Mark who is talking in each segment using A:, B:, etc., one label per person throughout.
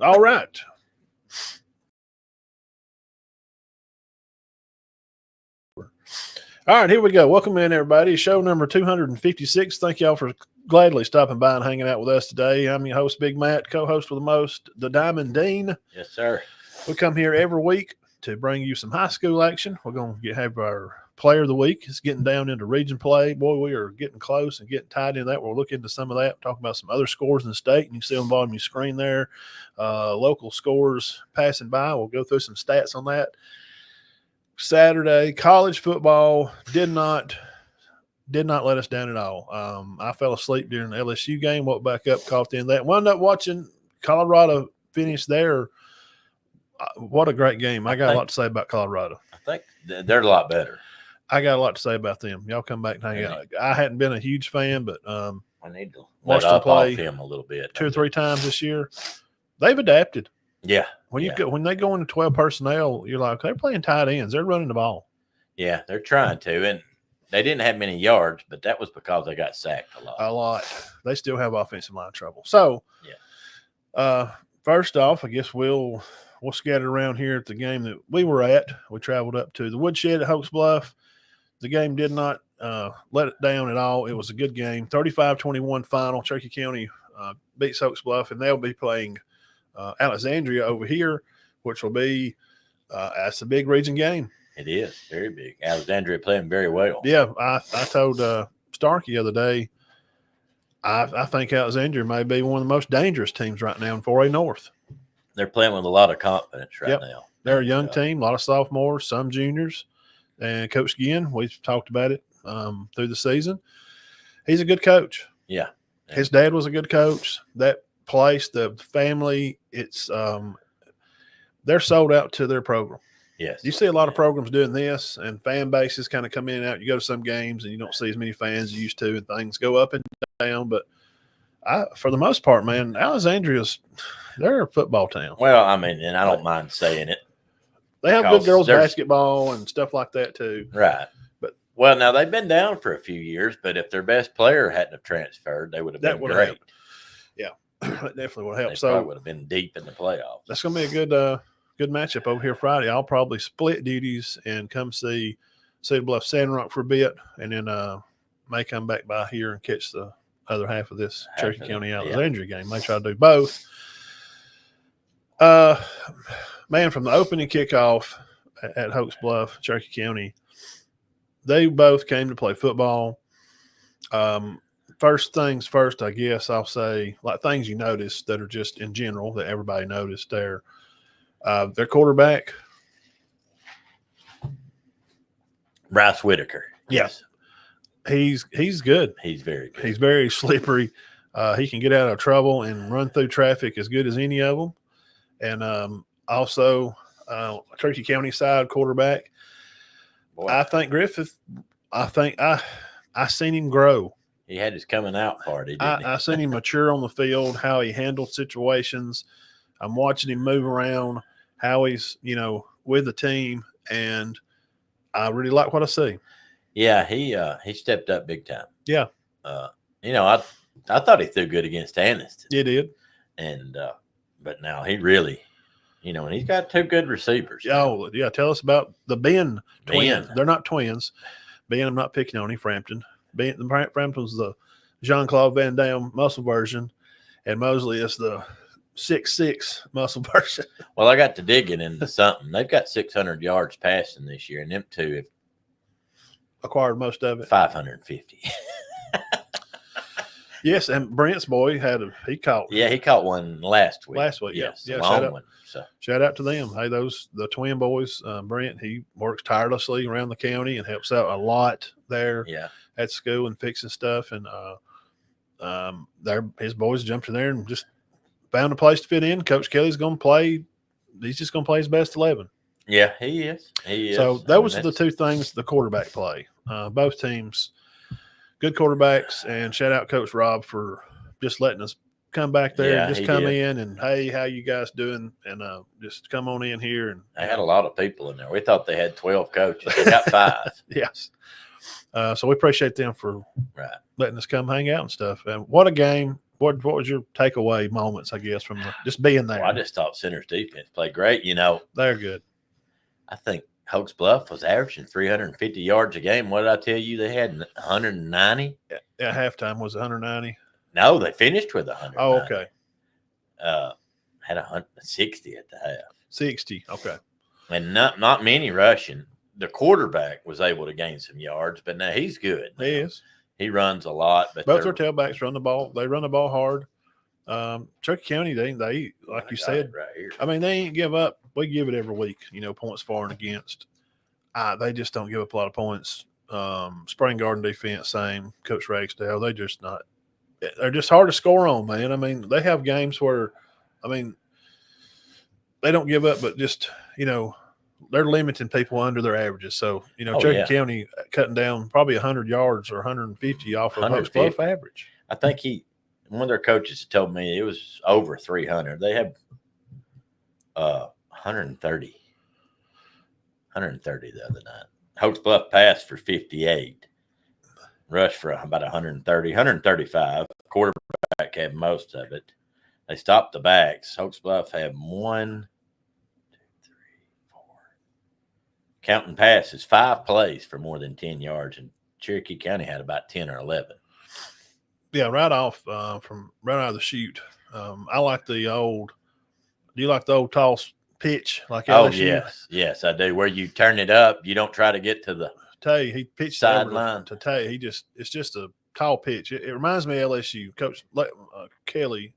A: All right. All right, here we go. Welcome in, everybody. Show number 256. Thank y'all for gladly stopping by and hanging out with us today. I'm your host, Big Matt, co-host with the most, the Diamond Dean.
B: Yes, sir.
A: We come here every week to bring you some high school action. We're going to have our player of the week. It's getting down into region play. Boy, we are getting close and getting tied into that. We'll look into some of that, talk about some other scores in the state. And you see on the bottom of your screen there, local scores passing by. We'll go through some stats on that. Saturday, college football did not let us down at all. I fell asleep during the LSU game, woke back up, caught in that. Wound up watching Colorado finish there. What a great game. I got a lot to say about Colorado.
B: I think they're a lot better.
A: I got a lot to say about them. Y'all come back and hang out. I hadn't been a huge fan, but
B: I need to
A: watch them play
B: him a little bit
A: 2 or 3 times this year. They've adapted.
B: Yeah.
A: When they go into 12 personnel, you're like, they're playing tight ends. They're running the ball.
B: Yeah, they're trying to. And they didn't have many yards, but that was because they got sacked a lot.
A: A lot. They still have offensive line trouble. So, first off, I guess we'll scatter around here at the game that we were at. We traveled up to the Woodshed at Hoax Bluff. The game did not let it down at all. It was a good game. 35-21 final. Cherokee County beats Hoax Bluff, and they'll be playing Alexandria over here, which will be that's a big region game.
B: It is very big. Alexandria playing very well.
A: Yeah, I told Starkey the other day, I think Alexandria may be one of the most dangerous teams right now in 4A North.
B: They're playing with a lot of confidence right now.
A: They're a young team, a lot of sophomores, some juniors. And Coach Ginn, we've talked about it through the season. He's a good coach.
B: Yeah.
A: His dad was a good coach. That place, the family, it's they're sold out to their program.
B: Yes.
A: You see a lot of programs doing this, and fan bases kind of come in and out. You go to some games, and you don't see as many fans as you used to, and things go up and down. But for the most part, man, Alexandria's they're a football town.
B: Well, I mean, and I don't mind saying it.
A: They have good girls basketball and stuff like that too.
B: Right. But now they've been down for a few years, but if their best player hadn't have transferred, they would have been great.
A: Helped. Yeah, that definitely would help.
B: They would have been deep in the playoffs.
A: That's going to be a good matchup over here Friday. I'll probably split duties and come see Cedar Bluff Sand Rock for a bit, and then may come back by here and catch the other half of this Cherokee County Alexandria game. May try to do both. Man, from the opening kickoff at Hoax Bluff, Cherokee County, they both came to play football. First things first, I guess I'll say, like things you noticed that are just in general that everybody noticed there. Their quarterback,
B: Bryce Whitaker.
A: Yes. He's good.
B: He's very good.
A: He's very slippery. He can get out of trouble and run through traffic as good as any of them. And also, Cherokee County side quarterback. Boy. I think Griffith. I seen him grow.
B: He had his coming out party. Didn't he?
A: I seen him mature on the field. How he handled situations. I'm watching him move around. How he's with the team, and I really like what I see.
B: Yeah, he stepped up big time.
A: Yeah.
B: I thought he threw good against Anniston.
A: He did.
B: And but now he really, and he's got 2 good receivers.
A: Oh, yeah. Tell us about the Ben twins. They're not twins. Ben, I'm not picking on him, Frampton. Frampton's the Jean-Claude Van Damme muscle version, and Mosley is the 6'6" muscle version.
B: Well, I got to digging into something. They've got 600 yards passing this year, and them 2 have
A: acquired most of it.
B: 550.
A: Yes, and Brent's boy he caught.
B: Yeah, he caught one last week.
A: Yes. Yeah,
B: long one. So
A: shout out to them. Hey, the twin boys. Brent, he works tirelessly around the county and helps out a lot there.
B: Yeah.
A: At school and fixing stuff, and his boys jumped in there and just found a place to fit in. Coach Kelly's going to play. He's just going to play his best 11.
B: Yeah, he is.
A: So those are the 2 things, the quarterback play. Both teams, good quarterbacks, and shout out Coach Rob for just letting us come back there and just come in and, hey, how you guys doing? And just come on in here. And
B: they had a lot of people in there. We thought they had 12 coaches. They got 5.
A: Yes. So we appreciate them for letting us come hang out and stuff. And what a game. what was your takeaway moments, I guess, from just being there?
B: Well, I just thought Center's defense played great. You know,
A: they're good.
B: I think Hoax Bluff was averaging 350 yards a game. What did I tell you? They had 190.
A: At halftime was 190.
B: No, they finished with 190.
A: Oh, okay.
B: Had 160 at the half.
A: 60. Okay.
B: And not many rushing. The quarterback was able to gain some yards, but now he's good.
A: He is.
B: He runs a lot. But
A: both their tailbacks run the ball. They run the ball hard. Cherokee County, they like you said,
B: right here.
A: I mean, they ain't give up. We give it every week, points for and against. They just don't give up a lot of points. Spring Garden defense, same. Coach Ragsdale, they're just hard to score on, man. I mean, they have games where, they don't give up, but just, they're limiting people under their averages. So, Cherokee County cutting down probably 100 yards or 150 off of Hoax Bluff average.
B: I think one of their coaches told me it was over 300. They have 130 the other night. Hoax Bluff passed for 58, rushed for about 130, 135. Quarterback had most of it. They stopped the backs. Hoax Bluff had 1, 2, 3, 4. Counting passes, 5 plays for more than 10 yards, and Cherokee County had about 10 or 11.
A: Yeah, right off from right out of the chute. I like the old. Do you like the old toss pitch like LSU?
B: Oh yes, I do. Where you turn it up, you don't try to get to the
A: Tay. He pitched
B: sideline
A: to Tay. It's just a tall pitch. It reminds me of LSU. Coach Kelly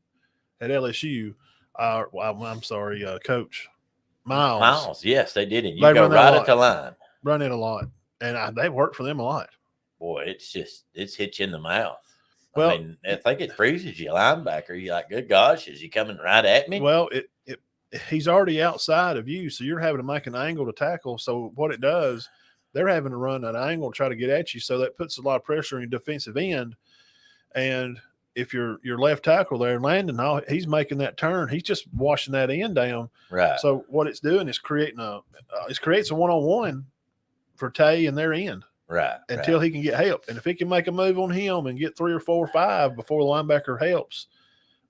A: at LSU. I'm sorry, Coach Miles.
B: Miles, yes, they did it. You go right at the line.
A: Run it a lot, and they worked for them a lot.
B: Boy, it's hit you in the mouth.
A: Well,
B: I mean, I think it freezes you, linebacker. You're like, good gosh, is he coming right at me?
A: Well, he's already outside of you, so you're having to make an angle to tackle. So what it does, they're having to run an angle to try to get at you. So that puts a lot of pressure on your defensive end. And if your left tackle there, Landon, he's making that turn. He's just washing that end down.
B: Right.
A: So what it's doing is creates a one-on-one for Tay and their end.
B: Right.
A: Until he can get help. And if he can make a move on him and get 3 or 4 or 5 before the linebacker helps,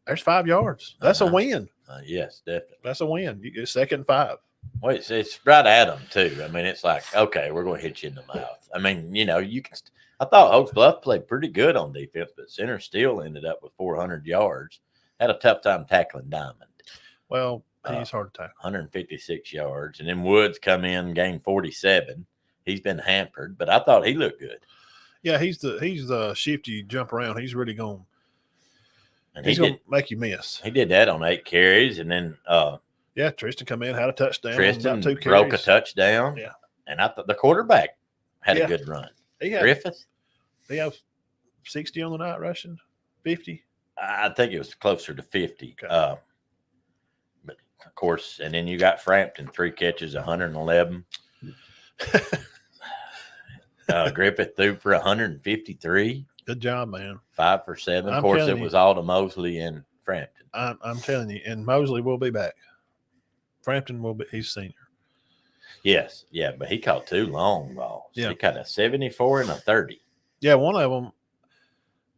A: there's 5 yards. That's a win.
B: Yes, definitely.
A: That's a win. You get 2nd and 5.
B: Well, it's right at them, too. I mean, it's like, okay, we're going to hit you in the mouth. I mean, you can – I thought Hoax Bluff played pretty good on defense, but Center still ended up with 400 yards. Had a tough time tackling Diamond.
A: Well, he's hard to tackle.
B: 156 yards. And then Woods come in, gained 47. He's been hampered, but I thought he looked good.
A: Yeah, he's the shifty jump around. He's really going –
B: he's
A: going to make you miss.
B: He did that on 8 carries, and then
A: Tristan come in, had a touchdown.
B: Tristan
A: about 2
B: broke
A: carries.
B: a touchdown.
A: Yeah.
B: And I thought the quarterback had a good run. Griffith?
A: He have 60 on the night rushing? 50?
B: I think it was closer to 50.
A: Okay.
B: But, of course, and then you got Frampton, 3 catches, 111. Griffith threw for 153.
A: Good job, man.
B: 5 for 7. Of course, it was all to Mosley and Frampton.
A: I'm telling you, and Mosley will be back. Frampton will be. He's senior.
B: Yes, yeah, but he caught 2 long balls.
A: Yeah.
B: He caught a 74 and a 30.
A: Yeah, one of them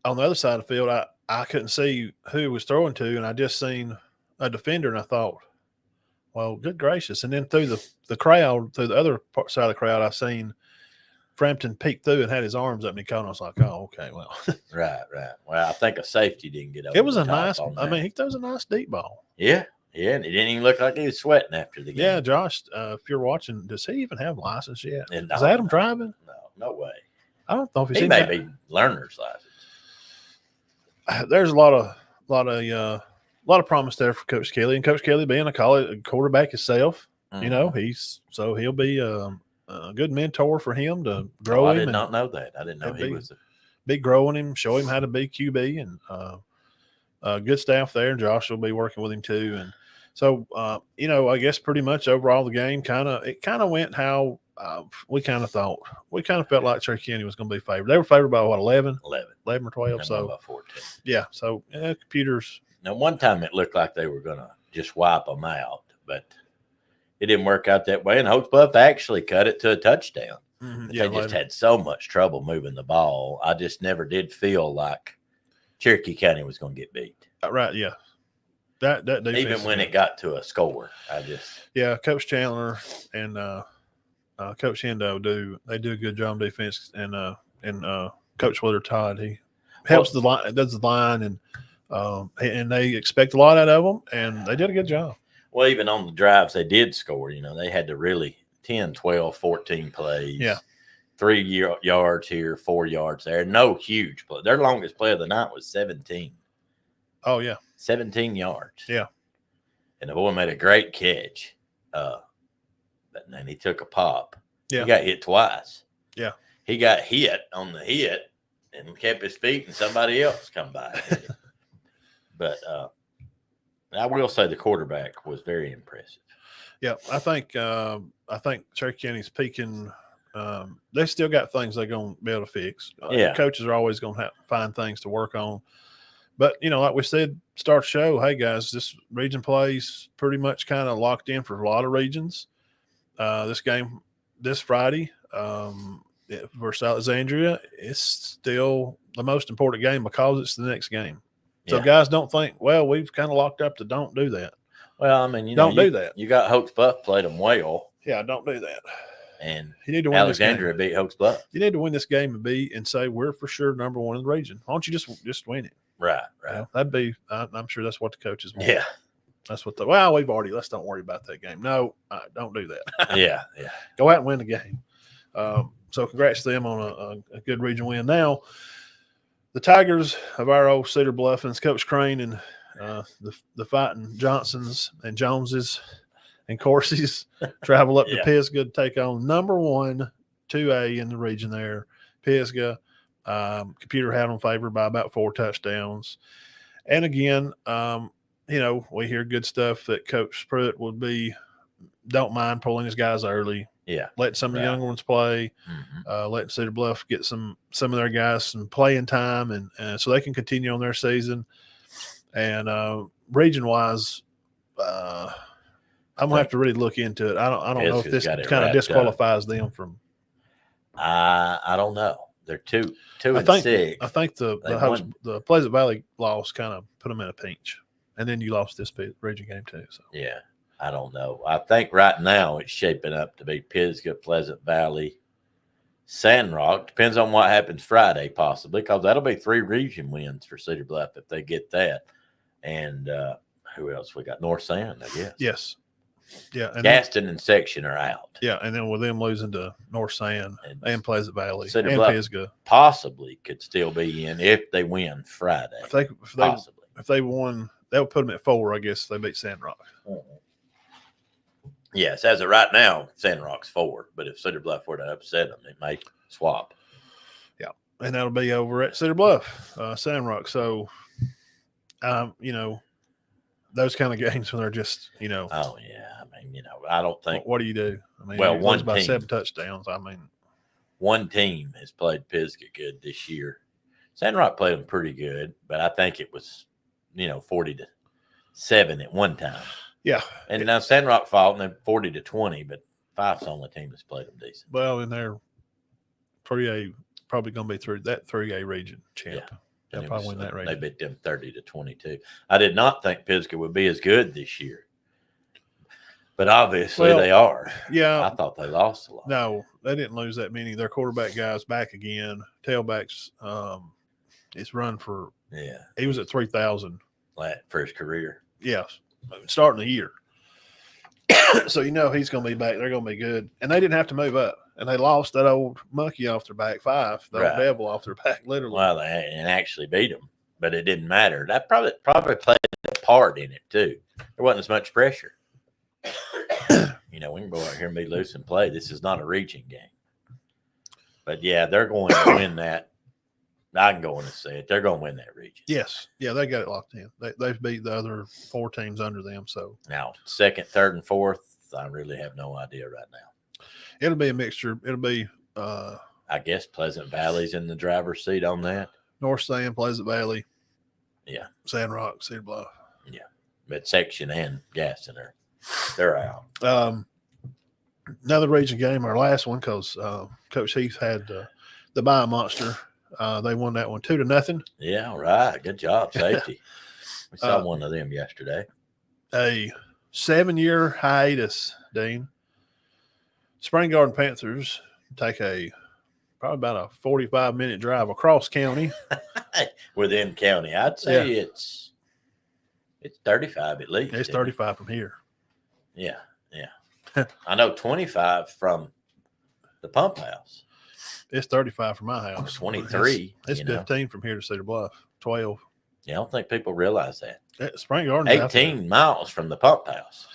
A: on the other side of the field, I couldn't see who he was throwing to, and I just seen a defender, and I thought, well, good gracious. And then through the crowd, through the other side of the crowd, I seen Frampton peek through and had his arms up, and he caught. And I was like, oh, okay, well.
B: Right. Well, I think a safety didn't get over.
A: It was
B: the
A: a
B: top
A: nice.
B: on
A: I
B: that.
A: mean, he throws a nice deep ball.
B: Yeah, and he didn't even look like he was sweating after the game.
A: Yeah, Josh, if you're watching, does he even have license yet?
B: And
A: Is Adam driving?
B: No way.
A: I don't know if
B: He may be learner's license.
A: There's a lot of promise there for Coach Kelly, and Coach Kelly being a college quarterback himself, he'll be a good mentor for him to grow him.
B: I did not know that. I didn't know he was
A: be growing him, show him how to be QB, and good staff there. And Josh will be working with him too. And so, I guess pretty much overall the game kind of went how we kind of thought. We kind of felt like Cherokee County was going to be favored. They were favored by what, 11 or 12. So
B: by 14.
A: Yeah. So computers.
B: Now, one time it looked like they were going to just wipe them out, but it didn't work out that way. And Hoax Bluff actually cut it to a touchdown.
A: Mm-hmm.
B: They just had so much trouble moving the ball. I just never did feel like
A: Cherokee
B: County was going to get beat.
A: Right, yeah. That defense
B: even when it got to a score,
A: Coach Chandler and Coach Hendo do a good job on defense, and Coach Willard Todd, he helps the line, does the line, and they expect a lot out of them, and they did a good job.
B: Well, even on the drives they did score, they had to really 10, 12, 14 plays.
A: Yeah.
B: 3 yards here, 4 yards there. No huge play. Their longest play of the night was 17.
A: Oh, yeah.
B: 17 yards.
A: Yeah.
B: And the boy made a great catch. But then he took a pop.
A: Yeah.
B: He got hit twice.
A: Yeah.
B: He got hit on the hit and kept his feet, and somebody else come by. But I will say the quarterback was very impressive.
A: Yeah, I think Cherokee County's peaking. They still got things they're going to be able to fix. Coaches are always going to find things to work on. But, like we said, start the show, hey, guys, this region plays pretty much kind of locked in for a lot of regions. This game this Friday versus Alexandria is still the most important game because it's the next game. So, guys, don't think, well, we've kind of locked up to don't do that.
B: Well, I mean,
A: don't do that.
B: You got Hoax Bluff played them well.
A: Yeah, don't do that.
B: And
A: you need to win
B: Alexandria
A: this game.
B: beat Hoax Bluff.
A: You need to win this game and say we're for sure number one in the region. Why don't you just win it?
B: Right.
A: That'd be. I'm sure that's what the coaches want.
B: Yeah,
A: that's what let's don't worry about that game. No, don't do that.
B: yeah.
A: Go out and win the game. So congrats to them on a good region win. Now, the Tigers of our old Cedar Bluff and Coach Crane and the fighting Johnsons and Joneses and Corsies travel up to Pisgah to take on number 1, 2A in the region there, Pisgah. Computer had them favored by about 4 touchdowns. And again, we hear good stuff that Coach Pruitt don't mind pulling his guys early.
B: Yeah.
A: Let some of the younger ones play. Letting Cedar Bluff get some of their guys some playing time and so they can continue on their season. And region wise, I'm gonna have to really look into it. I don't know if this kind of disqualifies them from.
B: I don't know. They're 2-6.
A: I think the Pleasant Valley loss kind of put them in a pinch, and then you lost this region game too. So
B: yeah, I don't know. I think right now it's shaping up to be Pisgah, Pleasant Valley, Sandrock. Depends on what happens Friday, possibly, because that'll be 3 region wins for Cedar Bluff if they get that. And who else we got? North Sand, I guess.
A: Yes. Yeah. And
B: Gaston and Section are out.
A: Yeah, and then with them losing to North Sand and Pleasant Valley
B: Cedar
A: and
B: Bluff
A: Pisgah,
B: possibly could still be in if they win Friday.
A: If they won, that would put them at 4, I guess, if they beat Sandrock.
B: Yes, as of right now, Sandrock's 4. But if Cedar Bluff were to upset them, it may swap.
A: Yeah, and that'll be over at Cedar Bluff, Sandrock. So, those kind of games when they're just,
B: Oh yeah, I mean, I don't think.
A: What do you do? I mean,
B: one
A: by
B: team,
A: 7 touchdowns. I mean,
B: one team has played Pisgah good this year. Sandrock played them pretty good, but I think it was, 40-7 at one time.
A: Yeah,
B: and now Sandrock fought and they're 40-20, but 5's the only team that's played them decent.
A: Well, and they're probably going to be through that 3A region champ.
B: Yeah.
A: They'll probably win that region.
B: They beat them 30-22. I did not think Pisgah would be as good this year, but obviously they are.
A: Yeah,
B: I thought they lost a lot.
A: No, they didn't lose that many. Their quarterback guy's back again. Tailbacks, it's run for.
B: Yeah,
A: he was at 3,000
B: for his career.
A: Yes, starting the year. So he's going to be back. They're going to be good, and they didn't have to move up. And they lost that old monkey off their back, 5, the old devil off their back, literally.
B: Well, and actually beat them, but it didn't matter. That probably played a part in it too. There wasn't as much pressure. We can go out here and be loose and play. This is not a region game. But yeah, they're going to win that. I can go in and say it. They're going to win that region.
A: Yes. Yeah, they got it locked in. They've beat the other 4 teams under them. So
B: now, 2nd, 3rd, and 4th, I really have no idea right now.
A: It'll be a mixture. It'll be
B: I guess Pleasant Valley's in the driver's seat on that.
A: North Sand, Pleasant Valley.
B: Yeah.
A: Sandrock, Cedar Bluff.
B: Yeah. But Section and Gaston they're out.
A: Another region game, our last one, because Coach Heath had the Bama Monster They won that one 2-0.
B: Yeah, right. Good job, safety. We saw one of them yesterday.
A: A 7-year hiatus, Dean. Spring Garden Panthers take probably about a 45-minute drive across county.
B: Within county, I'd say it's 35 at least.
A: It's 35 from here.
B: Yeah. I know 25 from the pump house.
A: It's 35 from my house.
B: 23.
A: It's 15 from here to Cedar Bluff. 12.
B: Yeah, I don't think people realize that.
A: Spring Garden.
B: 18 miles from the pump house.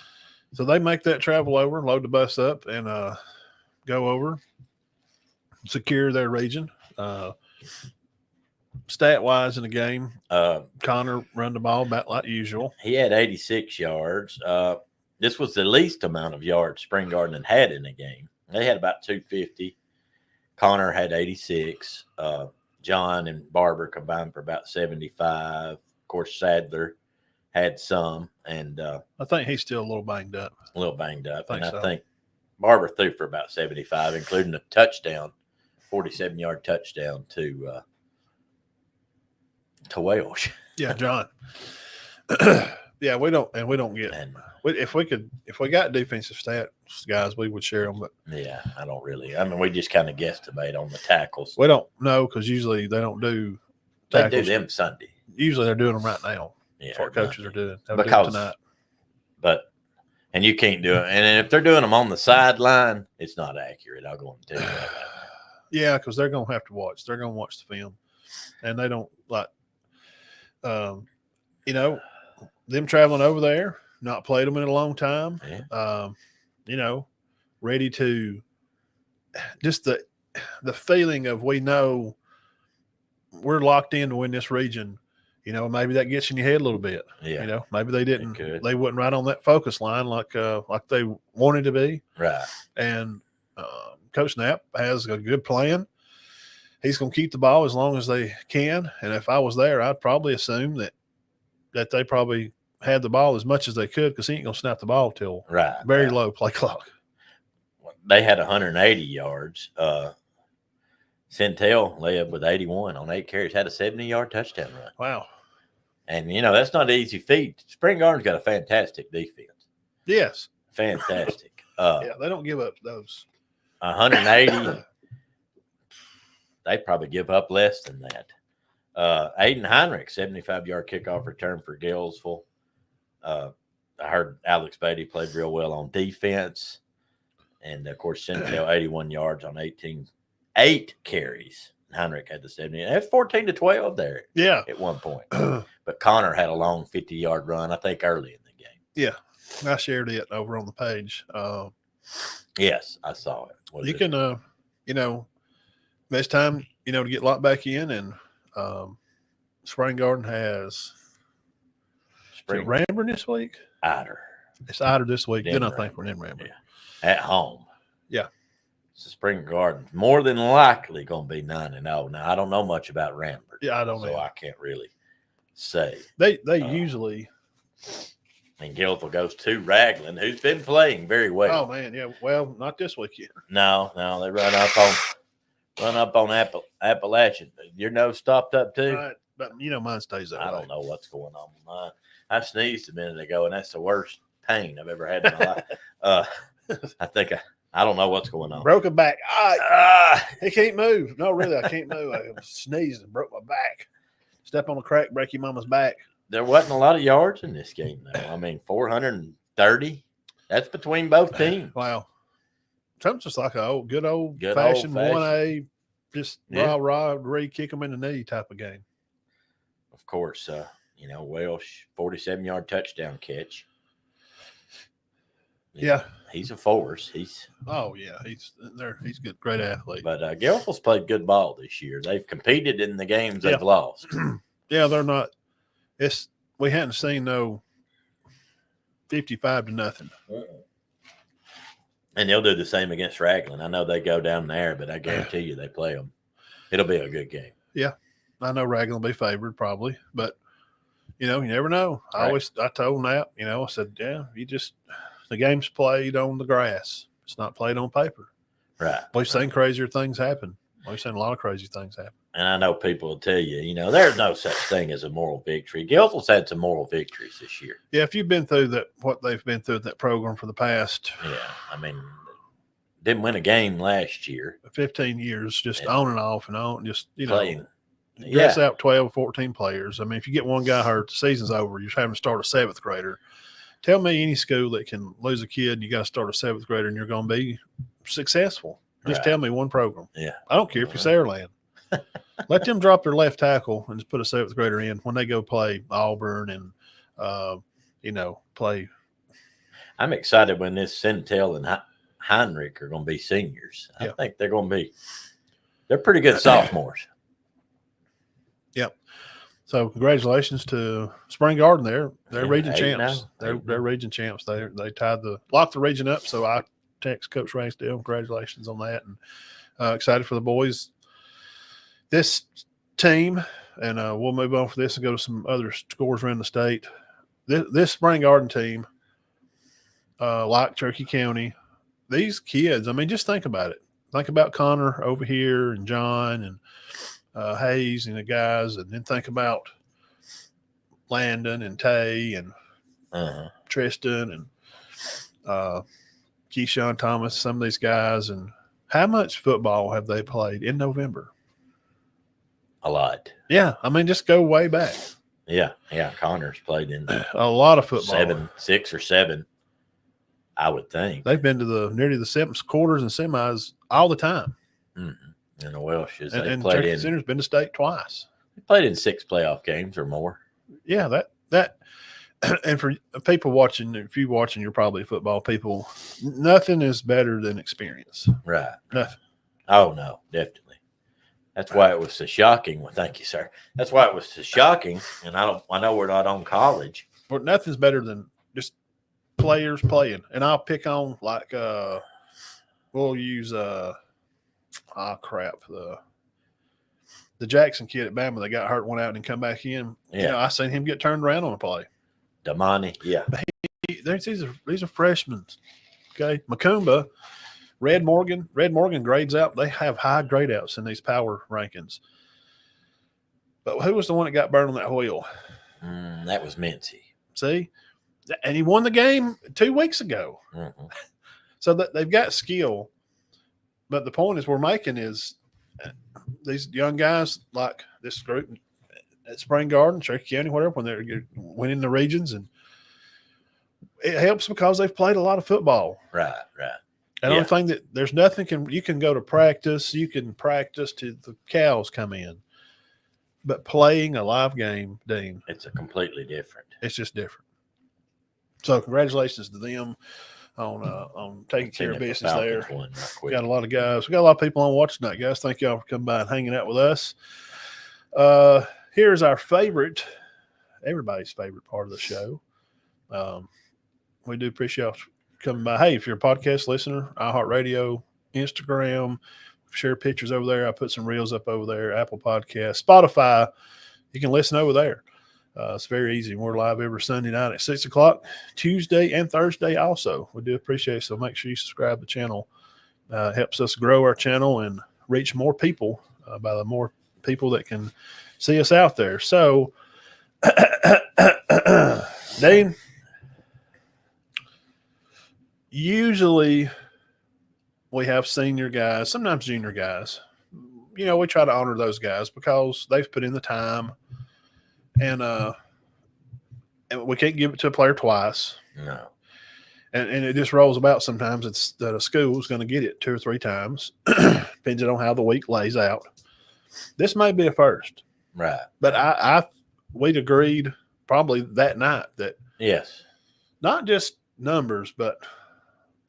A: So they make that travel over, load the bus up, and go over, secure their region. Stat-wise in the game, Connor run the ball about like usual.
B: He had 86 yards. This was the least amount of yards Spring Garden had in the game. They had about 250. Connor had 86. John and Barber combined for about 75. Of course, Sadler had some. And
A: I think he's still a little banged up.
B: I think Barber threw for about 75, including a touchdown, 47-yard touchdown to Welsh.
A: Yeah, John. Yeah, we don't get. If we got defensive stats guys, we would share them. But
B: yeah, I don't really. I mean, we just kind of guesstimate on the tackles.
A: We don't know because usually they don't do
B: tackles. They do them Sunday.
A: Usually they're doing them right now.
B: Yeah,
A: that's what coaches are doing.
B: They'll do it tonight. And you can't do it. And if they're doing them on the sideline, it's not accurate. I'll go and tell you that.
A: Yeah, because they're going to have to watch. They're going to watch the film, and they don't like. Them traveling over there, not played them in a long time.
B: Yeah.
A: Ready to just the feeling of we know we're locked in to win this region. Maybe that gets in your head a little bit.
B: Yeah.
A: Maybe they didn't. They wasn't right on that focus line like they wanted to be.
B: Right.
A: And Coach Knapp has a good plan. He's going to keep the ball as long as they can. And if I was there, I'd probably assume that they probably had the ball as much as they could because he ain't going to snap the ball till very low play clock.
B: They had 180 yards. Centel led with 81 on 8 carries, had a 70-yard touchdown run.
A: Wow.
B: And, that's not an easy feat. Spring Garden's got a fantastic defense.
A: Yes.
B: Fantastic.
A: Yeah, they don't give up those.
B: 180. They probably give up less than that. Aiden Heinrich, 75-yard kickoff return for Galesville. I heard Alex Beatty played real well on defense. And, of course, Centel, 81 yards on 8 carries. Heinrich had the 70. That's 14-12 there.
A: Yeah.
B: At one point. But Connor had a long 50-yard run, I think, early in the game.
A: Yeah. I shared it over on the page.
B: Yes, I saw it.
A: You can, this time, to get locked back in, and Spring Garden has Ramburn this week.
B: Ider.
A: It's Ider this week.
B: Then
A: I think we're in Ramburn.
B: Yeah. At home.
A: Yeah.
B: So Spring Garden more than likely going to be 9-0. Now I don't know much about Ramburn.
A: Yeah, I don't know.
B: So I can't really say.
A: They usually.
B: And Galesville goes to Raglan, who's been playing very well.
A: Oh man, yeah. Well, not this weekend.
B: No, they run up on Appalachian. Your nose stopped up too.
A: Right, but mine stays that way.
B: I don't know what's going on with mine. I sneezed a minute ago, and that's the worst pain I've ever had in my life. I don't know what's going on.
A: Broke a back. He can't move. No, really, I can't move. I sneezed and broke my back. Step on a crack, break your mama's back.
B: There wasn't a lot of yards in this game, though. I mean, 430. That's between both teams.
A: Wow. Something's just like a good old-fashioned 1A, just rah, kick them in the knee type of game.
B: Of course, Welsh, 47-yard touchdown catch.
A: Yeah.
B: He's a force. He's
A: good, great athlete.
B: But Galesville's played good ball this year. They've competed in the games they've lost.
A: Yeah, they're not. We hadn't seen no 55-0.
B: And they'll do the same against Raglan. I know they go down there, but I guarantee you they play them. It'll be a good game. Yeah,
A: I know Raglan will be favored probably, but you never know.
B: Right.
A: I told Knapp, I said, the game's played on the grass. It's not played on paper.
B: Right.
A: We've seen crazier things happen. We've seen a lot of crazy things happen.
B: And I know people will tell you, there's no such thing as a moral victory. Gilsel's had some moral victories this year.
A: Yeah, if you've been through what they've been through in that program for the past,
B: didn't win a game last year.
A: 15 years, just on and off and on, just
B: playing.
A: Dress out 12, 14 players. I mean, if you get one guy hurt, the season's over. You're having to start a 7th grader. Tell me any school that can lose a kid and you got to start a 7th grader and you're going to be successful. Just tell me one program.
B: Yeah.
A: I don't care if you're Saraland. Let them drop their left tackle and just put a 7th grader in when they go play Auburn and, play.
B: I'm excited when this Centel and Heinrich are going to be seniors. I think they're pretty good sophomores.
A: Yep. So congratulations to Spring Garden. They're region champs.
B: They're
A: region champs. They locked the region up. So I text Coach Rangsdale. Congratulations on that, and excited for the boys. This team, and we'll move on for this and go to some other scores around the state. This Spring Garden team, like Cherokee County, these kids. I mean, just think about it. Think about Connor over here and John and Hayes and the guys, and then think about Landon and Tay and Tristan and Keyshawn Thomas, some of these guys, and how much football have they played in November?
B: A lot.
A: Yeah, I mean, just go way back.
B: Yeah. Connor's played in
A: a lot of football.
B: 6 or 7, I would think.
A: They've been to nearly the quarters and semis all the time.
B: Mm-hmm. And the Welshes,
A: and Cherokee Center's been to state twice.
B: They played in 6 playoff games or more.
A: Yeah, that, and for people watching, if you're watching, you're probably football people. Nothing is better than experience.
B: Right.
A: Nothing.
B: Oh no, definitely. That's why it was so shocking. Well, thank you, sir. That's why it was so shocking. And I know we're not on college,
A: but nothing's better than just players playing. And I'll pick on we'll use the Jackson kid at Bama that got hurt, went out and come back in.
B: Yeah.
A: I seen him get turned around on a play.
B: Damani, yeah.
A: These are freshmen. Okay. Macumba, Red Morgan grades out. They have high grade outs in these power rankings. But who was the one that got burned on that wheel?
B: That was Mincy.
A: See? And he won the game 2 weeks ago.
B: Mm-hmm.
A: So that they've got skill. But the point is we're making is these young guys like this group at Spring Garden, Cherokee County, whatever, when they're winning the regions, and it helps because they've played a lot of football.
B: Right.
A: And the only thing that there's nothing you can go to practice, you can practice till the cows come in. But playing a live game, Dean,
B: it's a completely different.
A: It's just different. So congratulations to them on taking care of business there. We got a lot of guys. We got a lot of people on watching tonight, guys. Thank y'all for coming by and hanging out with us. Here's our everybody's favorite part of the show. We do appreciate y'all coming by. Hey, if you're a podcast listener, iHeartRadio, Instagram, share pictures over there. I put some reels up over there, Apple Podcasts, Spotify. You can listen over there. It's very easy. We're live every Sunday night at 6 o'clock, Tuesday and Thursday also. We do appreciate it. So make sure you subscribe to the channel. It helps us grow our channel and reach more people by the more people that can see us out there. So, Dane, usually we have senior guys, sometimes junior guys. We try to honor those guys because they've put in the time. And we can't give it to a player twice.
B: No.
A: And it just rolls about sometimes. It's that a school's going to get it 2 or 3 times, depending on how the week lays out. This may be a first.
B: Right.
A: But we'd agreed probably that night that
B: yes,
A: not just numbers, but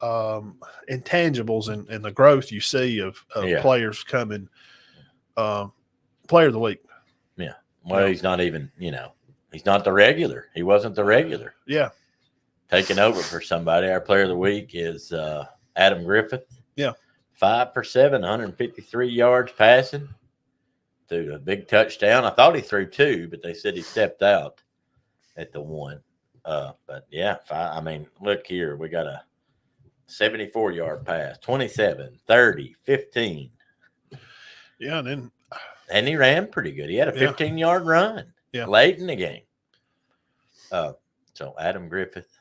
A: intangibles and the growth you see of players coming. Player of the week.
B: Yeah. Well, he's not even, he's not the regular. He wasn't the regular.
A: Yeah.
B: Taking over for somebody. Our player of the week is Adam Griffith.
A: Yeah.
B: 5 for 7, 153 yards passing. Threw a big touchdown. I thought he threw 2, but they said he stepped out at the 1. But yeah, 5. I mean, look here. We got a 74-yard pass, 27, 30, 15.
A: Yeah, and then
B: And he ran pretty good. He had a
A: Yeah.
B: 15-yard run late in the game. So Adam Griffith,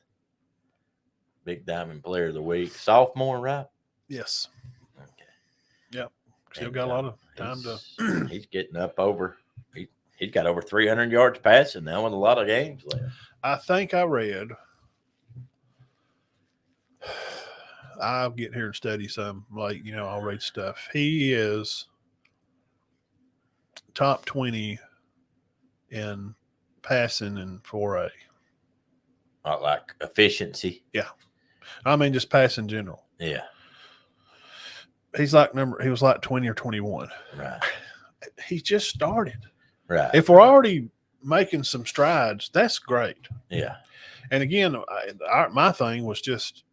B: Big Diamond Player of the Week. Sophomore, right?
A: Yes.
B: Okay.
A: Yeah. Still got a lot of time to.
B: He's getting up over. He's got over 300 yards passing now with a lot of games left.
A: I think I read. I'll get here and study some. Like, I'll read stuff. He is top 20 in passing in 4A.
B: Not like efficiency.
A: Yeah. I mean, just pass in general.
B: Yeah.
A: He was like 20 or 21.
B: Right.
A: He just started.
B: Right.
A: If we're already making some strides, that's great.
B: Yeah.
A: And again, my thing was just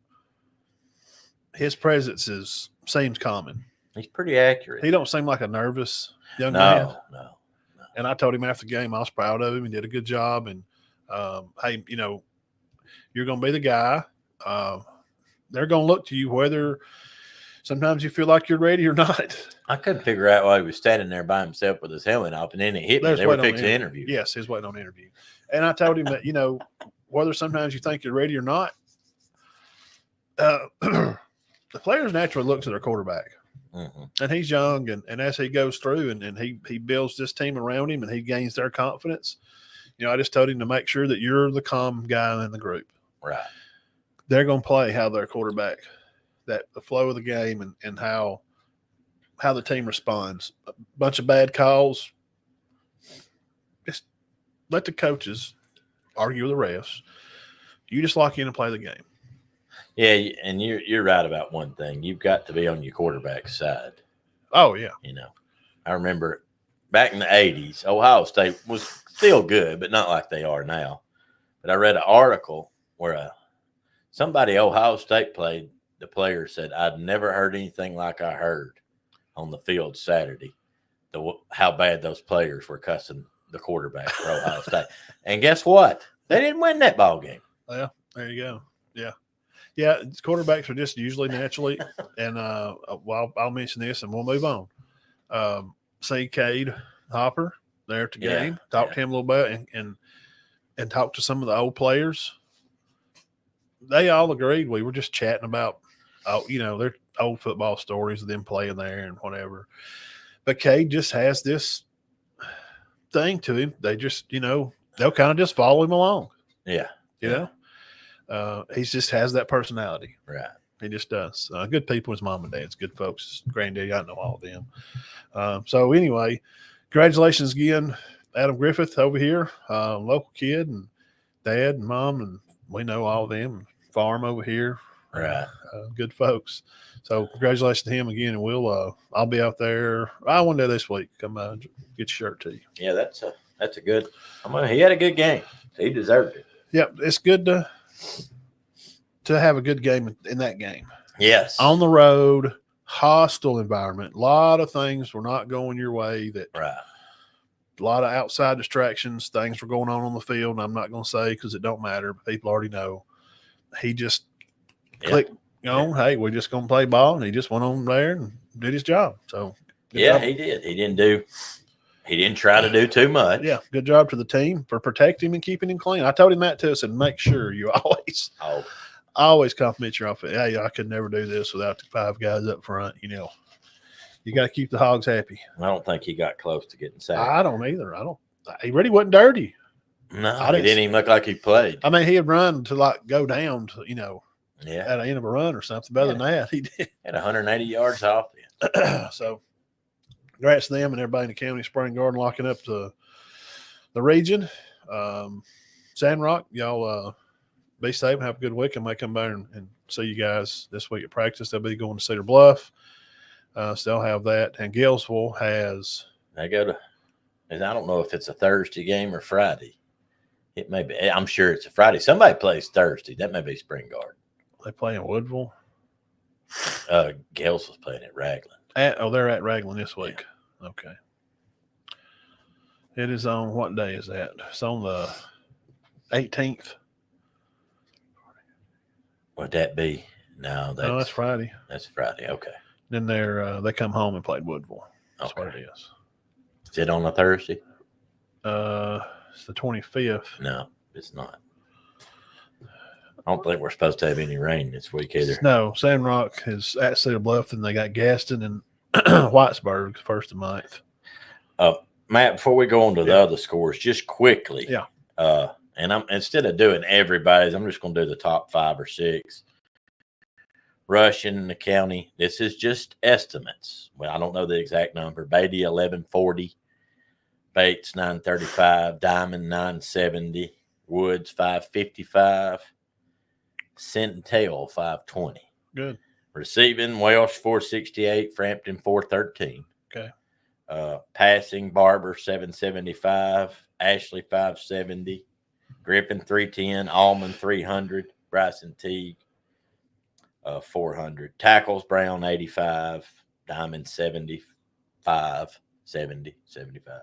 A: his presence seems common.
B: He's pretty accurate.
A: He don't seem like a nervous young man.
B: No.
A: And I told him after the game I was proud of him. He did a good job. And, hey, you're going to be the guy. They're going to look to you whether sometimes you feel like you're ready or not.
B: I couldn't figure out why he was standing there by himself with his helmet off, and then it hit me. They were fixing the interview.
A: Yes, he was waiting on the interview. And I told him that, whether sometimes you think you're ready or not, the players naturally look to their quarterback.
B: Mm-hmm.
A: And he's young, and as he goes through and he builds this team around him and he gains their confidence, I just told him to make sure that you're the calm guy in the group.
B: Right.
A: They're going to play how their quarterback, that the flow of the game and how the team responds. A bunch of bad calls, just let the coaches argue with the refs. You just lock in and play the game.
B: Yeah, and you're right about one thing. You've got to be on your quarterback's side.
A: Oh, yeah.
B: I remember back in the 80s, Ohio State was still good, but not like they are now. But I read an article where somebody Ohio State played, the player said, I'd never heard anything like I heard on the field Saturday, how bad those players were cussing the quarterback for Ohio State. And guess what? They didn't win that ball game.
A: Yeah, there you go. Yeah. Yeah, quarterbacks are just usually naturally, and I'll mention this and we'll move on. See Cade Hopper there at the game. Talk to him a little bit and talk to some of the old players. They all agreed. We were just chatting about, their old football stories of them playing there and whatever. But Cade just has this thing to him. They just, they'll kind of just follow him along.
B: Yeah.
A: You know? He just has that personality.
B: Right.
A: He just does. Good people, his mom and dad's good folks. His granddaddy, I know all of them. So anyway, congratulations again, Adam Griffith over here, local kid and dad and mom, and we know all of them. Farm over here.
B: Right.
A: Good folks. So congratulations to him again, and I'll be out there. One day this week. Come get your shirt to you.
B: Yeah, that's a good. He had a good game. He deserved it.
A: Yeah, it's good to have a good game in that game.
B: Yes.
A: On the road, hostile environment. A lot of things were not going your way.
B: Right.
A: A lot of outside distractions. Things were going on the field, and I'm not going to say because it don't matter, but people already know. He just clicked on, hey, we're just going to play ball, and he just went on there and did his job. So,
B: job. He did. He didn't try to do too much.
A: Yeah, good job to the team for protecting him and keeping him clean. I told him that too. I said, make sure you always compliment your offense. Hey, I could never do this without the 5 guys up front. You got to keep the Hogs happy.
B: I don't think he got close to getting sacked.
A: I don't either. He really wasn't dirty.
B: No, he didn't even look like he played.
A: I mean, he had run to go down to, at
B: the
A: end of a run or something. Better than that, he did.
B: Had 180 yards off it.
A: So, congrats to them and everybody in the county, Spring Garden, locking up the region. Sandrock, y'all be safe and have a good week. I might come by and see you guys this week at practice. They'll be going to Cedar Bluff. So they'll have that. And Gillsville has.
B: They go to, and I don't know if it's a Thursday game or Friday. It may be. I'm sure it's a Friday. Somebody plays Thursday. That may be Spring Garden.
A: They play in Woodville.
B: Gales was playing at Raglan.
A: They're at Raglan this week. Yeah. Okay. It is on, what day is that? It's on the 18th.
B: Would that be? No,
A: that's Friday.
B: That's Friday. Okay.
A: Then they come home and played Woodville. That's what it is.
B: Is it on a Thursday?
A: It's the 25th.
B: No, it's not. I don't think we're supposed to have any rain this week either.
A: No, Sandrock is at Cedar Bluff, and they got Gaston and Whitesburg first of the month.
B: Matt, before we go on to the other scores, just quickly.
A: Yeah.
B: And I'm instead of doing everybody's, I'm just going to do the top 5 or 6. Rushing in the county. This is just estimates. Well, I don't know the exact number. Beatty 1140, Bates 935, Diamond 970, Woods 555, Centennial 520.
A: Good.
B: Receiving Welsh 468, Frampton 413.
A: Okay.
B: Passing Barber 775, Ashley 570, Griffin 310, Allman 300, Bryson Teague 400. Tackles Brown 85, Diamond 75, 70, 75.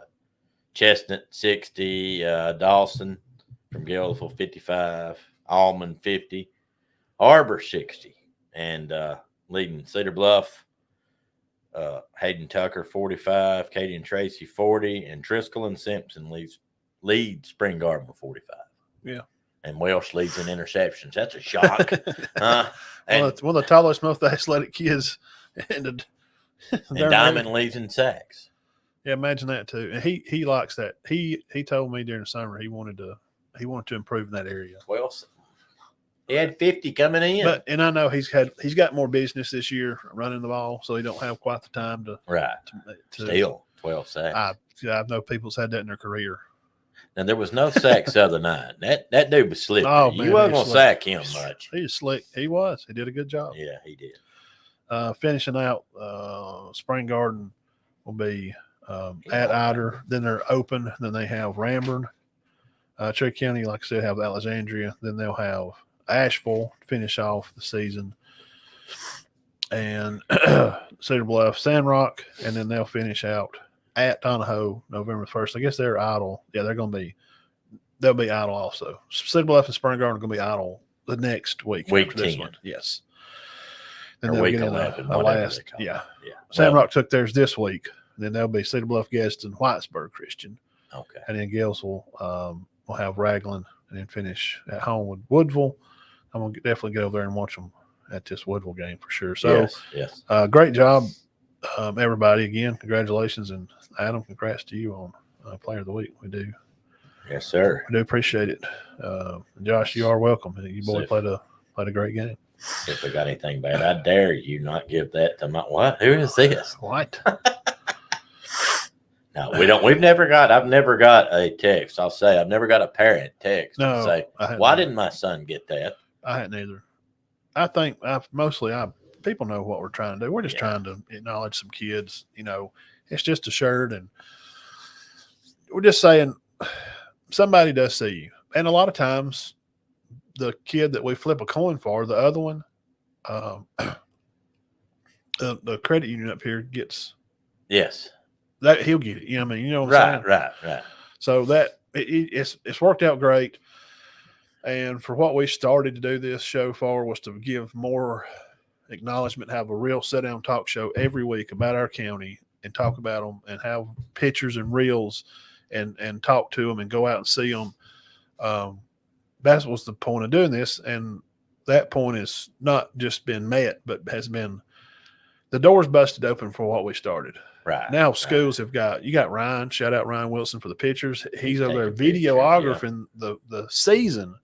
B: Chestnut 60, Dawson from Gainesville 55, Allman 50, Arbor 60, and leading Cedar Bluff, Hayden Tucker 45, Katie and Tracy 40, and Driscoll and Simpson lead Spring Garden with 45.
A: Yeah.
B: And Welsh leads in interceptions. That's a shock.
A: One of the tallest, most athletic kids. And
B: Diamond leads in sacks.
A: Yeah, imagine that too. And he likes that. He told me during the summer he wanted to improve in that area.
B: Well, he had 50 coming in.
A: And I know he's got more business this year running the ball, so he don't have quite the time to
B: Still 12 sacks.
A: I know people's had that in their career.
B: And there was no sacks the other night. That dude was slippery.
A: Oh, man,
B: you wasn't going to sack him much.
A: He was slick. He was. He did a good job.
B: Yeah, he did.
A: Finishing out, Spring Garden will be at Ider. Then they're open. Then they have Ramburn. Cherokee County, like I said, have Alexandria. Then they'll have Asheville to finish off the season. And Cedar Bluff, Sandrock, and then they'll finish out at Donahoe November 1st. I guess they're idle. Yeah, they'll be idle also. Cedar Bluff and Spring Garden are going to be idle the next week.
B: Week
A: after this
B: 10.
A: one. Yes.
B: Or
A: And they'll
B: week
A: get
B: 11.
A: a last. Yeah.
B: Yeah.
A: Sandrock took theirs this week. Then they'll be Cedar Bluff Guest and Whitesburg Christian.
B: Okay.
A: And then Gilesville will have Raglan and then finish at home with Woodville. I'm going to definitely get over there and watch them at this Woodville game for sure. So,
B: yes.
A: Great job, everybody. Again, congratulations. And Adam, congrats to you on Player of the Week. We do.
B: Yes, sir.
A: We do appreciate it. Josh, you are welcome. You boy played a great game.
B: If we got anything bad, I dare you not give that to my what? Who is this?
A: What?
B: No, we don't. I've never got a text. I'll say I've never got a parent text and say, why didn't my son get that?
A: I hadn't either. I think people know what we're trying to do. We're just trying to acknowledge some kids. It's just a shirt, and we're just saying somebody does see you. And a lot of times, the kid that we flip a coin for, the other one, the credit union up here gets.
B: Yes.
A: That he'll get it. You know what I'm saying?
B: Right.
A: So that it's worked out great. And for what we started to do this show for was to give more acknowledgement, have a real sit down talk show every week about our county and talk about them and have pictures and reels and talk to them and go out and see them. That was the point of doing this. And that point has not just been met, but has been the doors busted open for what we started.
B: Right.
A: Now schools have got Ryan, shout out Ryan Wilson for the pictures. He's over there videographing the season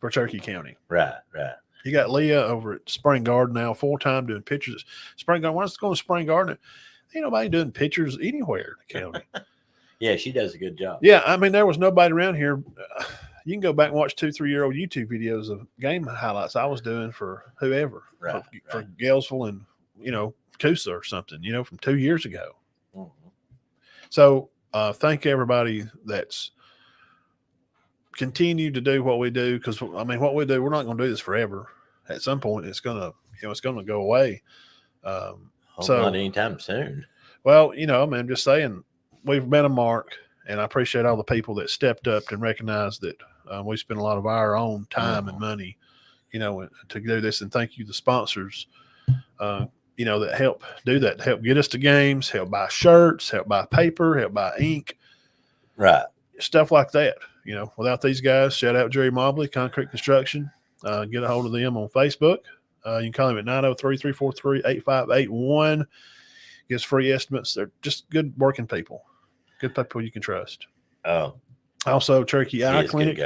A: for Cherokee County.
B: Right.
A: You got Leah over at Spring Garden now, full-time doing pictures. Spring Garden, when I was going to Spring Garden, ain't nobody doing pictures anywhere in the county.
B: Yeah, she does a good job.
A: Yeah, I mean, there was nobody around here. You can go back and watch 2-3-year-old YouTube videos of game highlights I was doing for whoever, for Galesville and, Coosa or something, from 2 years ago. Mm-hmm. So thank everybody that's continued to do what we do, because what we do, we're not going to do this forever. At some point, it's gonna go away.
B: So not anytime soon.
A: Well, I'm just saying we've been a mark, and I appreciate all the people that stepped up and recognized that we spent a lot of our own time and money, to do this. And thank you, the sponsors. that help do that, help get us to games, help buy shirts, help buy paper, help buy ink,
B: Right.
A: stuff like that. Without these guys, shout out Jerry Mobley, Concrete Construction. Get a hold of them on Facebook. You can call him at 903-343-8581. Gives free estimates. They're just good working people. Good people you can trust. Also, Cherokee Eye Clinic.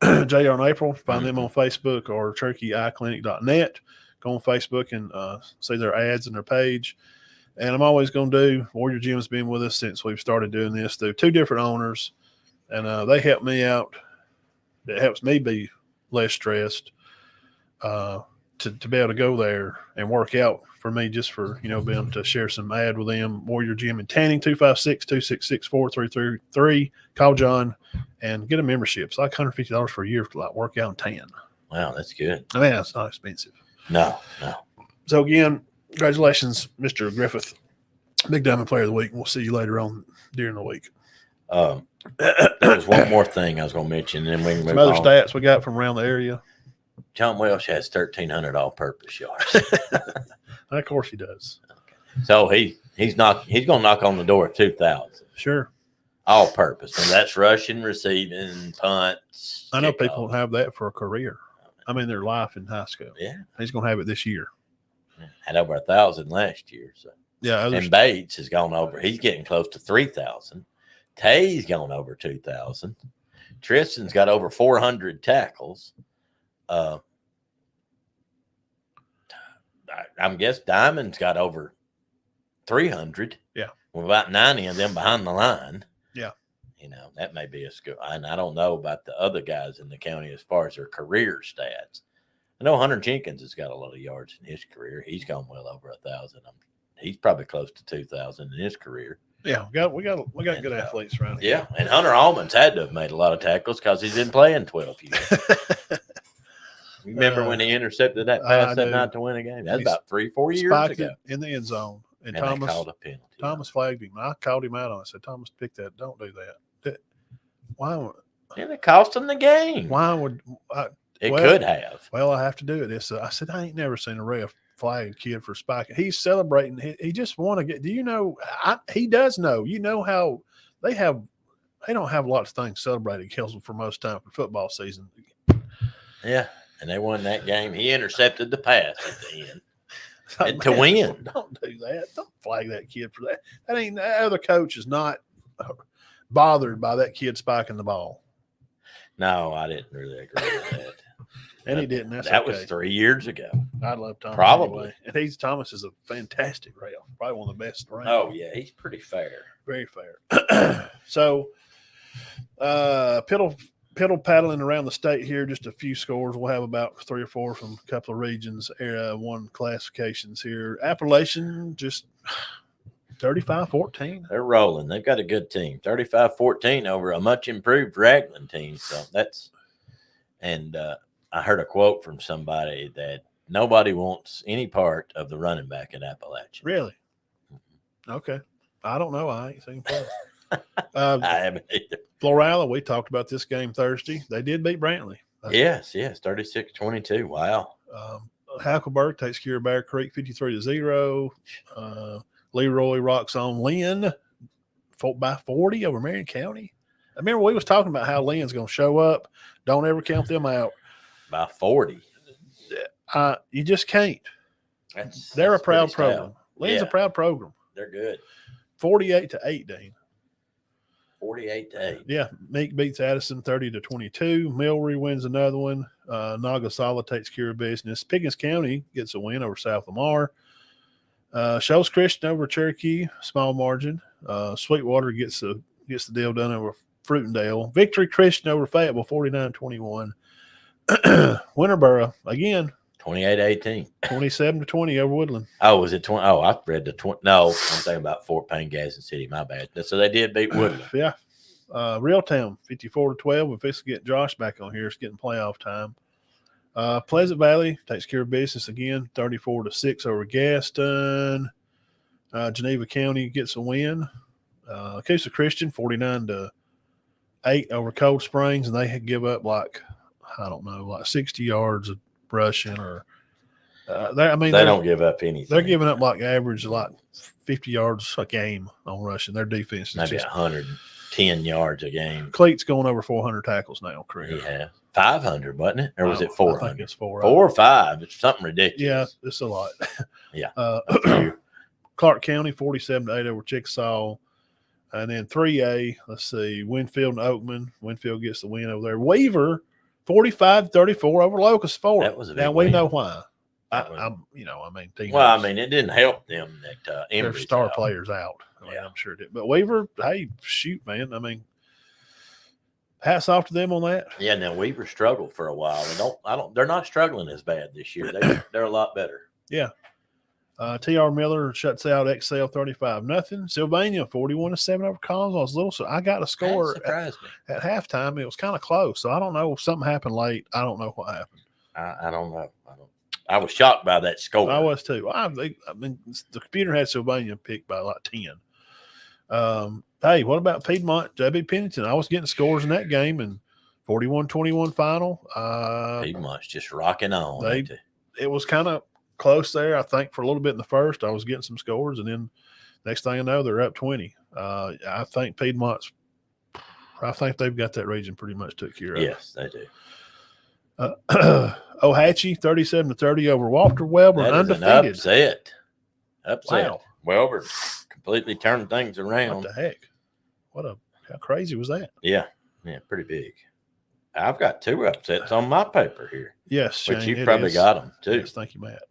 A: JR and April. Find them on Facebook or CherokeeEyeClinic.net. Go on Facebook and see their ads and their page. And I'm always going to do, Warrior Gym's been with us since we've started doing this through 2 different owners. And they help me out. It helps me be less stressed to be able to go there and work out for me, just for, being able to share some ad with them. Warrior Gym in Tanning, 256-266-4333. Call John and get a membership. It's like $150 for a year to work out and tan.
B: Wow, that's good.
A: I mean, it's not expensive.
B: No.
A: So again, congratulations, Mr. Griffith, Big Diamond Player of the Week. We'll see you later on during the week.
B: There's one more thing I was going to mention, and then we can move
A: some other
B: on.
A: Stats we got from around the area.
B: John Welsh has 1,300 all-purpose yards.
A: Of course he does.
B: So he's going to knock on the door at 2,000.
A: Sure.
B: All-purpose, and that's rushing, receiving, punts.
A: I know people have that for a career. I mean, their life in high school.
B: Yeah,
A: he's going to have it this year.
B: Had over 1,000 last year. So
A: yeah,
B: and Bates has gone over. He's getting close to 3,000. Tay's gone over 2,000. Tristan's got over 400 tackles. I'm guess Diamond's got over 300.
A: Yeah,
B: with about 90 of them behind the line.
A: Yeah,
B: that may be a school. And I don't know about the other guys in the county as far as their career stats. I know Hunter Jenkins has got a lot of yards in his career. He's gone well over 1,000. He's probably close to 2,000 in his carear.
A: Yeah, we got good athletes around here.
B: Yeah, and Hunter Allman's had to have made a lot of tackles because he's been playing 12 years. You remember when he intercepted that pass that night to win a game? That's about 3-4 years ago.
A: In the end zone. And
B: Thomas called a penalty.
A: Thomas flagged him. I called him out on it. I said, Thomas, pick that. Don't do that. Why would –
B: and it cost him the game.
A: Why would
B: it could have.
A: Well, I have to do it. I said, I ain't never seen a ref flag a kid for spiking. He's celebrating. He just want to get – do you know – he does know. You know how they don't have a lot of things celebrated Kelsey for most time for football season.
B: Yeah, and they won that game. He intercepted the pass at the end. And to win.
A: Don't do that. Don't flag that kid for that. That other coach is not bothered by that kid spiking the ball.
B: No, I didn't really agree with that.
A: And he didn't.
B: That was 3 years ago.
A: I love Thomas.
B: Probably.
A: Anyway. And Thomas is a fantastic ref. Probably one of the best around.
B: Oh, yeah. He's pretty fair.
A: Very fair. So, piddle paddling around the state here, just a few scores. We'll have about 3 or 4 from a couple of regions, one classifications here. Appalachian, just 35-14.
B: They're rolling. They've got a good team. 35-14 over a much improved Raglan team. So that's – and I heard a quote from somebody that nobody wants any part of the running back at Appalachian.
A: Really? Okay. I don't know. I ain't seen play.
B: I haven't either.
A: Florala, we talked about this game Thursday. They did beat Brantley.
B: Yes, 36-22. Wow.
A: Hackleburg takes care of Bear Creek 53-0. Leroy rocks on Lynn by 40 over Marion County. I remember we was talking about how Lynn's going to show up. Don't ever count them out.
B: By 40.
A: You just can't. They're a proud program. Lynn's a proud program.
B: They're good.
A: 48-8, Dean.
B: 48-8.
A: Yeah, Meek beats Addison 30-22. Milry wins another one. Nagasala takes care of business. Pickens County gets a win over South Lamar. Shoals Christian over Cherokee, small margin. Sweetwater gets the deal done over Fruitendale. Victory Christian over Fayetteville 49-21. Winterboro again
B: 28-18.
A: 27-20 over Woodland.
B: Oh, was it 20? Oh, I read the 20. No, I'm thinking about Fort Payne, Gadsden City. My bad. So they did beat Woodland.
A: Yeah. Reeltown 54-12. We're fixing to get Josh back on here. It's getting playoff time. Pleasant Valley takes care of business again, 34-6 over Gaston. Geneva County gets a win. Coosa Christian 49-8 over Cold Springs, and they give up like 60 yards of rushing, or
B: They don't give up anything.
A: They're giving up like average 50 yards a game on rushing. Their defense is
B: maybe
A: just
B: 110 yards a game.
A: Cleat's going over 400 tackles now, career.
B: Yeah, 500, wasn't it, or was it 400?
A: I think it's 4.
B: 4 or 5. It's something ridiculous.
A: Yeah, it's a lot.
B: Yeah.
A: Clark County 47-8 over Chickasaw, and then 3A. Let's see, Winfield and Oakman. Winfield gets the win over there. Weaver 45-34 over Locust Fork.
B: That was a big
A: now we
B: win.
A: know why. Teams.
B: Well, I mean, it didn't help them that
A: their
B: Embry's
A: star
B: out.
A: players out.
B: Yeah.
A: I'm sure it did. But Weaver, hey, shoot, man. I mean, hats off to them on that.
B: Yeah. Now Weaver struggled for a while. They're not struggling as bad this year. They're a lot better.
A: Yeah. T.R. Miller shuts out Excel 35-0. Sylvania 41-7 over Collinsville. So I got a score
B: That surprised me.
A: at halftime. It was kind of close. So I don't know. Something happened late. I don't know what happened.
B: I don't know. I was shocked by that score.
A: I was too. I mean, the computer had Sylvania picked by like 10. Hey, what about Piedmont? J.B. Pennington. I was getting scores in that game and 41-21 final.
B: Piedmont's just rocking on.
A: It was kind of close there. I think for a little bit in the first, I was getting some scores, and then next thing I know, they're up 20. I think they've got that region pretty much took care of.
B: Yes, they do.
A: Ohatchee 37-30 over Walter Welborn,
B: That is
A: undefeated.
B: an upset.
A: Wow.
B: Welborn completely turned things around.
A: What the heck? How crazy was that?
B: Yeah, pretty big. I've got 2 upsets on my paper here.
A: Yes, Shane,
B: but you probably got them too.
A: Yes, thank you, Matt.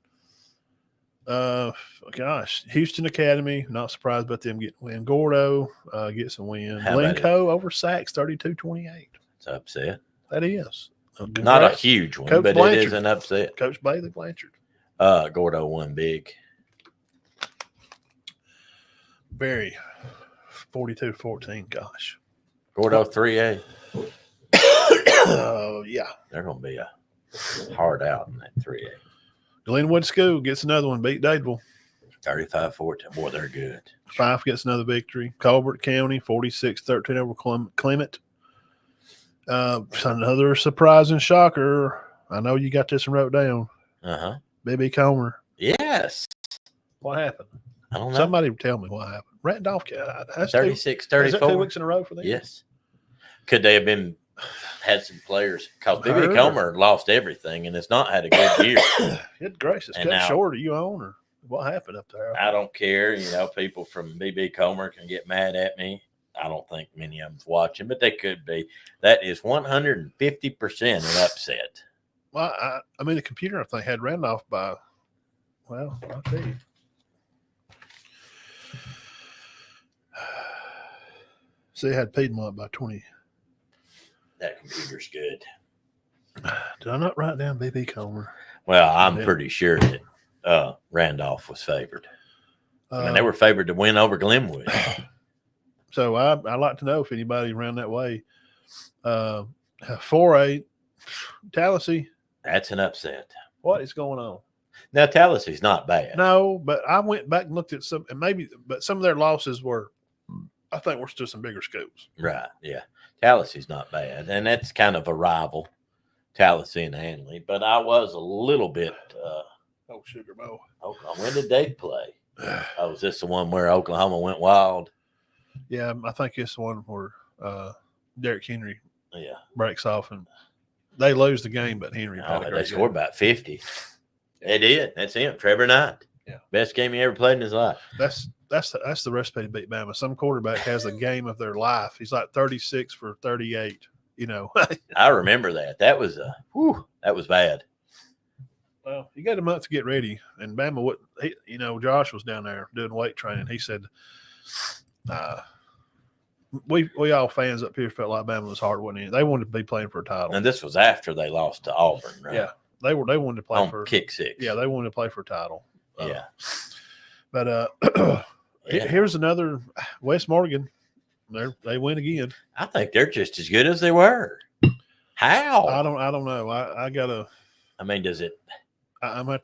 A: Houston Academy, not surprised about them getting a win. Gordo gets a win. Glencoe over Sachs 32-28.
B: It's an upset.
A: That is.
B: Not a huge one,
A: Coach
B: but
A: Blanchard.
B: it is an upset.
A: Coach Bailey Blanchard.
B: Gordo won big.
A: Very 42-14. Gosh.
B: Gordo 3A.
A: Yeah.
B: They're going to be a hard out in that 3A.
A: Glenwood School gets another one. Beat Dadeville.
B: 35-14. Boy, they're good.
A: Fife gets another victory. Colbert County 46-13 over Clement. Another surprising shocker. I know you got this and wrote down. B.B. Comer.
B: Yes.
A: What happened?
B: I don't know.
A: Somebody tell me what happened. Randolph.
B: 36-34.
A: Is that 2 weeks in a row for them?
B: Yes. Could they have had some players? Because B.B. Comer lost everything and has not had a good year.
A: Good gracious.
B: And
A: Cut
B: now,
A: short, are you on, or what happened up there?
B: I don't care. People from B.B. Comer can get mad at me. I don't think many of them's watching, but they could be. That is 150% an upset.
A: Well, I mean, the computer, I think, had Randolph by, well, I'll tell you. See, it had Piedmont by 20.
B: That computer's good.
A: Did I not write down B.B. Comer?
B: Well, I'm pretty sure that Randolph was favored. I mean, they were favored to win over Glenwood.
A: So I'd like to know if anybody around that way. 4A, Tallahassee.
B: That's an upset.
A: What is going on?
B: Now, Tallahassee's not bad.
A: No, but I went back and looked at some, and but some of their losses were, I think, were still some bigger schools.
B: Right, yeah. Tallahassee's not bad, and that's kind of a rival, Tallahassee and Hanley. But I was a little bit
A: Sugar Bowl.
B: Oklahoma. When did they play? Was this the one where Oklahoma went wild?
A: Yeah, I think it's the one where Derrick Henry breaks off, and they lose the game, but Henry
B: they scored about 50. They did. That's him, Trevor Knight.
A: Yeah,
B: best game he ever played in his life.
A: That's the recipe to beat Bama. Some quarterback has a game of their life. He's like 36 for 38.
B: I remember that. That was that was bad.
A: Well, you got a month to get ready, and Bama Josh was down there doing weight training. He said, we all fans up here felt like Bama was hard, wasn't it? They wanted to be playing for a title.
B: And this was after they lost to Auburn, right?
A: Yeah, they wanted to play
B: on
A: for
B: kick six.
A: Yeah, they wanted to play for a title.
B: But
A: here's another West Morgan. They win again.
B: I think they're just as good as they were. How?
A: I don't know. I gotta.
B: I mean, does it?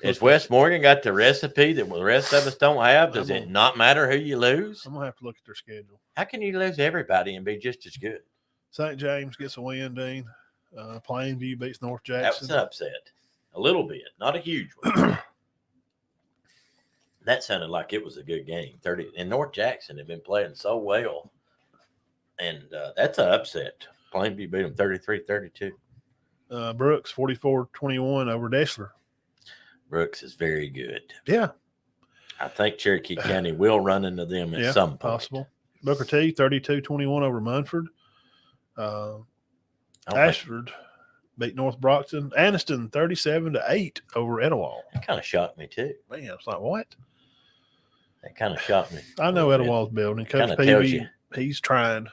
A: Is
B: West Morgan got the recipe that the rest of us don't have? Does it not matter who you lose?
A: I'm gonna have to look at their schedule.
B: How can you lose everybody and be just as good?
A: St. James gets a win, Dean. Plainview beats North Jackson.
B: That was an upset. A little bit, not a huge one. That sounded like it was a good game. 30 and North Jackson had been playing so well, and that's an upset. Plainview beat them 33-32.
A: Brooks 44-21 over Dessler.
B: Brooks is very good.
A: Yeah,
B: I think Cherokee County will run into them at some point.
A: Possible. Booker T 32-21 over Munford. Ashford beat North Brockton. Anniston 37-8 over Etowah.
B: That kind of shocked me too.
A: Man, it's like what?
B: That kind of shocked me.
A: I know Etowah's building. Coach Peavy, he's trying.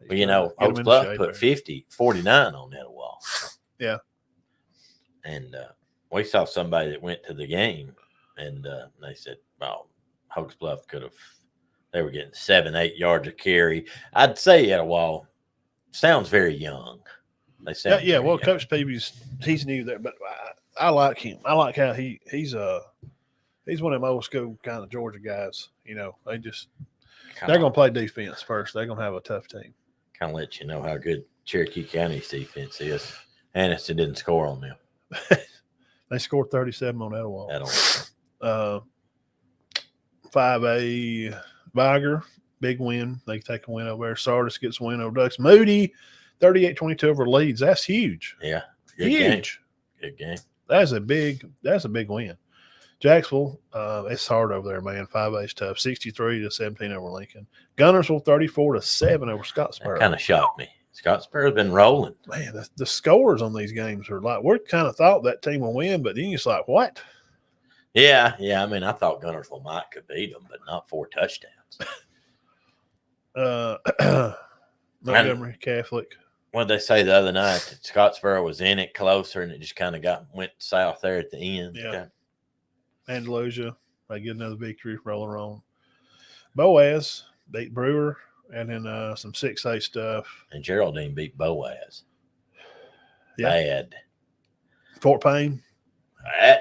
B: Well, Oaks Bluff put 49 on Etowah.
A: Yeah.
B: And we saw somebody that went to the game, and they said, "Well, Oaks Bluff they were getting 7-8 yards a carry." I'd say Etowah sounds very young. They sound
A: yeah. Well,
B: young.
A: Coach he's new there, but I like him. I like how he's one of them old school kind of Georgia guys. They're going to play defense first. They're going to have a tough team.
B: Kind of let you know how good Cherokee County's defense is. Anniston didn't score on them.
A: They scored 37 on Etowah. 5A Viger, big win. They take a win over there. Sardis gets a win over Ducks. Moody, 38-22 over Leeds. That's huge.
B: Yeah.
A: Huge.
B: Good game.
A: That's a big win. Jacksonville, it's hard over there, man. 5A's tough. 63-17 over Lincoln. Gunnersville, 34-7 over Scottsboro.
B: That kind of shocked me. Scottsboro's been rolling.
A: Man, the scores on these games are like, we kind of thought that team would win, but then you're just like, what?
B: Yeah. I mean, I thought Gunnersville could beat them, but not 4 touchdowns.
A: Montgomery Catholic.
B: What did they say the other night? That Scottsboro was in it closer, and it just kind of went south there at the end.
A: Yeah. Andalusia, they get another victory, rolling on. Boaz beat Brewer, and then some 6A stuff.
B: And Geraldine beat Boaz.
A: Yeah.
B: Bad.
A: Fort Payne.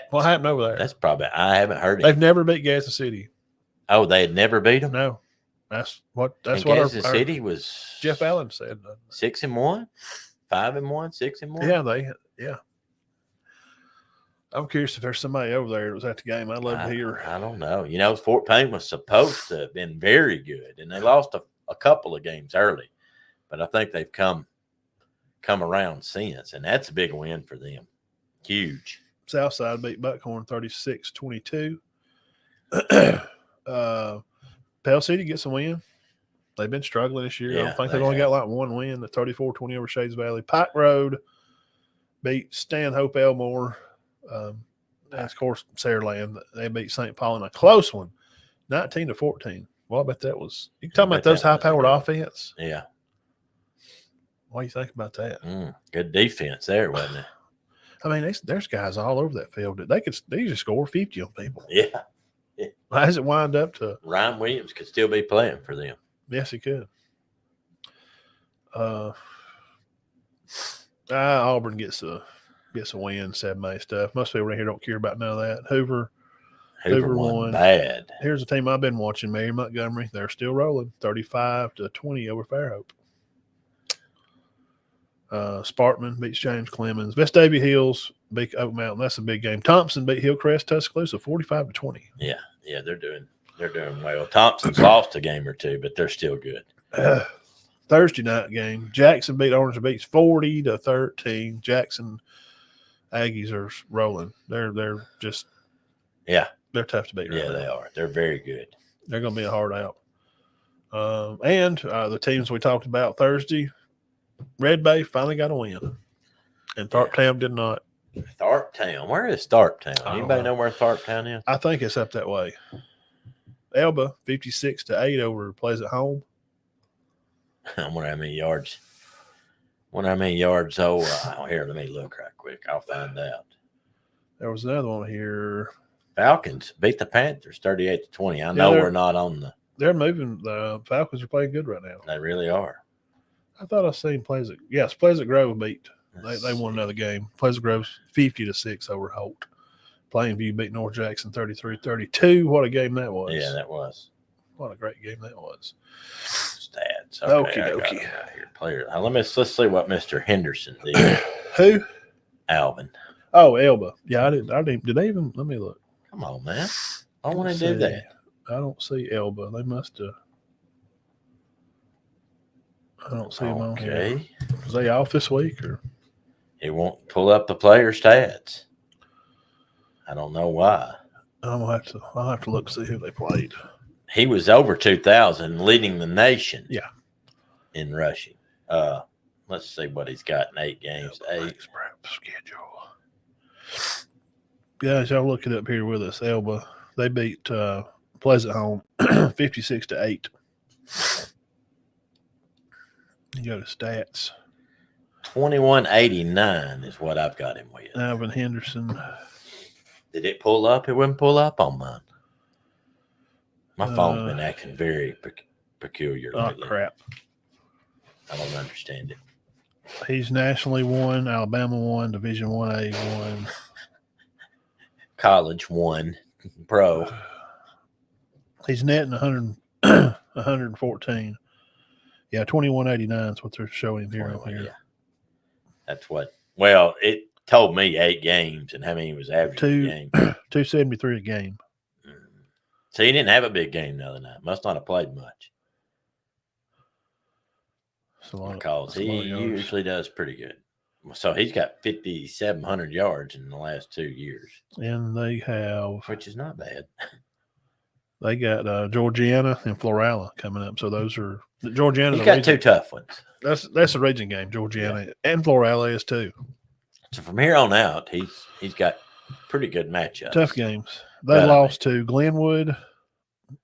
A: What happened over there?
B: That's probably, I haven't heard it.
A: They've never beat Gadsden City.
B: Oh, they had never beat them?
A: No. That's what
B: Gadsden City was.
A: Jeff Allen said.
B: 6-1, 5-1, 6-1.
A: Yeah. I'm curious if there's somebody over there that was at the game. I'd love to hear.
B: I don't know. Fort Payne was supposed to have been very good, and they lost a couple of games early, but I think they've come around since, and that's a big win for them. Huge.
A: Southside beat Buckhorn 36-22. Pell City gets a win. They've been struggling this year.
B: Yeah,
A: I don't think they've only got like one win. The 34-20 over Shades Valley. Pike Road beat Stanhope Elmore. And of course, Saraland, they beat St. Paul in a close one, 19-14. Well, I bet that was. You talking about those high-powered offense?
B: Yeah.
A: What do you think about that?
B: Good defense there, wasn't it?
A: I mean, there's guys all over that field that they just score 50 on people.
B: Yeah.
A: How does it wind up to?
B: Ryan Williams could still be playing for them.
A: Yes, he could. Auburn gets a win, 7A stuff. Most people around here don't care about none of that. Hoover won.
B: Bad.
A: Here's a team I've been watching, Mary Montgomery. They're still rolling, 35-20 over Fairhope. Sparkman beats James Clemens. Vestavia Hills beat Oak Mountain. That's a big game. Thompson beat Hillcrest Tuscaloosa 45-20.
B: Yeah, they're doing well. Thompson's lost a game or two, but they're still good.
A: Thursday night game. Jackson beat Orange Beach 40-13. Jackson Aggies are rolling. They're just they're tough to beat.
B: Right now. They are. They're very good.
A: They're going to be a hard out. And the teams we talked about Thursday, Red Bay finally got a win, and Tharptown did not.
B: Tharptown, where is Tharptown? Anybody know where Tharptown is?
A: I think it's up that way. Elba 56-8 over Pleasant Home.
B: I wonder how many yards. Here, let me look right quick. I'll find out.
A: There was another one here.
B: Falcons beat the Panthers 38-20. I know we're not on the.
A: They're moving. The Falcons are playing good right now.
B: They really are.
A: I thought I seen Pleasant. Yes, Pleasant Grove beat. They won another game. Pleasant Grove 50-6 over Holt. Plainview beat North Jackson 33-32. What a game that was.
B: Yeah, that was.
A: What a great game that was.
B: Stats.
A: Okay,
B: okie. Let's see what Mr. Henderson did.
A: Who?
B: Alvin.
A: Oh, Elba. Yeah, I didn't. Did they even? Let me look.
B: Come on, man. I want to do that.
A: I don't see Elba. They must have. I don't see them on here.
B: Okay.
A: Was they off this week or?
B: It won't pull up the player stats. I don't know why.
A: I'll have to look see who they played.
B: He was over 2,000, leading the nation.
A: Yeah.
B: In rushing. Let's see what he's got in 8 games.
A: Schedule. Guys, y'all look it up here with us. Elba, they beat Pleasant Home 56-8. You go to stats.
B: 2189 is what I've got him with.
A: Alvin Henderson.
B: Did it pull up? It wouldn't pull up on mine. My phone's been acting very peculiar lately.
A: Oh, crap.
B: I don't understand it.
A: He's nationally won, Alabama won, Division 1A won.
B: College won, pro.
A: He's netting 114. Yeah, 2189 is what they're showing here.
B: Yeah. That's what. Well, it told me 8 games and how many was averaging a game.
A: 273 a game.
B: So he didn't have a big game the other night. Must not have played much. Because he usually does pretty good. So he's got 5,700 yards in the last 2 years.
A: And they have.
B: Which is not bad.
A: They got Georgiana and Florala coming up. So those are. Georgiana.
B: He's got 2 tough ones.
A: That's a region game. Georgiana and Florala is too.
B: So from here on out, he's got pretty good matchups.
A: Tough games. They lost to Glenwood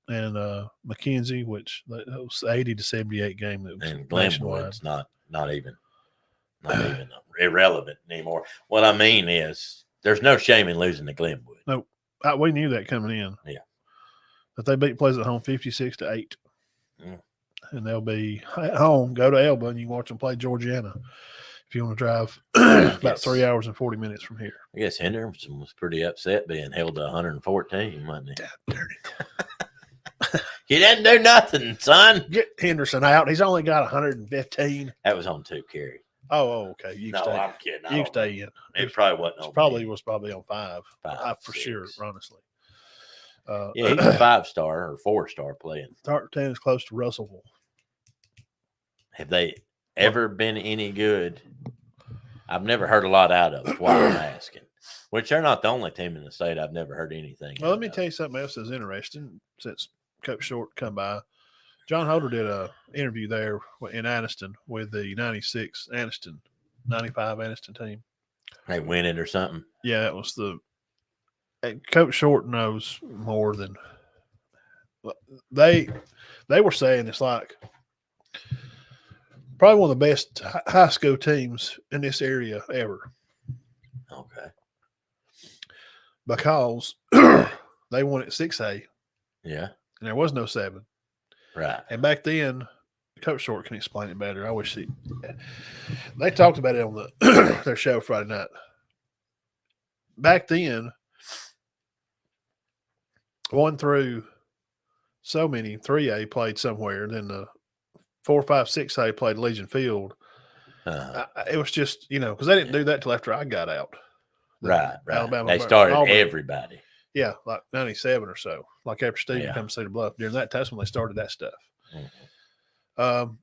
A: and McKenzie, which that was 80-78 game. That was
B: and Glenwood's not even irrelevant anymore. What I mean is, there's no shame in losing to Glenwood.
A: No, we knew that coming in.
B: Yeah,
A: but they beat Pleasant Home 56-8, and they'll be at home. Go to Elba and you can watch them play Georgiana. If you want to drive about 3 hours and 40 minutes from here.
B: I guess Henderson was pretty upset being held to 114, wasn't he?
A: Darn it.
B: He didn't do nothing, son.
A: Get Henderson out. He's only got 115.
B: That was on 2 carries.
A: Oh, okay. You can stay.
B: I'm kidding.
A: You can stay in.
B: It probably wasn't on.
A: Was probably on 5 for
B: 6.
A: sure, honestly.
B: Yeah, he's a 5-star or 4-star playing.
A: 10 is close to Russellville.
B: Have they ever been any good? I've never heard a lot out of. That's why I'm asking. Which they're not the only team in the state I've never heard anything.
A: Well, let me tell you something else that's interesting since Coach Short come by. John Holder did a interview there in Anniston with the 95 Anniston team.
B: They win it or something.
A: Yeah, it was and Coach Short knows more than they were saying. It's like probably one of the best high school teams in this area ever.
B: Okay.
A: Because they won at 6A.
B: Yeah.
A: And there was no 7.
B: Right.
A: And back then, Coach Short can explain it better. I wish they talked about it on their show Friday night. Back then, 1 through so many, 3A played somewhere, then the 4, 5, 6A played Legion Field. It was just, because they didn't do that till after I got out.
B: Right.
A: Alabama.
B: They started
A: Auburn.
B: everybody.
A: Yeah, like 97 or so. Like after Steve came to Cedar Bluff. During that time when they started that stuff. Mm-hmm.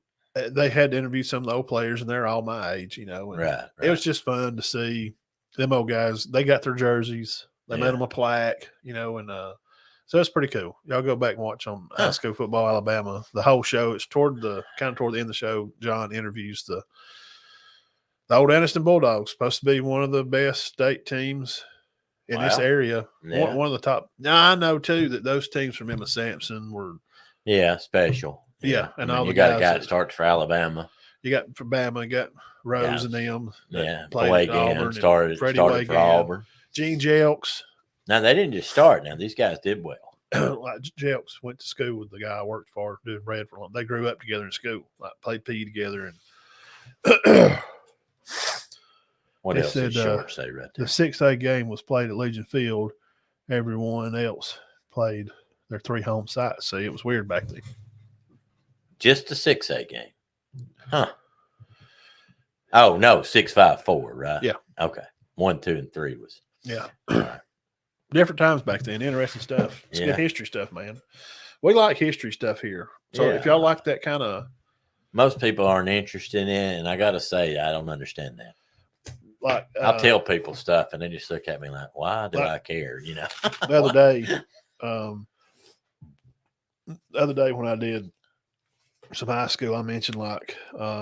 A: They had to interview some of the old players, and they're all my age, and
B: right.
A: It was just fun to see them old guys. They got their jerseys. They made them a plaque, and so it's pretty cool. Y'all go back and watch on High School Football Alabama. The whole show. It's toward the end of the show. John interviews the old Anniston Bulldogs, supposed to be one of the best state teams in this area.
B: Yeah.
A: One of the top. Now I know too that those teams from Emma Sampson were
B: special.
A: Yeah, and all
B: you
A: the
B: got
A: guys
B: a guy that starts for Alabama.
A: You got for Bama, you got Rose and them.
B: Played at Auburn, started for Auburn.
A: Gene Jelks.
B: Now they didn't just start. Now these guys did well.
A: Like Jelks went to school with the guy I worked for, doing bread for long. They grew up together in school, like played PE together. And
B: what else did Short say right there?
A: The 6A game was played at Legion Field. Everyone else played their 3 home sites. See, it was weird back then.
B: Just the 6A game. Huh. Oh, no, 6, 5, 4, right?
A: Yeah.
B: Okay. 1, 2, and 3 was.
A: Yeah.
B: All right.
A: Different times back then. Interesting stuff. It's good history stuff, man. We like history stuff here. So if y'all like that kind of,
B: most people aren't interested in it, and I got to say, I don't understand that.
A: Like
B: I'll tell people stuff, and they just look at me like, "Why do I care?" You know.
A: The other day when I did some high school, I mentioned like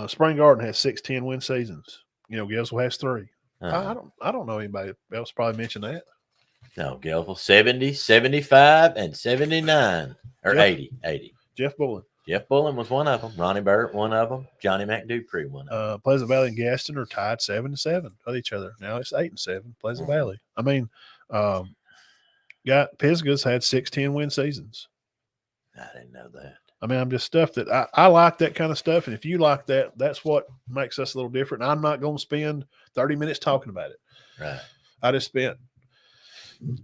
A: Spring Garden has 6 10-win seasons. You know, Gainesville has 3. I don't know anybody else probably mentioned that.
B: No, Gainesville 70, 75, and 79 or 80.
A: Jeff Bullen.
B: Jeff Bullen was one of them. Ronnie Burt, one of them. Johnny McDupree, one of them.
A: Pleasant Valley and Gaston are tied 7-7 with each other. Now it's 8-7. Pleasant Valley. I mean, Pisgah's had 6 10-win seasons.
B: I didn't know that.
A: I mean, I'm just stuff that I like that kind of stuff. And if you like that, that's what makes us a little different. And I'm not going to spend 30 minutes talking about it.
B: Right.
A: I just spent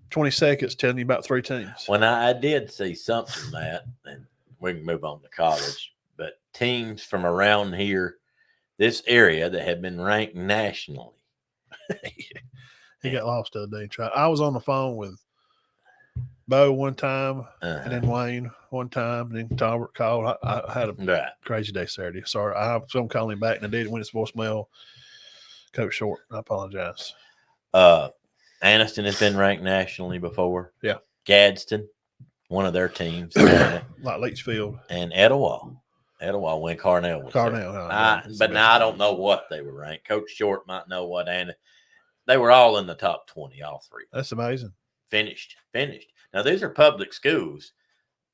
A: 20 seconds telling you about 3 teams.
B: When I did see something that, and we can move on to college, but teams from around here, this area that had been ranked nationally.
A: He got lost the other day. I was on the phone with Bo one time, and then Wayne one time, and then Talbert called. I had a crazy day Saturday. Sorry. I was going to call him back, and I did when his voicemail. Coach Short. I apologize.
B: Anniston has been ranked nationally before.
A: Yeah.
B: Gadsden, one of their teams.
A: Like Leachfield.
B: And Etowah. Etowah when Carnell was there. But now I don't know what they were ranked. Coach Short might know what. And they were all in the top 20, all 3.
A: That's amazing.
B: Finished. Now, these are public schools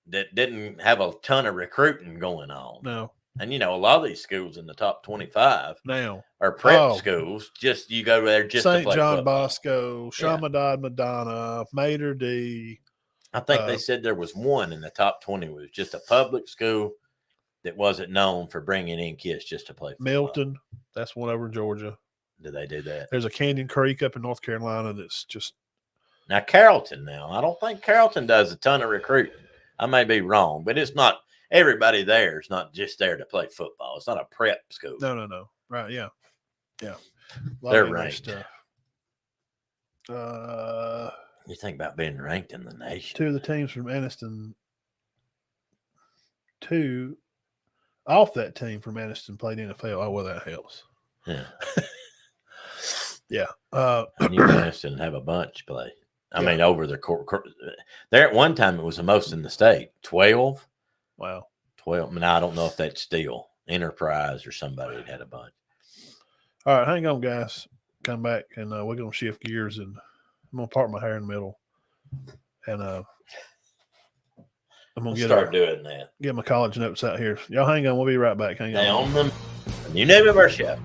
B: that didn't have a ton of recruiting going on.
A: No.
B: And, you know, a lot of these schools in the top 25
A: now
B: are prep schools. Just you go there just
A: St.
B: to play
A: John
B: football.
A: Bosco, Shamadad Madonna, Mater D.
B: I think they said there was one in the top 20 was just a public school that wasn't known for bringing in kids just to play football.
A: Milton, that's one over in Georgia.
B: Do they do that?
A: There's a Canyon Creek up in North Carolina that's just.
B: Now, Carrollton I don't think Carrollton does a ton of recruiting. I may be wrong, but it's not. Everybody there is not just there to play football. It's not a prep school.
A: No. Right, yeah.
B: They're ranked.
A: You
B: think about being ranked in the nation.
A: 2 of the teams from Anniston, 2 off that team from Anniston played NFL. Oh, well, that helps.
B: Yeah.
A: Yeah.
B: And you Anniston have a bunch play. I mean, over the court. There at one time, it was the most in the state. 12.
A: Wow.
B: 12. Now, I don't know if that's still Enterprise or somebody that had a bunch.
A: All right, hang on, guys. Come back, and we're going to shift gears, and I'm going to part my hair in the middle. And I'm going to
B: start doing that.
A: Get my college notes out here. Y'all hang on. We'll be right back. Hang on.
B: On the new name of our show.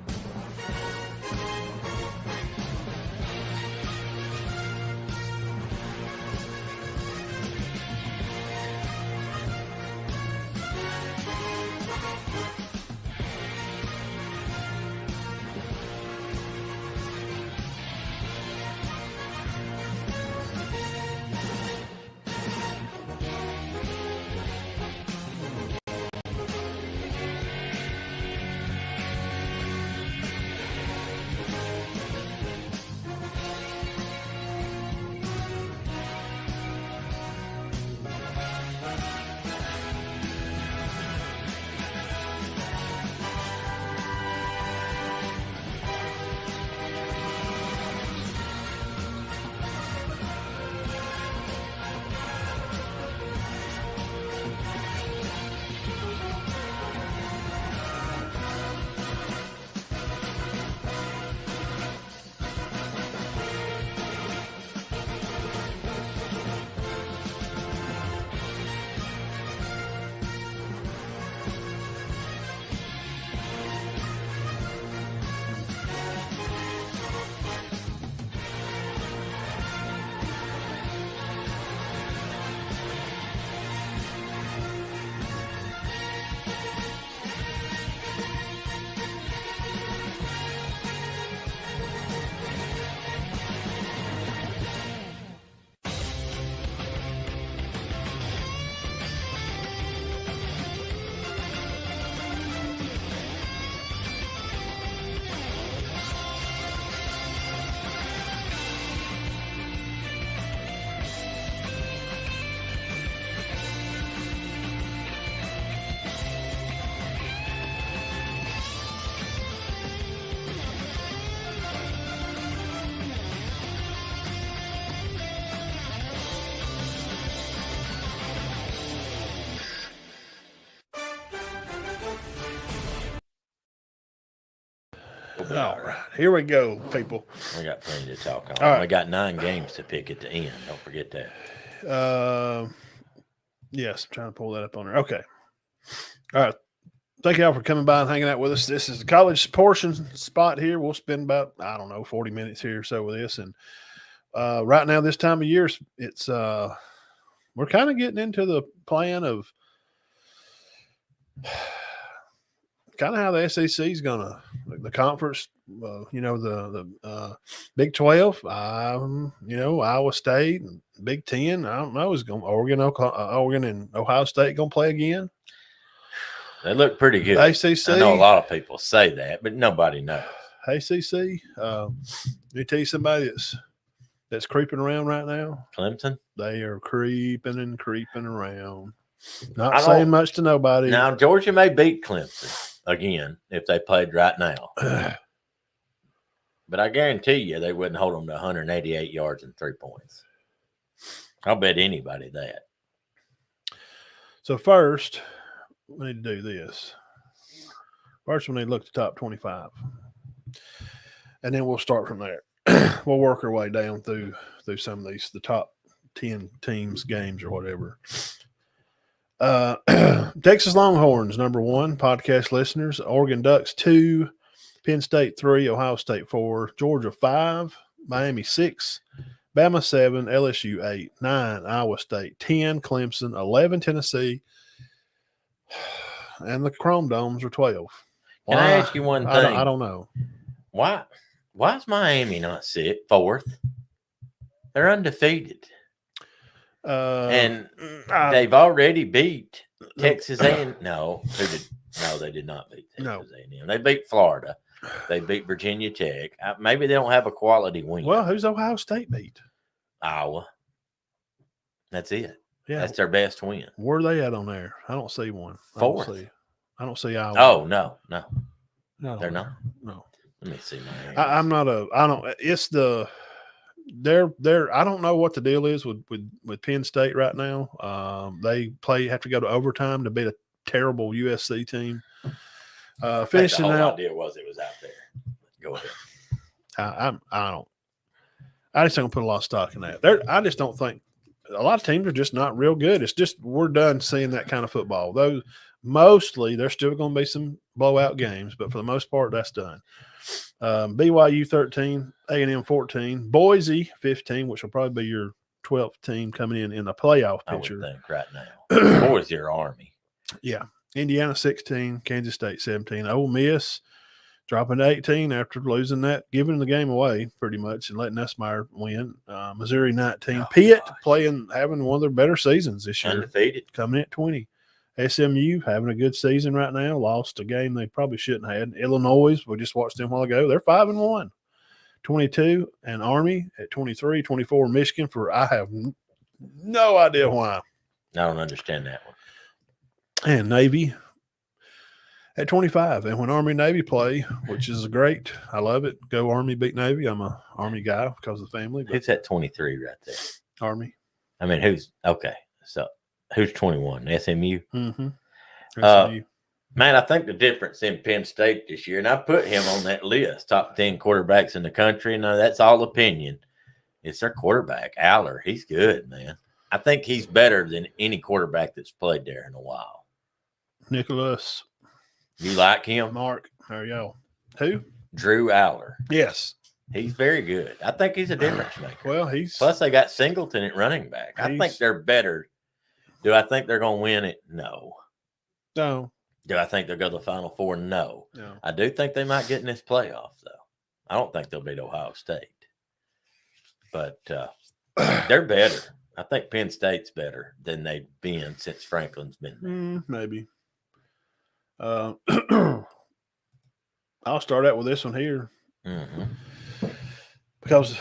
B: be all right.
A: Here we go, people.
B: We got plenty to talk on.
A: All right.
B: We got 9 games to pick at the end. Don't forget that.
A: Yes, I'm trying to pull that up on there. Okay. All right. Thank y'all for coming by and hanging out with us. This is the college portion spot here. We'll spend about, 40 minutes here or so with this. And right now, this time of year, it's we're kind of getting into the plan of kind of how the SEC is going to, the conference, the Big 12, Iowa State, and Big 10. I don't know. Is going Oregon and Ohio State going to play again?
B: They look pretty good.
A: ACC.
B: I know a lot of people say that, but nobody knows.
A: ACC. Let me tell you somebody that's creeping around right now.
B: Clemson.
A: They are creeping around. Not saying much to nobody.
B: Now, Georgia may beat Clemson again if they played right now. But I guarantee you they wouldn't hold them to 188 yards and 3 points. I'll bet anybody that.
A: So first, we need to do this. First, we need to look at the top 25. And then we'll start from there. We'll work our way down through some of these, the top 10 teams, games, or whatever. Texas Longhorns, number 1, podcast listeners. Oregon Ducks, 2. Penn State, 3. Ohio State, 4. Georgia, 5. Miami, 6. Bama, 7. LSU, 8. 9. Iowa State, 10. Clemson, 11. Tennessee. And the Chrome Domes are 12.
B: Can I ask you one thing?
A: I don't know.
B: Why is Miami not 4th? They're undefeated. And they've already beat Texas A&M. No, they did not beat Texas A&M. They beat Florida. They beat Virginia Tech. Maybe they don't have a quality win.
A: Well, who's Ohio State beat?
B: Iowa. That's it.
A: Yeah,
B: that's their best win.
A: Where are they at on there? I don't see one.
B: 4th.
A: I don't see Iowa.
B: Oh, no. They're not.
A: No.
B: Let me see.
A: I don't know what the deal is with Penn State right now. They have to go to overtime to beat a terrible USC team. Finishing
B: the whole
A: out.
B: idea was it was out there. Go ahead.
A: I just don't put a lot of stock in that. I just don't think a lot of teams are just not real good. It's just we're done seeing that kind of football. Though mostly there's still going to be some blowout games, but for the most part, that's done. BYU 13, A&M 14, Boise 15, which will probably be your 12th team coming in the playoff picture.
B: I would think right now. Boise or Army.
A: Yeah. Indiana 16, Kansas State 17, Ole Miss dropping to 18 after losing that, giving the game away pretty much and letting Nussmeier win. Missouri 19, Pitt having one of their better seasons this year.
B: Undefeated.
A: Coming at 20. SMU having a good season right now. Lost a game they probably shouldn't have. Illinois, we just watched them a while ago. They're 5-1. 22, and Army at 23, 24, Michigan I have no idea why.
B: I don't understand that one.
A: And Navy at 25. And when Army and Navy play, which is great, I love it. Go Army, beat Navy. I'm a Army guy because of the family.
B: Who's at 23 right there?
A: Army.
B: I mean, so who's 21? SMU?
A: Mm-hmm. SMU.
B: Man, I think the difference in Penn State this year, and I put him on that list, top 10 quarterbacks in the country. Now, that's all opinion. It's their quarterback, Aller. He's good, man. I think he's better than any quarterback that's played there in a while.
A: Nicholas.
B: You like him?
A: Mark. There you go. Who?
B: Drew Aller.
A: Yes.
B: He's very good. I think he's a difference maker.
A: Well,
B: plus they got Singleton at running back. I think they're better. Do I think they're going to win it? No.
A: No.
B: Do I think they'll go to the Final Four? No. I do think they might get in this playoff, though. I don't think they'll beat Ohio State. But they're better. I think Penn State's better than they've been since Franklin's been there.
A: Maybe. I'll start out with this one here.
B: Mm-hmm.
A: Because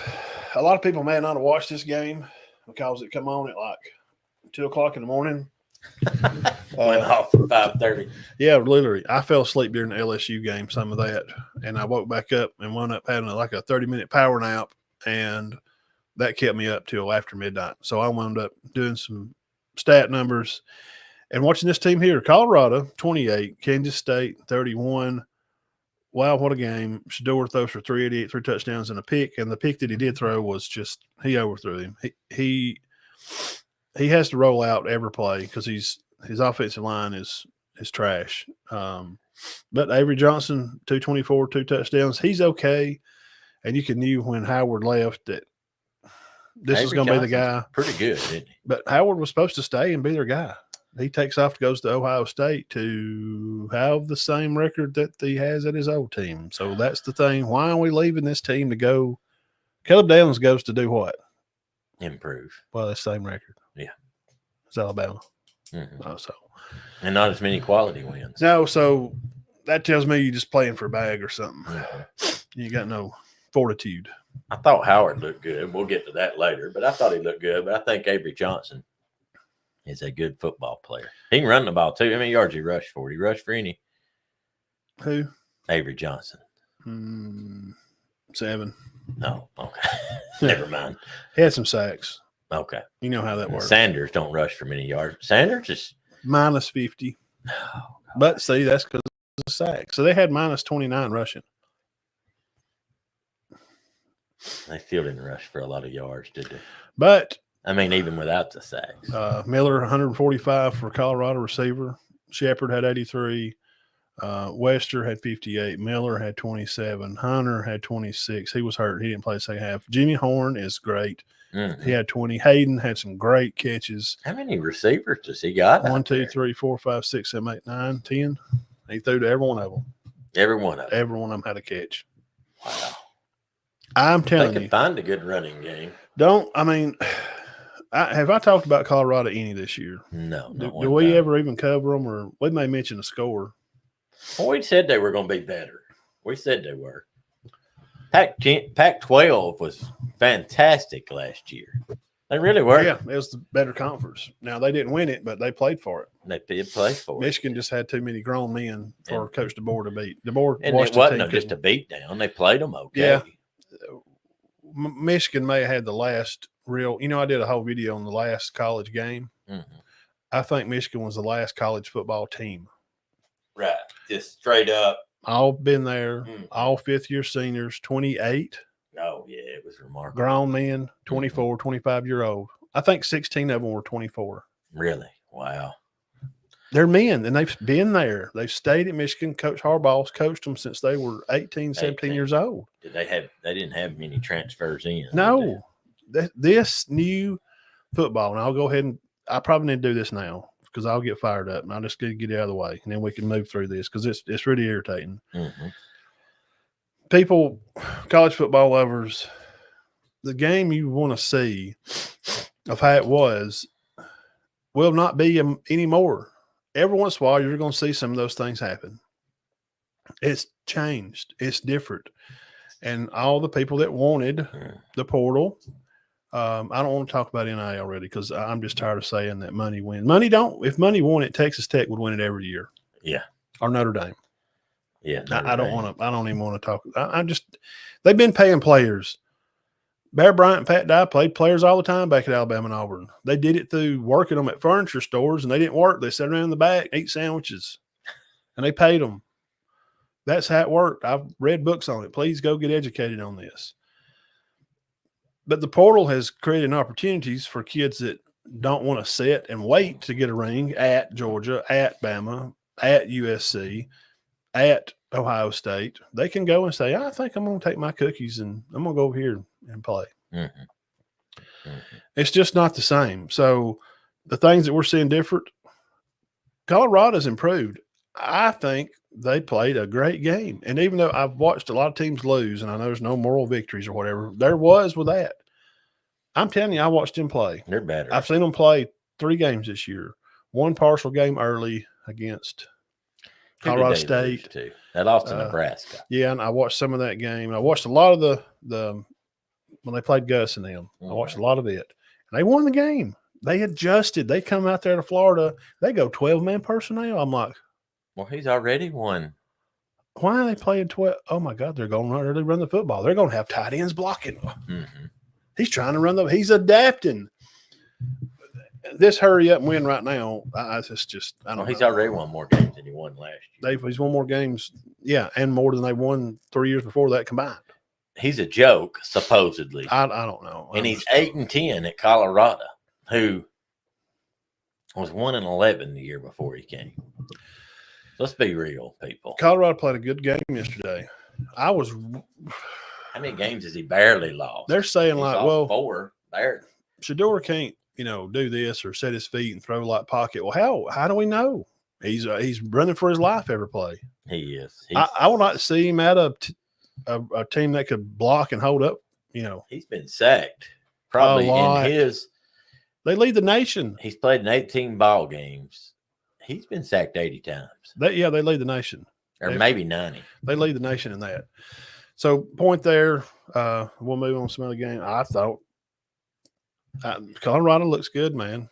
A: a lot of people may not have watched this game because it come on at like 2 o'clock in the morning.
B: Went off at 5:30.
A: Yeah, literally. I fell asleep during the LSU game, some of that. And I woke back up and wound up having like a 30-minute power nap. And that kept me up till after midnight. So I wound up doing some stat numbers and watching this team here. Colorado, 28. Kansas State, 31. wow, what a game. Shador throws for 388, 3 touchdowns and a pick. And the pick that he did throw was just, he overthrew him. He has to roll out every play because his offensive line is trash. But Avery Johnson, 224, 2 touchdowns. He's okay. And you knew when Howard left that this was going to be the guy.
B: Pretty good, isn't he?
A: But Howard was supposed to stay and be their guy. He takes off, goes to Ohio State to have the same record that he has at his old team. So that's the thing. Why are we leaving this team to go? Caleb Downs goes to do what?
B: Improve.
A: Well, that's the same record.
B: Yeah.
A: It's Alabama.
B: Mm-hmm.
A: So.
B: And not as many quality wins.
A: No, so that tells me you're just playing for a bag or something.
B: Mm-hmm.
A: You got no fortitude.
B: I thought Howard looked good. We'll get to that later, but I thought he looked good. But I think Avery Johnson is a good football player. He can run the ball too. How many yards he rushed for? He rushed for any?
A: Who?
B: Avery Johnson.
A: 7.
B: No, okay. Never mind.
A: He had some sacks.
B: Okay.
A: You know how that works.
B: Sanders don't rush for many yards. Sanders is
A: minus 50. Oh, but see, that's because of the sack. So they had minus 29 rushing.
B: They still didn't rush for a lot of yards, did they?
A: But
B: I mean, even without the sacks.
A: Miller, 145 for Colorado receiver. Shepard had 83. Wester had 58. Miller had 27. Hunter had 26. He was hurt. He didn't play the second half. Jimmy Horn is great.
B: Mm-hmm.
A: He had 20. Hayden had some great catches.
B: How many receivers does he got?
A: 1, 2, 3, 4, 5, 6, 7, 8, 9, 10. He threw to every one of them.
B: Every one of them.
A: Every one of them had a catch.
B: Wow.
A: I'm telling
B: they
A: you.
B: Can find a good running game.
A: Have I talked about Colorado any this year?
B: No.
A: Do we ever even cover them, or we may mention a score?
B: Well, we said they were going to be better. We said they were. Pac-12 was fantastic last year. They really were.
A: Yeah, it was the better conference. Now, they didn't win it, but they played for it.
B: They did play for it.
A: Michigan just had too many grown men for Coach DeBoer to beat. DeBoer
B: and it wasn't just a beat down. They played them okay.
A: Yeah. Michigan may have had the last real – I did a whole video on the last college game.
B: Mm-hmm.
A: I think Michigan was the last college football team.
B: Right. Just straight up.
A: All been there. Mm-hmm. All fifth-year seniors, 28.
B: Oh, yeah, it was remarkable.
A: Grown men, 24, 25-year-old. I think 16 of them were 24.
B: Really? Wow.
A: They're men, and they've been there. They've stayed at Michigan. Coach Harbaugh's coached them since they were 17 years old.
B: They didn't have many transfers in.
A: No. This new football, and I'll go ahead and I probably need to do this now because I'll get fired up, and I'll just get it out of the way, and then we can move through this because it's really irritating.
B: Mm-hmm.
A: People, college football lovers, the game you want to see of how it was will not be anymore. Every once in a while, you're going to see some of those things happen. It's changed. It's different. And all the people that wanted the portal, I don't want to talk about NIL already because I'm just tired of saying that money wins. If money won it, Texas Tech would win it every year.
B: Yeah.
A: Or Notre Dame.
B: Yeah.
A: I don't even want to talk. They've been paying players. Bear Bryant and Pat Dye played players all the time back at Alabama and Auburn. They did it through working them at furniture stores, and they didn't work. They sat around in the back, ate sandwiches, and they paid them. That's how it worked. I've read books on it. Please go get educated on this. But the portal has created opportunities for kids that don't want to sit and wait to get a ring at Georgia, at Bama, at USC, at Ohio State. They can go and say, I think I'm going to take my cookies and I'm going to go over here and play.
B: Mm-hmm. Mm-hmm.
A: It's just not the same. So the things that we're seeing different, Colorado's improved. I think they played a great game. And even though I've watched a lot of teams lose, and I know there's no moral victories or whatever, there was with that. I'm telling you, I watched them play.
B: They're better.
A: I've seen them play 3 games this year. 1 partial game early against Colorado State.
B: Too? They lost to Nebraska.
A: Yeah, and I watched some of that game. I watched a lot of the when they played Gus and them. I watched a lot of it. And they won the game. They adjusted. They come out there to Florida. They go 12-man personnel. I'm like,
B: well, he's already won.
A: Why are they playing 12? Oh, my God, they're going to really run the football. They're going to have tight ends blocking.
B: Mm-hmm.
A: He's trying to run he's adapting. this hurry up and win right now, it's just I don't
B: Well,
A: know.
B: he's already won more games than he won last year.
A: He's won more games, yeah, and more than they won 3 years before that combined.
B: He's a joke, supposedly.
A: I don't know.
B: And he's 8-10 at Colorado, who was 1-11 the year before he came. Let's be real, people.
A: Colorado played a good game yesterday.
B: How many games has he barely lost?
A: They're saying,
B: He's
A: like,
B: lost
A: well,
B: 4, barely.
A: Shedeur can't, do this or set his feet and throw like pocket. Well, how do we know? He's running for his life every play.
B: He is.
A: I would like to see him at a team that could block and hold up.
B: He's been sacked probably in his.
A: They lead the nation.
B: He's played in 18 ball games. He's been sacked 80 times.
A: They lead the nation,
B: or maybe 90.
A: They lead the nation in that. So point there. We'll move on to some other game. I thought Colorado looks good, man.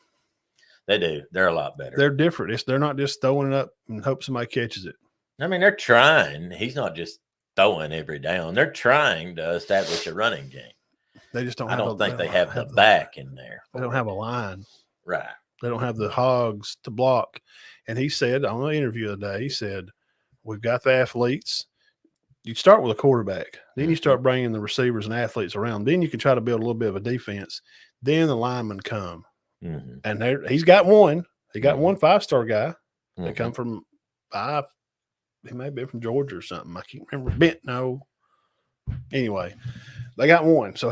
B: They do. They're a lot better.
A: They're different. They're not just throwing it up and hope somebody catches it.
B: I mean, they're trying. He's not just throwing every down. They're trying to establish a running game.
A: They just don't.
B: I don't think they have the back in there.
A: They don't have a line.
B: Right.
A: They don't have the hogs to block. And he said on the interview the other day, he said, we've got the athletes. You start with a quarterback. Then you start bringing the receivers and athletes around. Then you can try to build a little bit of a defense. Then the linemen come.
B: Mm-hmm.
A: And he's got one. He got one 5-star guy that come from he may be from Georgia or something. I can't remember. No. Anyway, they got one. So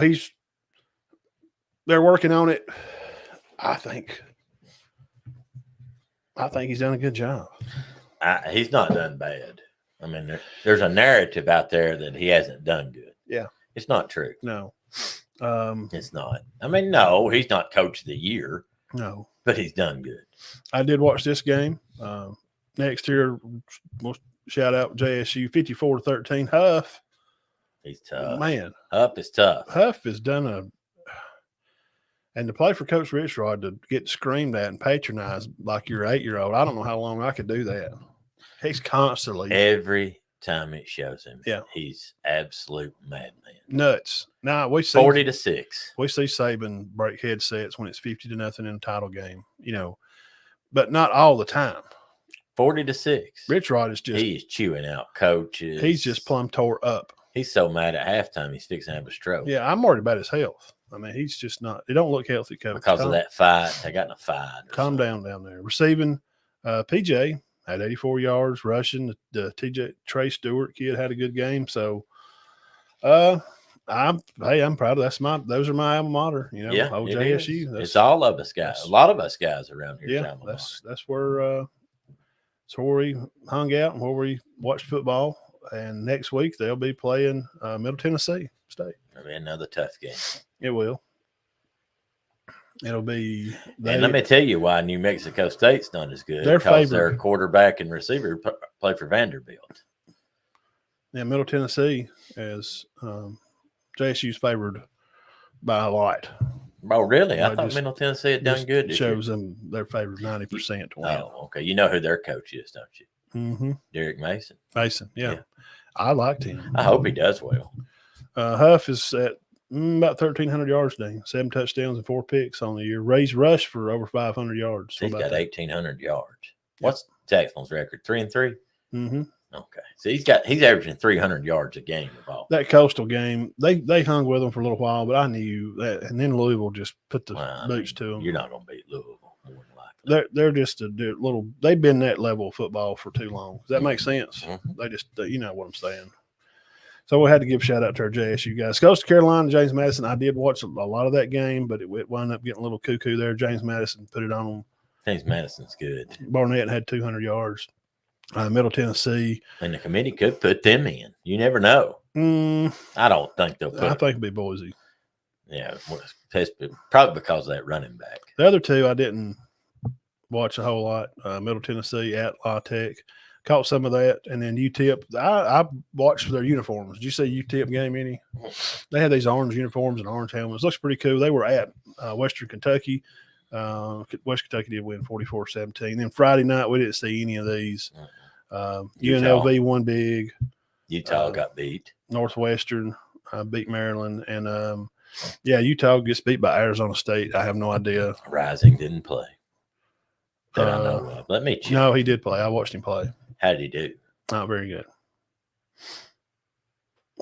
A: they're working on it. I think he's done a good job.
B: He's not done bad. I mean, there's a narrative out there that he hasn't done good.
A: Yeah.
B: It's not true.
A: No.
B: It's not. I mean, no, he's not coach of the year.
A: No.
B: But he's done good.
A: I did watch this game. Next year, we'll shout out JSU 54-13. Huff.
B: He's tough.
A: Man.
B: Huff is tough.
A: Huff has done and to play for Coach Richrod, to get screamed at and patronized like you're 8-year-old, I don't know how long I could do that. He's constantly.
B: Every time it shows him,
A: yeah,
B: he's absolute madman.
A: Nuts. Now we see
B: 40-6.
A: We see Saban break headsets when it's 50-0 in a title game, but not all the time.
B: 40-6.
A: Richrod is
B: he's chewing out coaches.
A: He's just plumb tore up.
B: He's so mad at halftime he's fixing to have a stroke.
A: Yeah, I'm worried about his health. I mean, he's just not. They don't look healthy, Coach.
B: Because of that fight. They got in a fight.
A: Calm down there. Receiving, PJ had 84 yards. Rushing, the TJ Trey Stewart kid had a good game. So, I'm proud of those are my alma mater.
B: Yeah,
A: JSU.
B: It's all of us guys. A lot of us guys around here.
A: Yeah, that's where we hung out and where we watched football. And next week they'll be playing Middle Tennessee State.
B: That'll be another tough game.
A: It will. It'll be.
B: And let me tell you why New Mexico State's not as good. Because their quarterback and receiver play for Vanderbilt.
A: Yeah, Middle Tennessee is JSU's favored by a lot.
B: Oh, really? I thought Middle Tennessee had done good.
A: Shows them they're favored 90% to win.
B: Oh, okay. You know who their coach is, don't you?
A: Mm-hmm.
B: Derek Mason.
A: Yeah. I liked him.
B: I hope he does well.
A: Huff is at about 1,300 yards today, 7 touchdowns and 4 picks on the year. Ray's rush for over 500 yards.
B: He's got 1,800 yards. What's Jackson's record? 3-3.
A: Mm-hmm.
B: Okay, so he's averaging 300 yards a game.
A: That Coastal game, they hung with him for a little while, but I knew that, and then Louisville just put the boots to them.
B: You're not going to beat Louisville more than likely.
A: They're just a little. They've been that level of football for too long. Does that make sense?
B: Mm-hmm.
A: They just, you know what I'm saying. So we had to give a shout out to our JSU guys. Coastal Carolina, James Madison. I did watch a lot of that game, but it wound up getting a little cuckoo there. James Madison put it on them.
B: James Madison's good.
A: Barnett had 200 yards. Middle Tennessee.
B: And the committee could put them in. You never know. I don't think they'll put
A: I think it'll be Boise.
B: Yeah, probably because of that running back.
A: The other two I didn't watch a whole lot. Middle Tennessee at La Tech. Caught some of that. And then UTEP. I watched their uniforms. Did you see UTEP game any? They had these orange uniforms and orange helmets. Looks pretty cool. They were at Western Kentucky. West Kentucky did win 44-17. Then Friday night, we didn't see any of these. UNLV won big.
B: Utah got beat.
A: Northwestern beat Maryland. And Yeah, Utah gets beat by Arizona State. I have no idea.
B: Rising didn't play that I know of. Let me check.
A: No, he did play. I watched him play.
B: How did he do?
A: Not very good.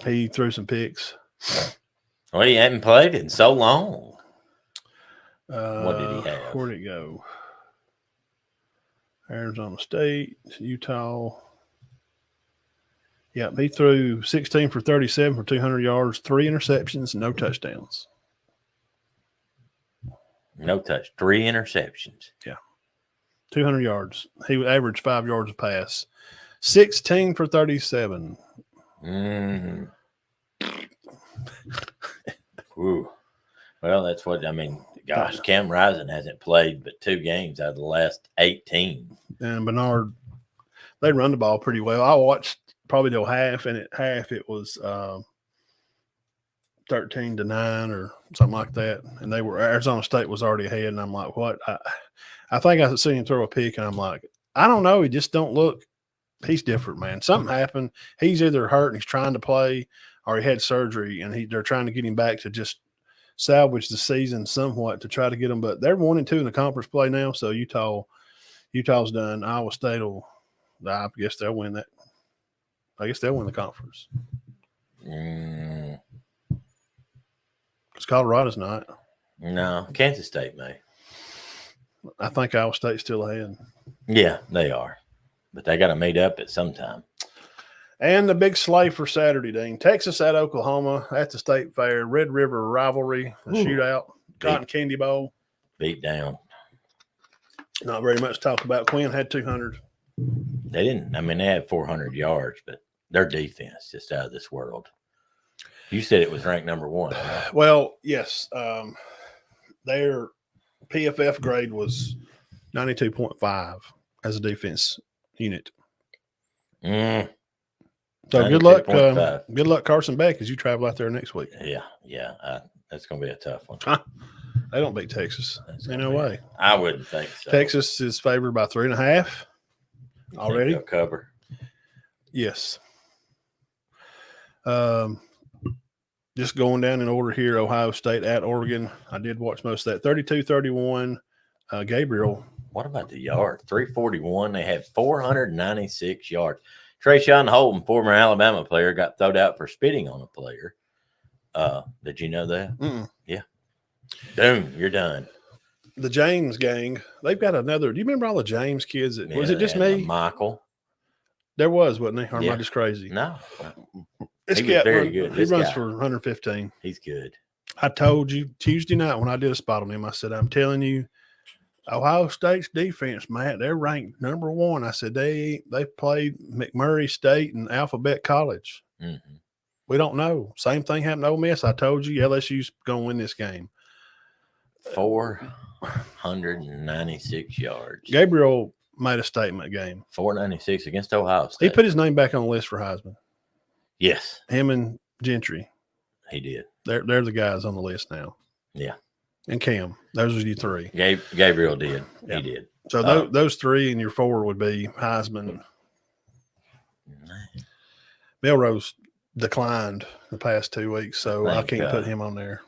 A: He threw some picks.
B: Well, he hadn't played in so long. What did he have?
A: Where'd it go? Arizona State, Utah. Yeah, he threw 16 for 37 for 200 yards, 3 interceptions, no touchdowns.
B: No touch. 3 interceptions.
A: Yeah. 200 yards. He would average 5 yards a pass. 16 for 37.
B: Ooh. Well, that's what I mean. Gosh, Cam Rising hasn't played but 2 games out of the last 18.
A: And Bernard, they run the ball pretty well. I watched probably till half, and at half it was 13-9 or something like that. And Arizona State was already ahead, and I'm like, what? I think I seen him throw a pick, and I'm like, I don't know. He just don't look. He's different, man. Something happened. He's either hurt and he's trying to play, or he had surgery, and they're trying to get him back to just salvage the season somewhat to try to get them. But they're 1-2 in the conference play now, so Utah's done. Iowa State I guess they'll win that. I guess they'll win the conference. Because Colorado's not.
B: No, Kansas State may.
A: I think Iowa State's still ahead.
B: Yeah, they are. But they got to meet up at some time.
A: And the big slate for Saturday, Dean. Texas at Oklahoma at the State Fair. Red River rivalry, shootout, Cotton Candy Bowl.
B: Beat down.
A: Not very much talk about. Quinn had 200.
B: They didn't. I mean, they had 400 yards, but their defense just out of this world. You said it was ranked number 1. Right?
A: Well, yes. Their PFF grade was 92.5 as a defense unit. So good luck. Good luck, Carson Beck, as you travel out there next week.
B: Yeah. That's going to be a tough one.
A: They don't beat Texas. Ain't no way.
B: I wouldn't think so.
A: Texas is favored by 3.5 already.
B: They'll cover.
A: Yes. Just going down in order here, Ohio State at Oregon. I did watch most of that. 32-31. Gabriel.
B: What about the yard? 341. They had 496 yards. Trayshawn Holton, former Alabama player, got thrown out for spitting on a player. Did you know that? Yeah. Boom, you're done.
A: The James gang, they've got another. Do you remember all the James kids? Was it just me?
B: Michael.
A: There was, wasn't he? Or am I just crazy?
B: No.
A: He was very good. He runs for 115.
B: He's good.
A: I told you Tuesday night when I did a spot on him, I said, I'm telling you, Ohio State's defense, Matt, they're ranked number 1. I said, they played McMurray State and Alphabet College.
B: Mm-hmm.
A: We don't know. Same thing happened to Ole Miss. I told you LSU's going to win this game.
B: 496 yards.
A: Gabriel made a statement game.
B: 496 against Ohio State.
A: He put his name back on the list for Heisman.
B: Yes.
A: Him and Gentry.
B: He did.
A: They're the guys on the list now.
B: Yeah.
A: And Cam. Those are you 3.
B: Gabriel did. Yeah. He did.
A: So those 3 and your 4 would be Heisman. Melrose declined the past 2 weeks, so I can't put him on there.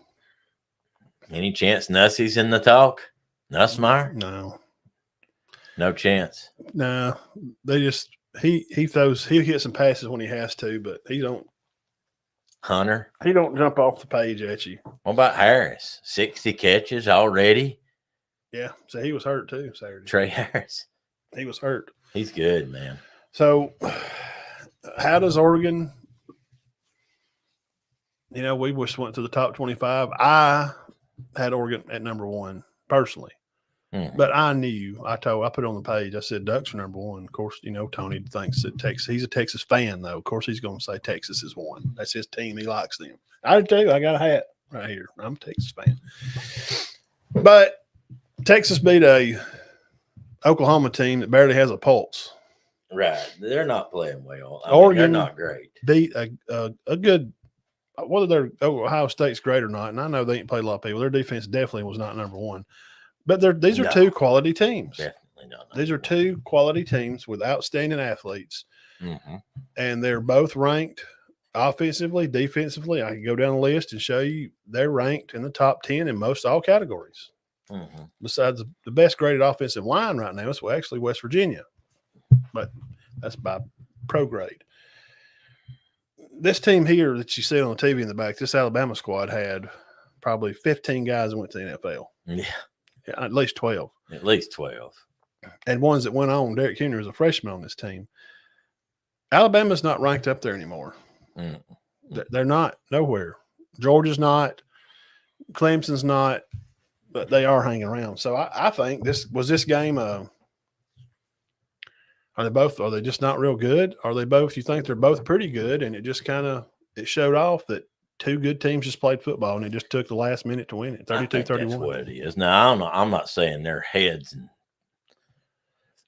B: Any chance Nussie's in the talk? Nussmeyer?
A: No.
B: No chance.
A: No. They just he throws, he'll hit some passes when he has to, but he don't jump off the page at you.
B: What about Harris? 60 catches already?
A: Yeah. So he was hurt too Saturday.
B: Trey Harris.
A: He was hurt.
B: He's good, man.
A: So how does Oregon, we just went to the top 25. I had Oregon at number 1 personally. But I knew, I put it on the page, I said Ducks are number 1. Of course, Tony thinks that Texas, he's a Texas fan, though. Of course, he's going to say Texas is 1. That's his team. He likes them. I do too. I got a hat right here. I'm a Texas fan. But Texas beat a Oklahoma team that barely has a pulse.
B: Right. They're not playing well.
A: Oregon,
B: they're not great.
A: Beat a good, whether Ohio State's great or not, and I know they ain't played a lot of people. Their defense definitely was not number 1. But these are 2 quality teams.
B: Definitely not.
A: These are 2 quality teams with outstanding athletes.
B: Mm-hmm.
A: And they're both ranked offensively, defensively. I can go down the list and show you they're ranked in the top 10 in most all categories.
B: Mm-hmm.
A: Besides the best graded offensive line right now is actually West Virginia, but that's by pro grade. This team here that you see on the TV in the back, this Alabama squad had probably 15 guys that went to the NFL.
B: Yeah,
A: At least 12.
B: at least 12.
A: And ones that went on. Derrick Henry was a freshman on this team. Alabama's not ranked up there anymore.
B: Mm.
A: They're not nowhere. Georgia's not. Clemson's not. But they are hanging around. So I think this game. Are they just not real good? Are they both? You think they're both pretty good? And it just it showed off that two good teams just played football and it just took the last minute to win it. 32-31. That's
B: what it is. Now, I don't know. I'm not saying they're hands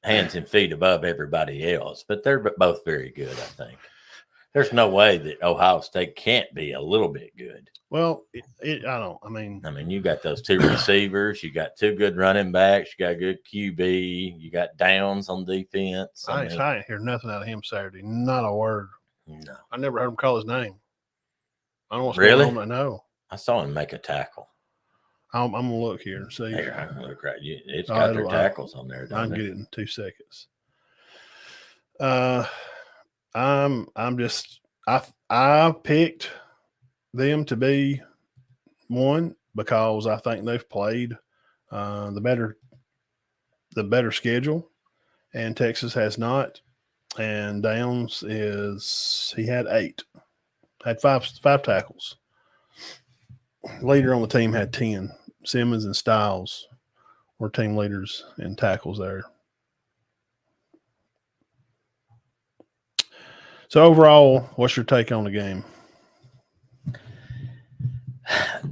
B: and feet above everybody else, but they're both very good, I think. There's no way that Ohio State can't be a little bit good.
A: Well, I mean,
B: you got those two receivers. You got two good running backs. You got a good QB. You got Downs on defense.
A: I ain't hear nothing out of him Saturday. Not a word.
B: No.
A: I never heard him call his name. I don't know what's
B: really?
A: going on. No.
B: I saw him make a tackle.
A: I'm going to look here and see.
B: Here, I can look right. It's got their tackles on there.
A: I can get it in 2 seconds. I picked them to be one because I think they've played the better schedule, and Texas has not. And Downs he had 8, had five tackles. Leader on the team had 10. Simmons and Styles were team leaders in tackles there. So overall, what's your take on the game?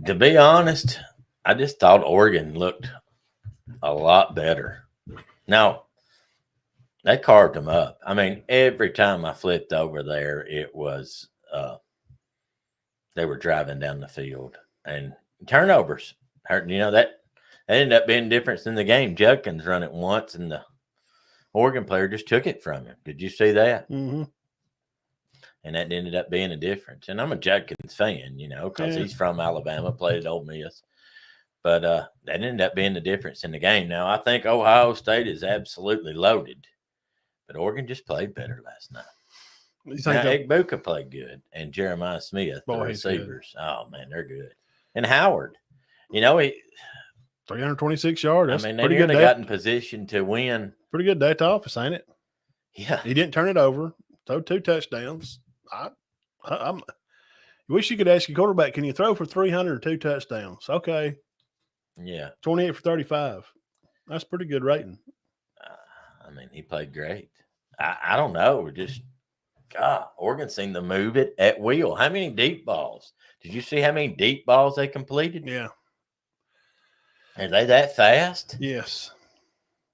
B: To be honest, I just thought Oregon looked a lot better. Now, they carved them up. I mean, every time I flipped over there, it was they were driving down the field. And turnovers hurt. That ended up being difference in the game. Judkins run it once, and the Oregon player just took it from him. Did you see that?
A: Mm-hmm.
B: And that ended up being a difference. And I'm a Judkins fan, because he's from Alabama, played at Ole Miss. But that ended up being the difference in the game. Now, I think Ohio State is absolutely loaded, but Oregon just played better last night. Egbuka played good, and Jeremiah Smith, the receivers. Oh, man, they're good. And Howard, he
A: 326 yards.
B: They nearly got in position to win.
A: Pretty good day to office, ain't it?
B: Yeah.
A: He didn't turn it over. Throw 2 touchdowns. I wish you could ask your quarterback, can you throw for 302 touchdowns? Okay.
B: Yeah.
A: 28 for 35. That's pretty good rating.
B: He played great. I don't know. Oregon seemed to move it at will. How many deep balls? Did you see how many deep balls they completed?
A: Yeah.
B: Are they that fast?
A: Yes.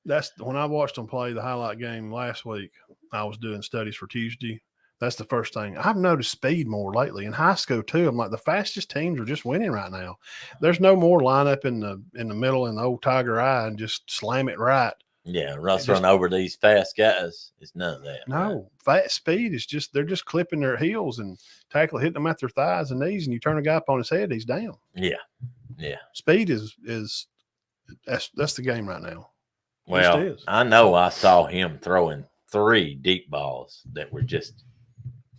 A: That's when I watched them play the highlight game last week. I was doing studies for Tuesday. That's the first thing. I've noticed speed more lately in high school too. I'm like, the fastest teams are just winning right now. There's no more lineup in the middle in the old tiger eye and just slam it right.
B: Yeah, Russ run over these fast guys. It's none of that.
A: No, fast speed is just they're just clipping their heels and hitting them at their thighs and knees, and you turn a guy up on his head, he's down.
B: Yeah, yeah.
A: Speed is that's the game right now.
B: Well, I know I saw him throwing 3 deep balls that were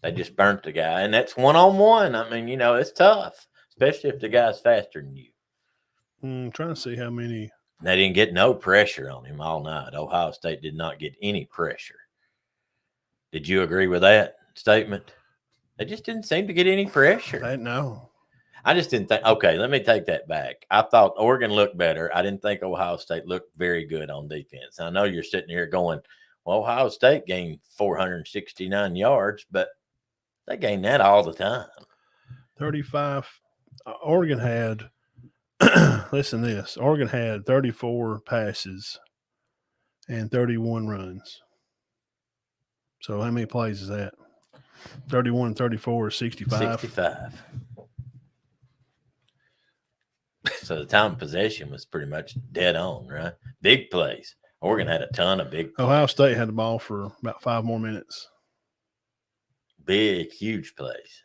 B: they just burnt the guy, and that's one-on-one. It's tough, especially if the guy's faster than you.
A: I'm trying to see how many.
B: They didn't get no pressure on him all night. Ohio State did not get any pressure. Did you agree with that statement? They just didn't seem to get any pressure.
A: No.
B: I just didn't think. Okay, let me take that back. I thought Oregon looked better. I didn't think Ohio State looked very good on defense. I know you're sitting here going, well, Ohio State gained 469 yards, but they gained that all the time.
A: 35. Oregon had, listen to this. Oregon had 34 passes and 31 runs. So how many plays is that? 31 and 34 is 65.
B: 65. So the time of possession was pretty much dead on, right? Big plays. Oregon had a ton of big plays.
A: Ohio State had the ball for about 5 more minutes.
B: big, huge plays.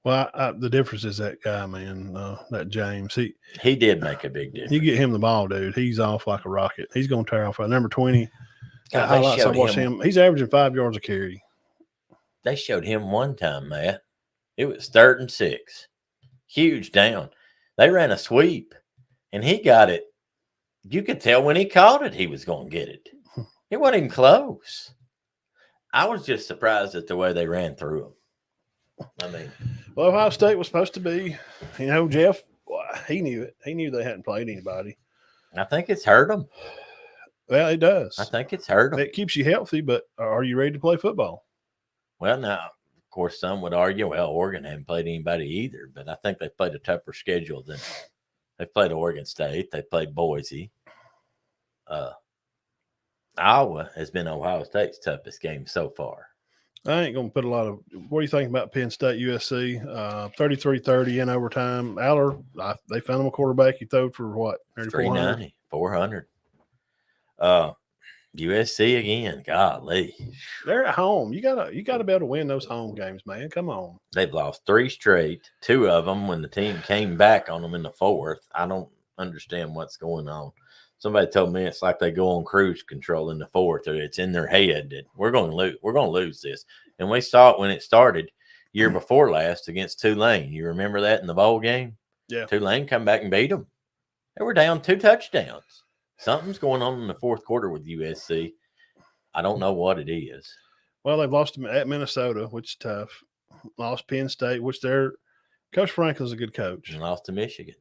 A: Well, the difference is that guy, man, that James.
B: He did make a big difference.
A: You get him the ball, dude. He's off like a rocket. He's going to tear off. Number 20.
B: God,
A: Highlights I watched him. He's averaging 5 yards a carry.
B: They showed him one time, Matt. It was 3rd and 6. Huge down. They ran a sweep, and he got it. You could tell when he caught it, he was going to get it. It wasn't even close. I was just surprised at the way they ran through him. I mean,
A: well, Ohio State was supposed to be, Jeff, he knew it. He knew they hadn't played anybody.
B: I think it's hurt them.
A: Well, it does.
B: I think it's hurt them.
A: It keeps you healthy, but are you ready to play football?
B: Well, now, of course, some would argue, well, Oregon hadn't played anybody either, but I think they've played a tougher schedule than they've played Oregon State. They played Boise. Iowa has been Ohio State's toughest game so far.
A: I ain't going to put a lot of – what do you think about Penn State, USC? 33-30 in overtime. Aller, they found him a quarterback. He threw for what?
B: 390, 400. USC again. Golly.
A: They're at home. You gotta be able to win those home games, man. Come on.
B: They've lost 3 straight, 2 of them when the team came back on them in the 4th. I don't understand what's going on. Somebody told me it's like they go on cruise control in the 4th, or it's in their head that we're going to lose. We're going to lose this. And we saw it when it started year before last against Tulane. You remember that in the bowl game?
A: Yeah.
B: Tulane come back and beat them. They were down 2 touchdowns. Something's going on in the 4th quarter with USC. I don't know what it is.
A: Well, they've lost them at Minnesota, which is tough. Lost Penn State, which Coach Franklin's a good coach.
B: And lost to Michigan.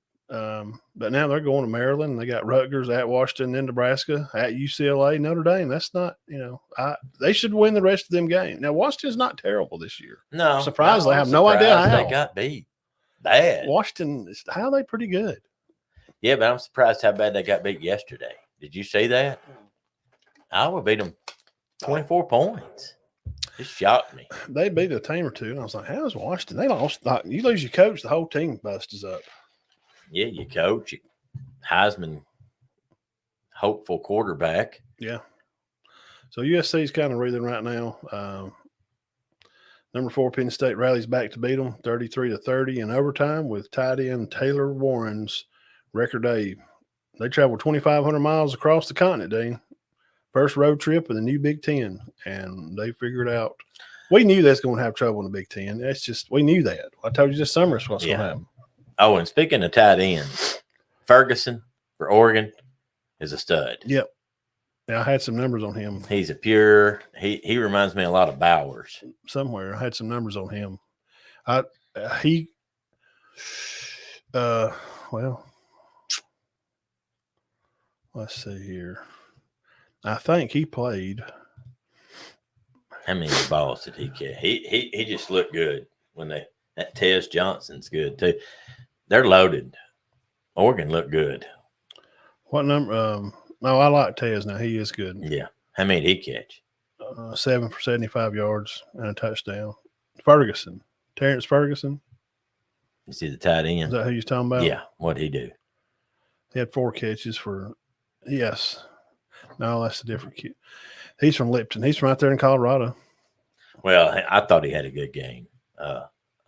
A: But now they're going to Maryland. They got Rutgers at Washington, then Nebraska, at UCLA, Notre Dame. That's not, they should win the rest of them games. Now, Washington's not terrible this year.
B: No.
A: Surprised. I have no idea how.
B: They got beat. Bad.
A: Washington, how are they pretty good?
B: Yeah, but I'm surprised how bad they got beat yesterday. Did you see that? Iowa beat them 24 points. It shocked me.
A: They beat a team or two, and I was like, how is Washington? They lost. You lose your coach, the whole team busts up.
B: Yeah, you coach, you Heisman hopeful quarterback.
A: Yeah. So USC's kind of reeling right now. Number 4, Penn State rallies back to beat them 33-30 in overtime with tight end Taylor Warren's record day. They traveled 2,500 miles across the continent, Dean. First road trip in the new Big Ten, and they figured out. We knew that's going to have trouble in the Big Ten. That's just, we knew that. I told you this summer is what's going to happen.
B: Oh, and speaking of tight ends, Ferguson for Oregon is a stud.
A: Yep. Yeah, I had some numbers on him.
B: He's a pure. He reminds me a lot of Bowers.
A: Somewhere I had some numbers on him. Well, let's see here. I think he played.
B: How many balls did he catch? He just looked good when that Tez Johnson's good too. They're loaded. Oregon looked good.
A: What number? No, I like Tez now. He is good.
B: Yeah. How many did he catch?
A: 7 for 75 yards and a touchdown. Ferguson. Terrence Ferguson.
B: You see the tight end?
A: Is that who you're talking about?
B: Yeah. What'd he do?
A: He had 4 catches for – yes. No, that's a different kid. He's from Lipton. He's from out there in Colorado.
B: Well, I thought he had a good game. I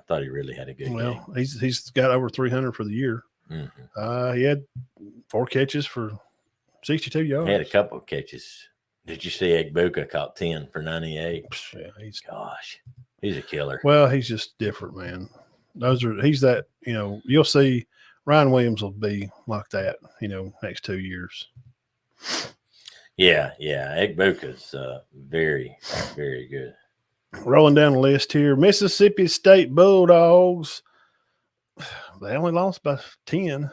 B: thought he really had a good game.
A: Well, he's got over 300 for the year.
B: Mm-hmm.
A: He had 4 catches for 62 yards.
B: He had a couple of catches. Did you see Egbuka caught 10 for 98?
A: Yeah,
B: he's a killer.
A: Well, he's just different, man. He's that, you'll see Ryan Williams will be like that, next 2 years.
B: Yeah. Egbuka's very, very good.
A: Rolling down the list here, Mississippi State Bulldogs. They only lost by 10.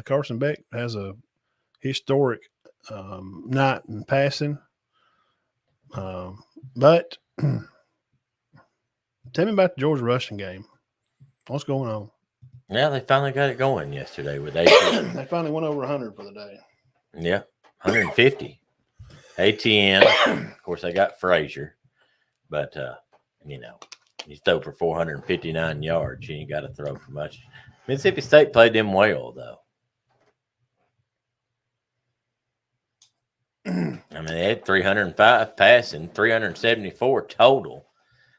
A: Carson Beck has a historic night in passing. But tell me about the Georgia Russian game. What's going on?
B: Yeah, they finally got it going yesterday with
A: ATN. They finally went over 100 for the day.
B: Yeah, 150. ATN, of course, they got Frazier. But, you throw for 459 yards. You ain't got to throw for much. Mississippi State played them well, though. They had 305 passing, 374 total.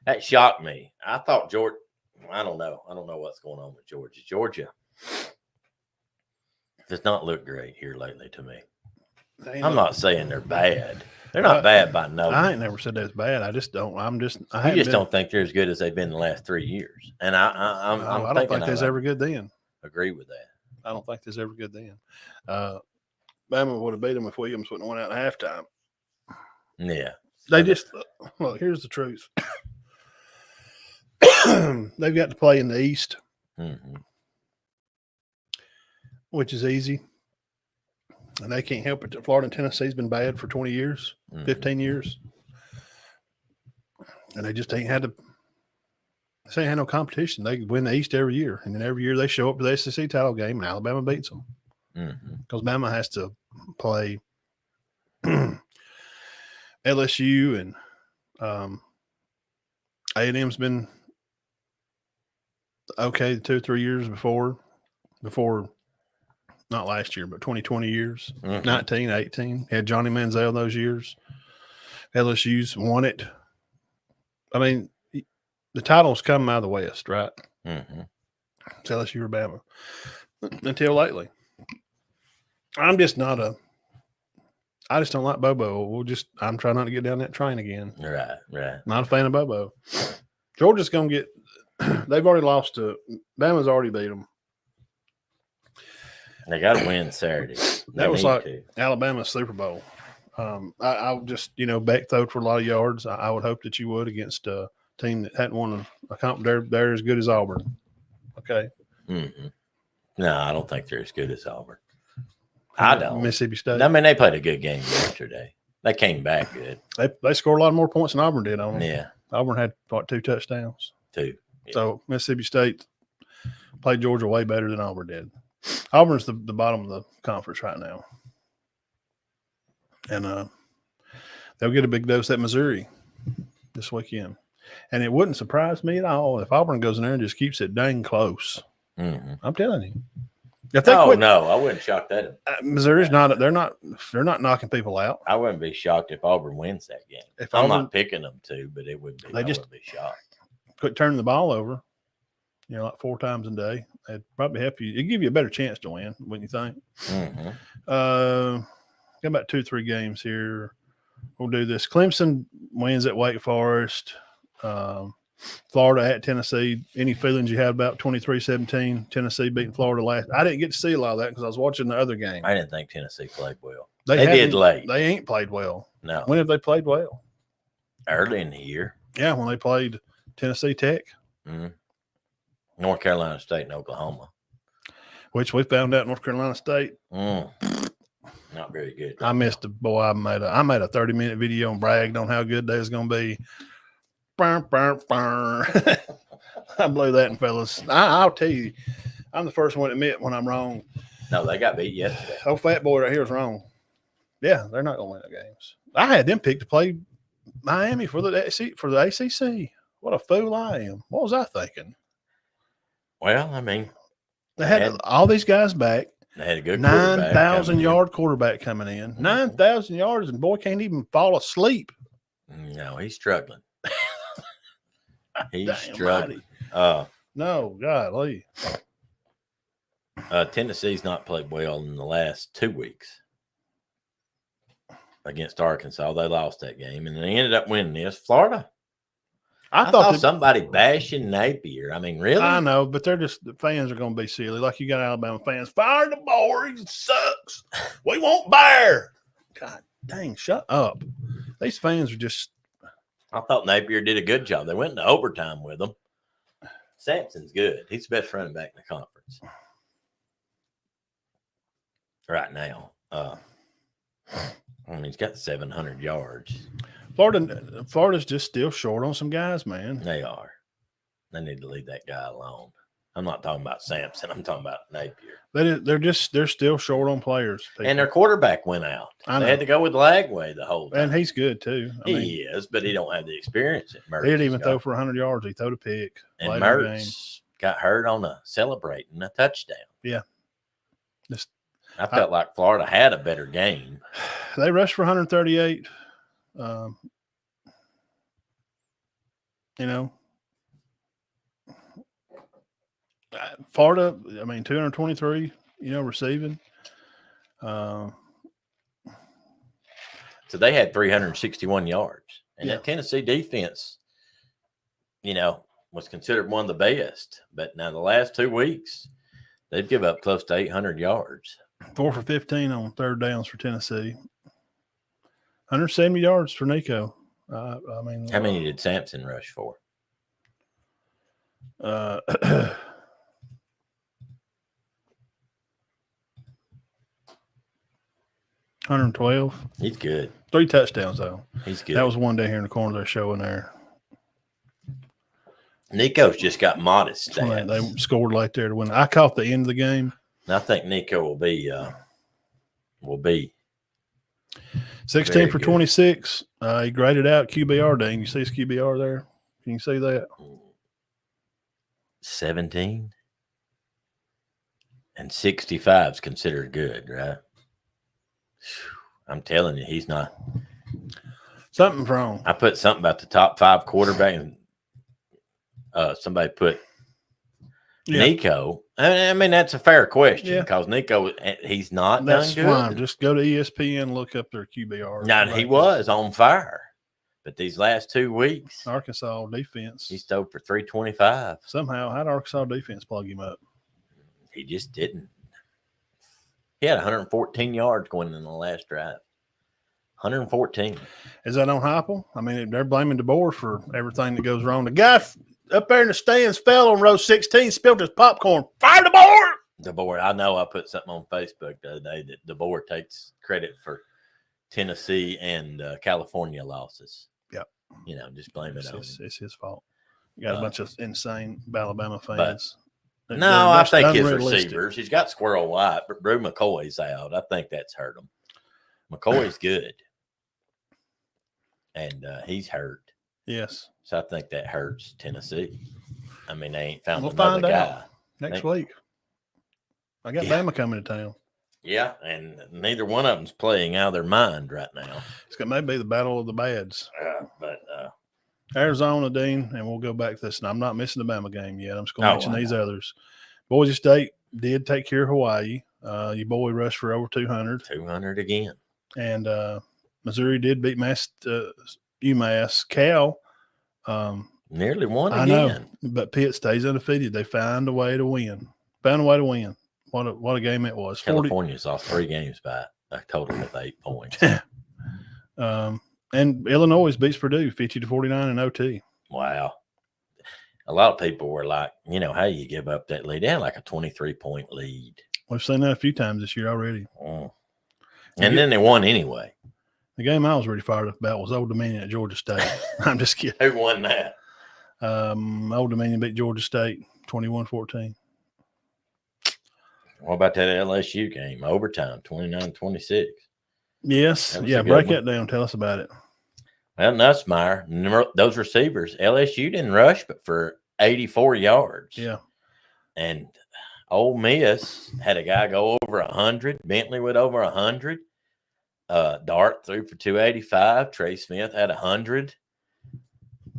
B: That shocked me. I thought Georgia. I don't know. I don't know what's going on with Georgia. Georgia does not look great here lately to me. I'm not saying they're bad. They're not bad by no
A: I
B: means.
A: ain't never said that's bad. I just don't.
B: You just don't think they're as good as they've been the last 3 years. And I
A: don't think there's ever good then.
B: Agree with that.
A: I don't think there's ever good then. Bama would have beat them if Williams wouldn't have went out at halftime.
B: Yeah.
A: They just well, here's the truth. They've got to play in the East, which is easy. And they can't help it that Florida and Tennessee's been bad for 20 years, 15 years. And they just ain't had no competition. They win the East every year. And then every year they show up to the SEC title game and Alabama beats them. Because Bama has to play LSU and A&M's been okay 2 or 3 years before not last year, but 20 years, 19, 18. Had Johnny Manziel those years. LSU's won it. I mean, the titles come out of the West, right? It's LSU or Bama. Until lately. I just don't like Bobo. I'm trying not to get down that train again.
B: Right.
A: Not a fan of Bobo. Georgia's going to get – they've already lost to – Bama's already beat them.
B: They got to win Saturday.
A: That was like Alabama's Super Bowl. I'll just, Beck throwed for a lot of yards. I would hope that you would against a team that hadn't won a comp. They're as good as Auburn. Okay.
B: No, I don't think they're as good as Auburn. I don't.
A: Mississippi State.
B: I mean, they played a good game yesterday. They came back good.
A: They scored a lot more points than Auburn did on them.
B: Yeah.
A: Auburn had 2 touchdowns.
B: 2. Yeah.
A: So Mississippi State played Georgia way better than Auburn did. Auburn's the bottom of the conference right now. And they'll get a big dose at Missouri this weekend. And it wouldn't surprise me at all if Auburn goes in there and just keeps it dang close. I'm telling you. If they quit,
B: no, I wouldn't shock that.
A: Missouri's they're not knocking people out.
B: I wouldn't be shocked if Auburn wins that game. I'm not picking them to, but it would be. I wouldn't be shocked.
A: Quit turning the ball over, like 4 times a day. It'd probably help you. It'd give you a better chance to win, wouldn't you think? Got about 2 or 3 games here. We'll do this. Clemson wins at Wake Forest. Florida at Tennessee. Any feelings you had about 23-17, Tennessee beating Florida last? I didn't get to see a lot of that because I was watching the other game.
B: I didn't think Tennessee played well. They did late.
A: They ain't played well.
B: No.
A: When have they played well?
B: Early in the year.
A: Yeah, when they played Tennessee Tech.
B: North Carolina State and Oklahoma.
A: Which we found out North Carolina State.
B: Not very good.
A: I missed a boy. I made a 30-minute video and bragged on how good they was going to be. I blew that, and fellas, I'll tell you, I'm the first one to admit when I'm wrong.
B: No, they got beat yesterday.
A: Old fat boy right here is wrong. Yeah, they're not going to win the games. I had them picked to play Miami for the ACC. What a fool I am. What was I thinking?
B: Well, I mean,
A: they had all these guys back.
B: They had a good
A: 9,000-yard quarterback coming in. 9,000 yards, and boy can't even fall asleep.
B: No, he's struggling. He's struggling.
A: No, golly.
B: Tennessee's not played well in the last 2 weeks against Arkansas. They lost that game, and they ended up winning this. Florida. I thought somebody bashing Napier. I mean, really?
A: I know, but the fans are going to be silly. Like you got Alabama fans. Fire the boy. He sucks. We won't bear. God dang, shut up. These fans are just.
B: I thought Napier did a good job. They went into overtime with him. Sampson's good. He's the best running back in the conference right now. I mean, he's got 700 yards.
A: Florida's just still short on some guys, man.
B: They are. They need to leave that guy alone. I'm not talking about Sampson. I'm talking about Napier.
A: They're still short on players. People.
B: And their quarterback went out. They had to go with Lagway the whole time.
A: And he's good too.
B: He is, but he don't have the experience that Mertz.
A: He didn't even throw for 100 yards. He threw a pick.
B: And Mertz got hurt on celebrating a touchdown.
A: Yeah.
B: I felt like Florida had a better game.
A: They rushed for 138. You know, Florida, I mean, 223, receiving.
B: So they had 361 yards. And that Tennessee defense, was considered one of the best. But now the last 2 weeks, they've given up close to 800 yards.
A: 4 for 15 on third downs for Tennessee. 170 yards for Nico.
B: How many did Sampson rush for?
A: 112.
B: He's good.
A: 3 touchdowns, though.
B: He's good.
A: That was one day here in the corner they're showing there.
B: Nico's just got modest stats.
A: They scored late there to win. I caught the end of the game.
B: And I think Nico will be
A: 16 for 26. He graded out QBR, Dean. You see his QBR there? Can you see that?
B: 17 and 65 is considered good, right? I'm telling you, he's not.
A: Something's wrong.
B: I put something about the top 5 quarterback, and somebody put Nico. I mean, that's a fair question because Nico, he's not done good.
A: Fine. Just go to ESPN, look up their QBR.
B: Now, he was on fire. But these last 2 weeks,
A: Arkansas defense,
B: he stole for 325.
A: Somehow, how did Arkansas defense plug him up?
B: He just didn't. He had 114 yards going in the last drive. 114.
A: Is that on Heupel? I mean, they're blaming DeBoer for everything that goes wrong. The guy up there in the stands fell on row 16, spilled his popcorn. Fire DeBoer!
B: DeBoer, I know I put something on Facebook the other day that DeBoer takes credit for Tennessee and California losses.
A: Yep.
B: Just blame it on him.
A: It's his fault. You got a bunch of insane Alabama fans.
B: No, I think his receivers. He's got Squirrel White, but Brew McCoy's out. I think that's hurt him. McCoy's good. And he's hurt.
A: Yes.
B: So I think that hurts Tennessee. I mean, they ain't found another
A: find
B: guy.
A: out next week. I got Bama coming to town.
B: Yeah, and neither one of them's playing out of their mind right now.
A: It's going to be the battle of the bads.
B: But
A: Arizona, Dean, and we'll go back to this. And I'm not missing the Bama game yet. I'm just going to mention these others. Boise State did take care of Hawaii. Your boy rushed for over 200.
B: 200 again.
A: And Missouri did beat UMass. Cal.
B: Nearly won again.
A: I know, but Pitt stays undefeated. They find a way to win. What a game it was.
B: California's lost 3 games by a total of 8 points.
A: And Illinois beats Purdue 50-49 in OT.
B: Wow. A lot of people were like, how you give up that lead? They had like a 23-point lead.
A: We've seen that a few times this year already.
B: And then they won anyway.
A: The game I was really fired up about was Old Dominion at Georgia State. I'm just kidding.
B: Who won that?
A: Old Dominion beat Georgia State 21-14.
B: What about that LSU game? Overtime, 29-26.
A: Yes. Yeah, break that down. Tell us about it.
B: Well, Nussmeier, those receivers, LSU didn't rush but for 84 yards.
A: Yeah.
B: And Ole Miss had a guy go over 100. Bentley went over 100. Dart threw for 285. Trey Smith had 100.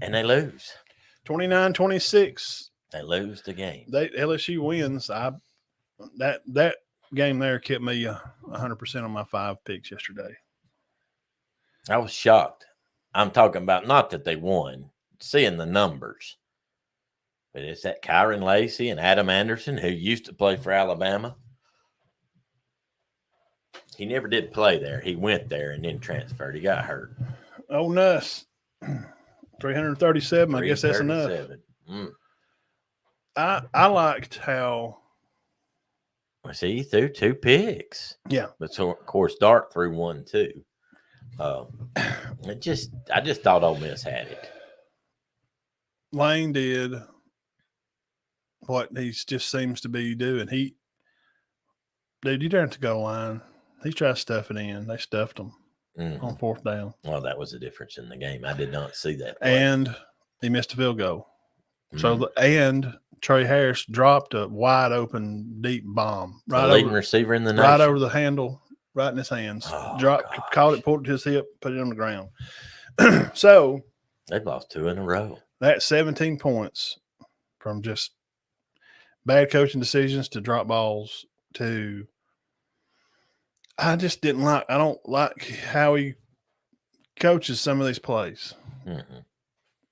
B: And they lose.
A: 29-26.
B: They lose the game.
A: LSU wins. That game there kept me 100% on my 5 picks yesterday.
B: I was shocked. I'm talking about not that they won, seeing the numbers. But it's that Kyron Lacey and Adam Anderson, who used to play for Alabama. He never did play there. He went there and then transferred. He got hurt.
A: Oh, Nuss. 337. I guess that's enough. I liked how.
B: See, he threw 2 picks.
A: Yeah.
B: But so, of course, Dart threw 1 too. I just thought Ole Miss had it.
A: Lane did what he just seems to be doing. You don't have to go line. He tried to stuff it in. They stuffed him on 4th down.
B: Well, that was the difference in the game. I did not see that play.
A: And he missed a field goal. And Trey Harris dropped a wide open deep bomb.
B: The leading receiver in the nation.
A: Right over the handle, right in his hands. Caught it, pulled it to his hip, put it on the ground. So
B: they've lost 2 in a row.
A: that 17 points from just bad coaching decisions to drop balls to I just didn't like. I don't like how he coaches some of these plays.
B: Mm-hmm.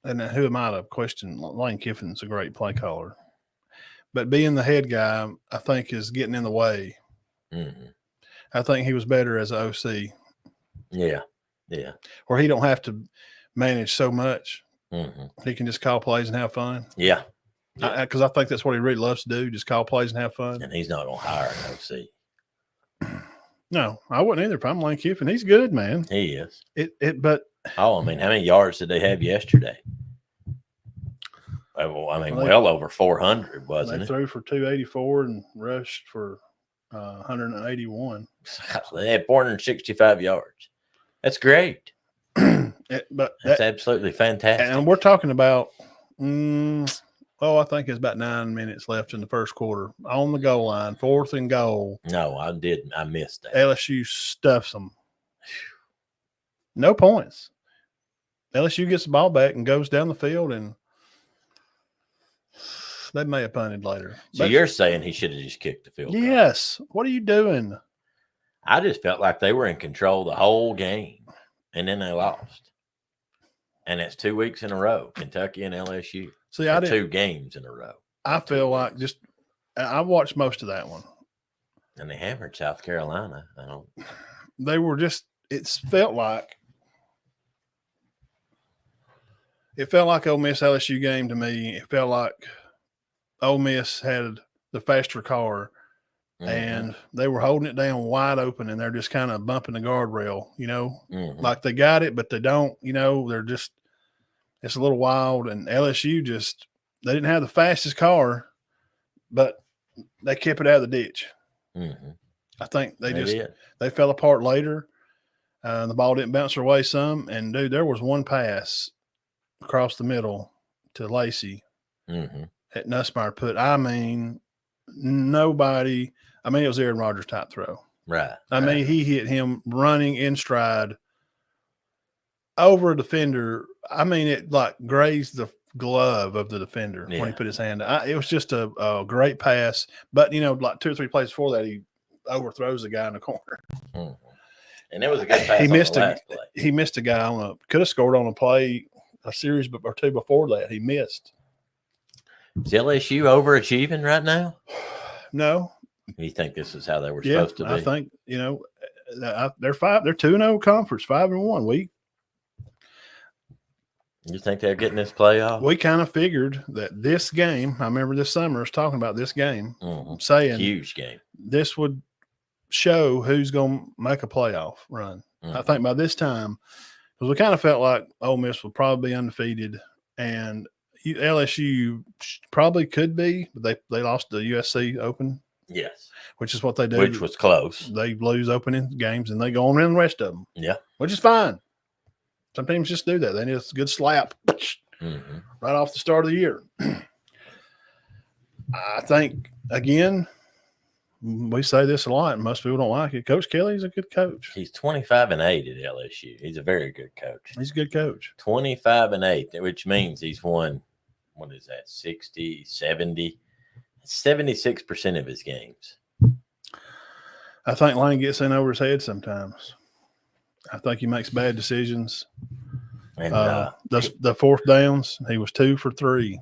A: And who am I to question? Lane Kiffin's a great play caller, but being the head guy, I think, is getting in the way.
B: Mm-hmm.
A: I think he was better as an OC.
B: Yeah.
A: Where he don't have to manage so much.
B: Mm-hmm.
A: He can just call plays and have fun.
B: Yeah.
A: Because I think that's what he really loves to do, just call plays and have fun.
B: And he's not going to hire an OC.
A: No, I wouldn't either if I'm Lane Kiffin. He's good, man.
B: He is.
A: But
B: I mean, how many yards did they have yesterday? Well over 400, wasn't
A: they
B: it?
A: threw for 284 and rushed for 181.
B: They had 465 yards. That's great.
A: But
B: that's absolutely fantastic.
A: And we're talking about, I think it's about 9 minutes left in the first quarter on the goal line, 4th and goal.
B: No, I didn't. I missed that.
A: LSU stuffs them. No points. LSU gets the ball back and goes down the field, and they may have punted later.
B: So you're saying he should have just kicked the field goal?
A: Yes. What are you doing?
B: I just felt like they were in control the whole game, and then they lost. And it's 2 weeks in a row, Kentucky and LSU.
A: See, I did
B: 2 games in a row.
A: I feel like I watched most of that one.
B: And they hammered South Carolina.
A: They were just. It felt like Ole Miss LSU game to me. It felt like Ole Miss had the faster car, and they were holding it down wide open, and they're just kind of bumping the guardrail. Like they got it, but they don't. They're just. It's a little wild, and LSU they didn't have the fastest car, but they kept it out of the ditch.
B: Mm-hmm.
A: I think they fell apart later. The ball didn't bounce their way some, and dude, there was one pass across the middle to Lacey at Nussmeier nobody. It was Aaron Rodgers type throw.
B: Right.
A: He hit him running in stride over a defender. It like grazed the glove of the defender when he put his hand. It was just a great pass, but like 2 or 3 plays before that, he overthrows the guy in the corner.
B: Mm-hmm. And it was a good pass.
A: He missed a guy could have scored on a series or 2 before that. He missed.
B: Is LSU overachieving right now?
A: No.
B: You think this is how they were supposed to be?
A: I think they're 2-0 conference, 5-1.
B: You think they're getting this playoff?
A: We kind of figured that this game, I remember this summer, I was talking about this game, saying
B: huge game.
A: This would show who's going to make a playoff run. I think by this time, because we kind of felt like Ole Miss would probably be undefeated, and LSU probably could be, but they lost the USC Open.
B: Yes.
A: Which is what they do.
B: Which was close.
A: They lose opening games, and they go on and win the rest of them.
B: Yeah.
A: Which is fine. Some teams just do that. They need a good slap right off the start of the year. I think, again, we say this a lot, and most people don't like it. Coach Kelly's a good coach.
B: He's 25-8 at LSU. He's a very good coach.
A: He's a good coach.
B: 25-8, which means he's won, 60, 70, 76% of his games.
A: I think Lane gets in over his head sometimes. I think he makes bad decisions. And the 4th downs, he was 2 for 3.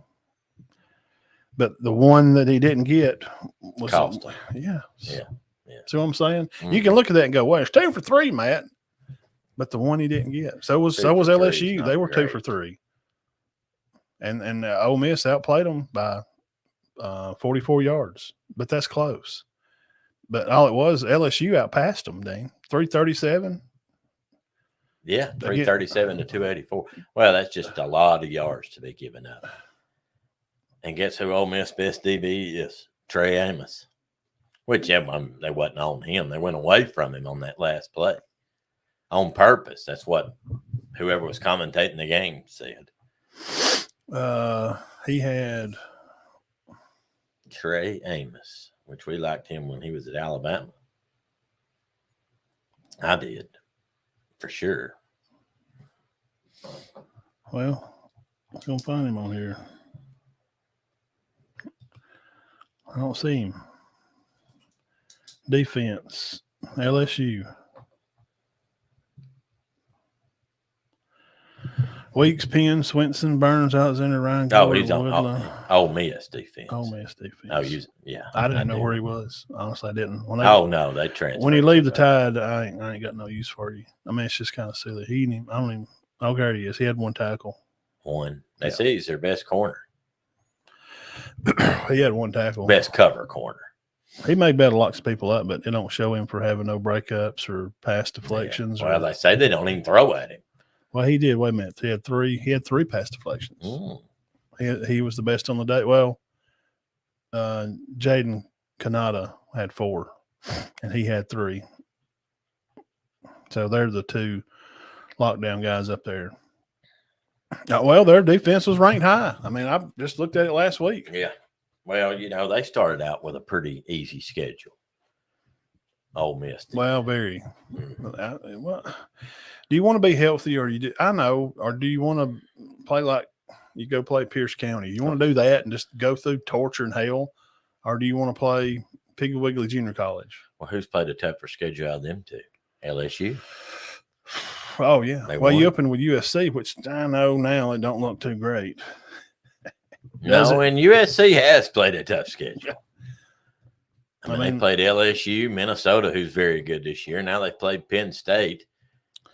A: But the one that he didn't get was
B: costly.
A: Yeah.
B: See
A: what I'm saying? You can look at that and go, well, it's 2 for 3, Matt. But the one he didn't get. So was LSU. They were 2 for 3. And Ole Miss outplayed them by 44 yards. But that's close. But all it was, LSU outpassed them, Dean. 337.
B: Yeah, 337 to 284. Well, that's just a lot of yards to be given up. And guess who Ole Miss best DB is? Trey Amos. Which, they wasn't on him. They went away from him on that last play. On purpose. That's what whoever was commentating the game said.
A: He had
B: Trey Amos, which we liked him when he was at Alabama. I did. For sure.
A: Well, Let's go find him on here. I don't see him. Defense, LSU. Weeks, Penn, Swinson, Burns, Alexander, Ryan.
B: Oh,
A: Gore,
B: he's on
A: Woodlawn.
B: Ole Miss defense.
A: Ole Miss defense.
B: Oh, yeah.
A: I didn't know where he was. Honestly, I didn't.
B: No, they transferred.
A: When you leave the Tide, I ain't got no use for you. I mean, it's just kind of silly. I don't even. Oh, there he is. He had one tackle.
B: One. They say he's their best corner.
A: He had one tackle.
B: Best cover corner.
A: He may be able to lock some people up, but they don't show him for having no breakups or pass deflections.
B: Yeah. Well, they say they don't even throw at him.
A: Well, he did. Wait a minute. He had three pass deflections. He was the best on the day. Well, Jaden Kanata had 4, and he had 3. So they're the 2 lockdown guys up there. Well, their defense was ranked high. I mean, I just looked at it last week.
B: Yeah. Well, they started out with a pretty easy schedule. Ole Miss did.
A: Well, very. Well, do you want to be healthy, or or do you want to play like you go play Pierce County? You want to do that and just go through torture and hell, or do you want to play Piggly Wiggly Junior College?
B: Well, who's played a tougher schedule out of them two? LSU.
A: Oh yeah. You opened with USC, which I know now it don't look too great.
B: No, and USC has played a tough schedule. I mean, they played LSU, Minnesota, who's very good this year. Now they've played Penn State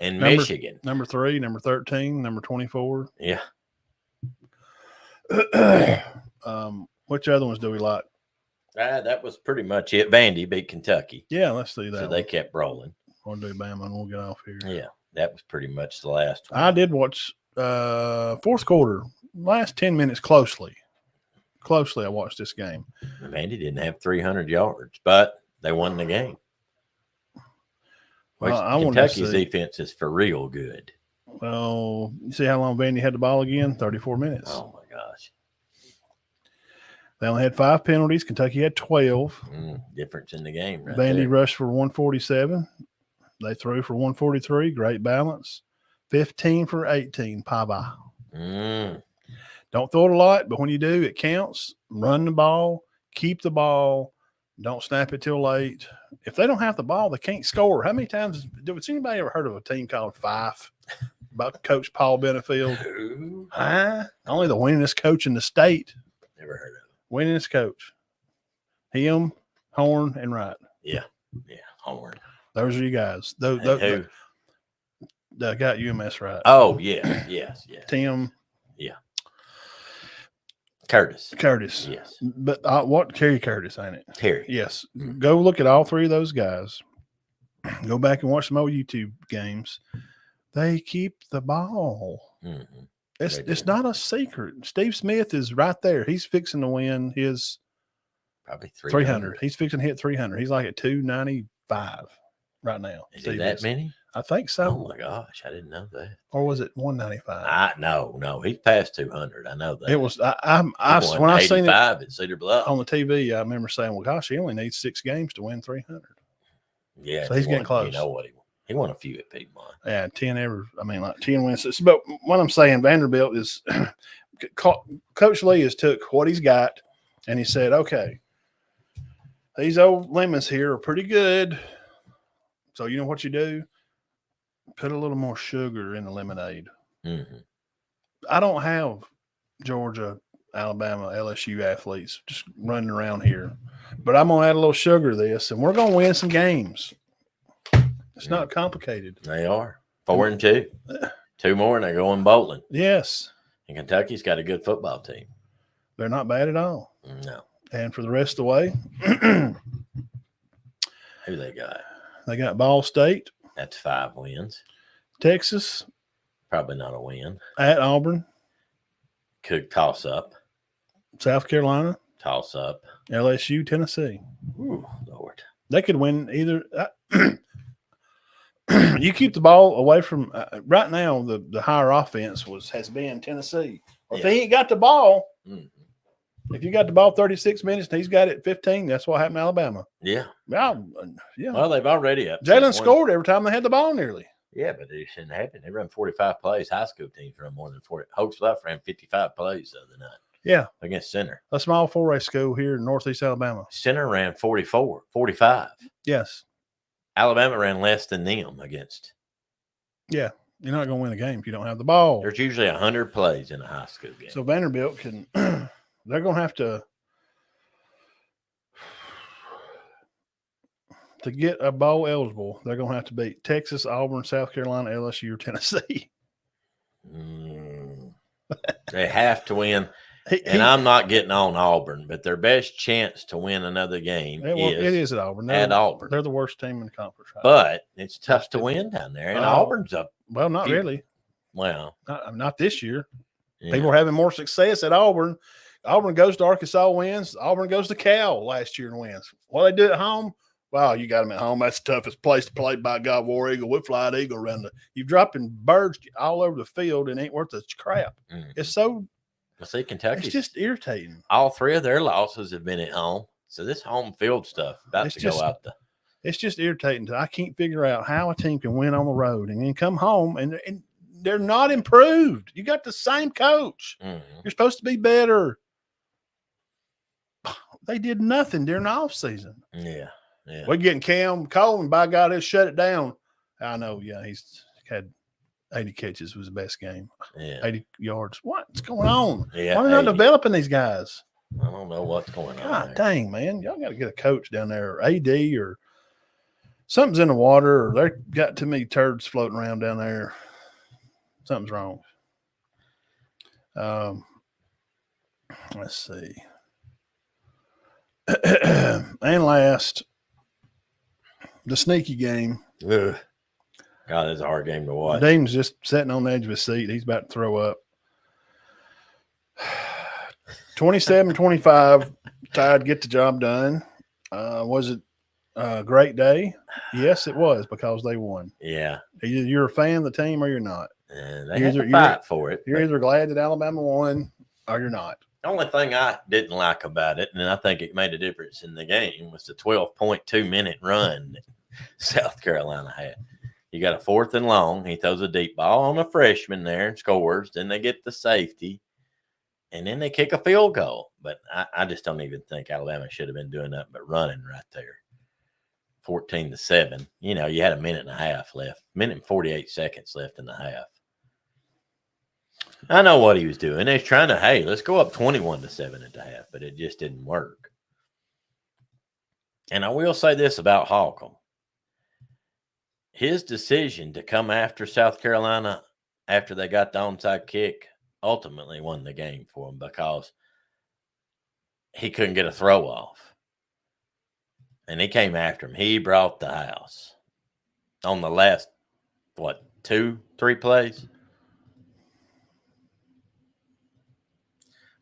B: and Michigan.
A: Number 3, number 13, number 24.
B: Yeah.
A: Which other ones do we like?
B: That was pretty much it. Vandy beat Kentucky.
A: Yeah, let's see that.
B: So they kept rolling.
A: We'll do Bama and we'll get off here.
B: Yeah, that was pretty much the last one.
A: I did watch fourth quarter, last 10 minutes closely. I watched this game.
B: Vandy didn't have 300 yards, but they won the game. Kentucky's defense is for real good.
A: Well, you see how long Vandy had the ball again? 34 minutes.
B: Oh, my gosh.
A: They only had 5 penalties. Kentucky had 12.
B: Difference in the game, right?
A: Vandy rushed for 147. They threw for 143. Great balance. 15 for 18. Pie-bye. Don't throw it a lot, but when you do, it counts. Run the ball. Keep the ball. Don't snap it till late. If they don't have the ball, they can't score. How many times has anybody ever heard of a team called Fife? About Coach Paul Benefield? Only the winningest coach in the state.
B: Never heard of it.
A: Winningest coach. Him, Horn, and Wright.
B: Yeah, Horn.
A: Those are you guys. Who? That got UMS right.
B: Oh, yeah. Yes.
A: Tim.
B: Yeah. Curtis.
A: Yes. But Terry Curtis, ain't it?
B: Terry.
A: Yes. Go look at all 3 of those guys. Go back and watch some old YouTube games. They keep the ball.
B: Mm-hmm.
A: It's not a secret. Steve Smith is right there. He's fixing to win his
B: probably
A: 300. He's fixing to hit 300. He's like at 295 right now.
B: Is it that many?
A: I think so.
B: Oh my gosh, I didn't know that.
A: Or was it 195?
B: No, he's past 200. I know that.
A: It was. When I seen it
B: at Cedar Bluff
A: on the TV, I remember saying, "Well, gosh, he only needs 6 games to win 300."
B: Yeah,
A: so he's getting close.
B: You know what he won a few at Piedmont.
A: Yeah, 10 wins. But what I'm saying, Vanderbilt is Coach Lee has took what he's got and he said, "Okay, these old lemons here are pretty good. So you know what you do? Put a little more sugar in the lemonade."
B: Mm-hmm.
A: I don't have Georgia, Alabama, LSU athletes just running around here, but I'm going to add a little sugar to this, and we're going to win some games. It's not complicated.
B: They are 4-2, 2 more, and they're going bowling.
A: Yes.
B: And Kentucky's got a good football team.
A: They're not bad at all.
B: No.
A: And for the rest of the way,
B: who they got?
A: They got Ball State.
B: That's 5 wins.
A: Texas.
B: Probably not a win.
A: At Auburn.
B: Could toss up.
A: South Carolina.
B: Toss up.
A: LSU, Tennessee.
B: Ooh, Lord.
A: They could win either. You keep the ball away from right now. The higher offense has been Tennessee. Or if he ain't got the ball, if you got the ball 36 minutes and he's got it 15, that's what happened to Alabama.
B: Yeah.
A: Well,
B: Well, they've already up.
A: Jalen scored every time they had the ball nearly.
B: Yeah, but it shouldn't happen. They run 45 plays. High school teams run more than 40. Hoax Bluff ran 55 plays the other night.
A: Yeah.
B: Against Center.
A: A small 4A school here in Northeast Alabama.
B: Center ran 45.
A: Yes.
B: Alabama ran less than them against.
A: Yeah. You're not going to win a game if you don't have the ball.
B: There's usually 100 plays in a high school game.
A: So Vanderbilt can – they're going to have to get a bowl eligible, they're going to have to beat Texas, Auburn, South Carolina, LSU, or Tennessee.
B: They have to win. And I'm not getting on Auburn, but their best chance to win another game
A: it is at Auburn.
B: Auburn.
A: They're the worst team in the conference. Right?
B: But it's tough to win down there. And Auburn's up.
A: Well, not really.
B: Well,
A: not this year.
B: Yeah.
A: People are having more success at Auburn. Auburn goes to Arkansas, wins. Auburn goes to Cal last year and wins. What they do at home? Wow, you got them at home. That's the toughest place to play. By God, War Eagle, we fly eagle around you're dropping birds all over the field and ain't worth a crap.
B: Mm-hmm.
A: It's so.
B: See, Kentucky.
A: It's just irritating.
B: All three of their losses have been at home. So this home field stuff about to go out the.
A: It's just irritating. I can't figure out how a team can win on the road and then come home and they're not improved. You got the same coach.
B: Mm-hmm.
A: You're supposed to be better. They did nothing during the offseason.
B: Yeah. Yeah.
A: We're getting Cam Cole, and by God, he'll shut it down. I know. Yeah, he's had 80 catches was the best game.
B: Yeah.
A: 80 yards. What's going on?
B: Yeah.
A: Why are they not developing these guys?
B: I don't know what's going on.
A: God dang, man. Y'all got to get a coach down there, or AD, or something's in the water, or they got too many turds floating around down there. Something's wrong. Let's see. And last, the sneaky game.
B: Ugh. God, it's a hard game to watch.
A: Dean's just sitting on the edge of his seat. He's about to throw up. 27-25, Tide get the job done. Was it a great day? Yes, it was, because they won.
B: Yeah.
A: Either you're a fan of the team or you're not.
B: They had to fight for it.
A: You're either glad that Alabama won or you're not.
B: The only thing I didn't like about it, and I think it made a difference in the game, was the 12.2-minute run that South Carolina had. You got a 4th and long. He throws a deep ball on a freshman there and scores. Then they get the safety, and then they kick a field goal. But I just don't even think Alabama should have been doing nothing but running right there. 14-7. You know, you had a minute and a half left. Minute and 48 seconds left in the half. I know what he was doing. He's trying to, hey, let's go up 21-7 at the half, but it just didn't work. And I will say this about Holcomb. His decision to come after South Carolina after they got the onside kick ultimately won the game for him, because he couldn't get a throw off. And he came after him. He brought the house on the last, 2-3 plays?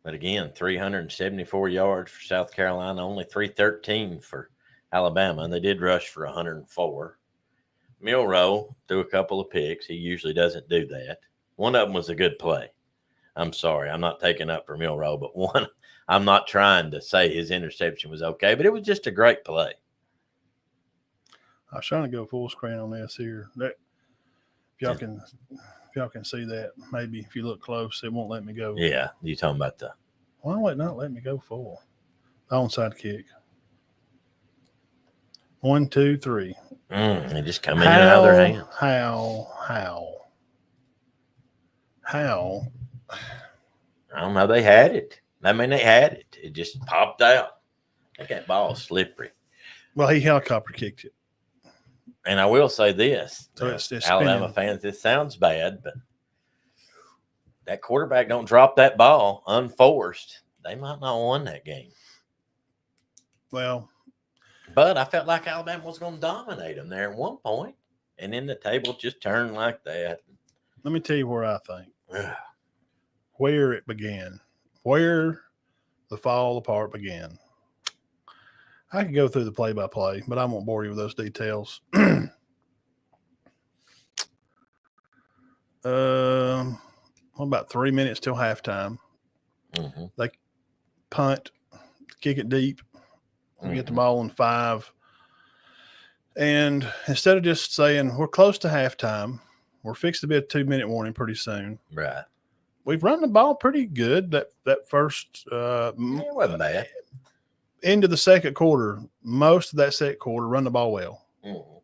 B: But again, 374 yards for South Carolina, only 313 for Alabama. And they did rush for 104. Milroe threw a couple of picks. He usually doesn't do that. One of them was a good play. I'm sorry. I'm not taking up for Milroe, but one, I'm not trying to say his interception was okay, but it was just a great play.
A: I was trying to go full screen on this here. If y'all can see that, maybe if you look close, it won't let me go.
B: Yeah, you talking about the.
A: Why will it not let me go full? The onside kick. 1, 2, 3.
B: They just come in and out of their hands.
A: How?
B: I don't know. They had it. I mean, they had it. It just popped out. I think that ball is slippery.
A: Well, he helicopter kicked it.
B: And I will say this.
A: So it's
B: Alabama
A: spinning.
B: fans, this sounds bad, but that quarterback don't drop that ball unforced. They might not have won that game.
A: Well,
B: but I felt like Alabama was going to dominate them there at one point, and then the table just turned like that.
A: let me tell you where I think. Where it began. Where the fall apart began. I could go through the play-by-play, but I won't bore you with those details. About 3 minutes till halftime.
B: Mm-hmm.
A: They punt, kick it deep, get the ball in 5. And instead of just saying we're close to halftime, we're fixed to be a 2-minute warning pretty soon.
B: Right.
A: We've run the ball pretty good. That first
B: It wasn't bad.
A: into the second quarter, most of that second quarter, run the ball well.
B: Mm-hmm.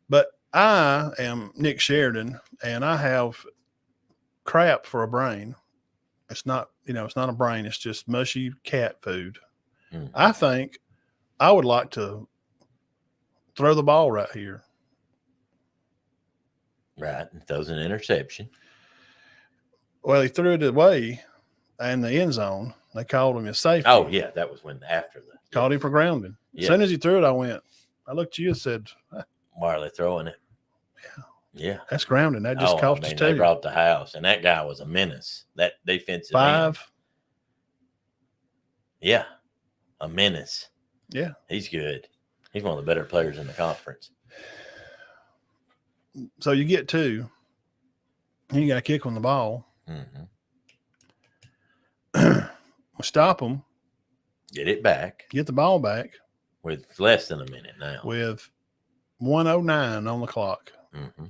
A: But I am Nick Sheridan, and I have crap for a brain. It's not, it's not a brain. It's just mushy cat food.
B: Mm-hmm.
A: I think I would like to throw the ball right here.
B: Right. Throws an interception.
A: Well, he threw it away in the end zone. They called him a safety.
B: Oh, yeah. That was when after the.
A: Called him for grounding.
B: Yeah.
A: As soon as he threw it, I looked at you and said,
B: why are they throwing it? Yeah.
A: That's grounding. That just cost us two.
B: They brought the house, and that guy was a menace. That defensive
A: 5.
B: end. Yeah. A menace.
A: Yeah.
B: He's good. He's one of the better players in the conference.
A: So you get 2. You got to kick on the ball.
B: Mm-hmm.
A: Stop them.
B: Get it back.
A: Get the ball back.
B: With less than a minute now.
A: With 1:09 on the clock.
B: Mm-hmm.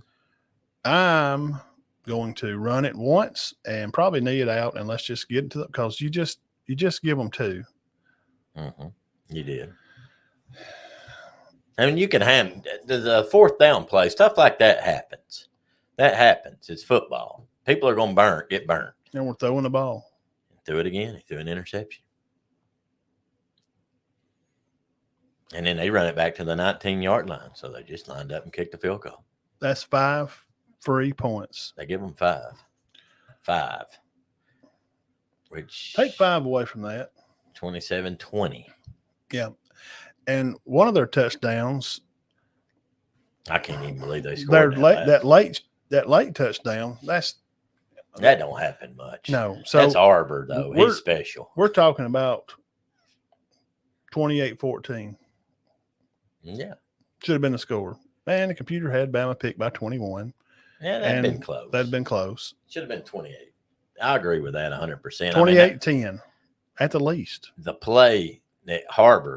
A: I'm going to run it once and probably knee it out, and let's just get into it because you just give them 2.
B: Mm-hmm. You did. I mean, you can hand the fourth down play, stuff like that happens. That happens. It's football. People are going to get burnt.
A: And we're throwing the ball.
B: Threw it again. He threw an interception. And then they run it back to the 19-yard line. So they just lined up and kicked the field goal.
A: That's 5 free points.
B: They give them 5. 5. Which.
A: Take 5 away from that.
B: 27-20.
A: Yeah. And one of their touchdowns.
B: I can't even believe they scored
A: that late touchdown.
B: That don't happen much.
A: No. So
B: that's Arbor, though. He's special.
A: We're talking about 28-14.
B: Yeah.
A: Should have been the score. Man, the computer had Bama picked by 21.
B: Yeah, that'd been close.
A: That'd been close.
B: Should have been 28. I agree with that 100%.
A: 28-10 at the least.
B: The play that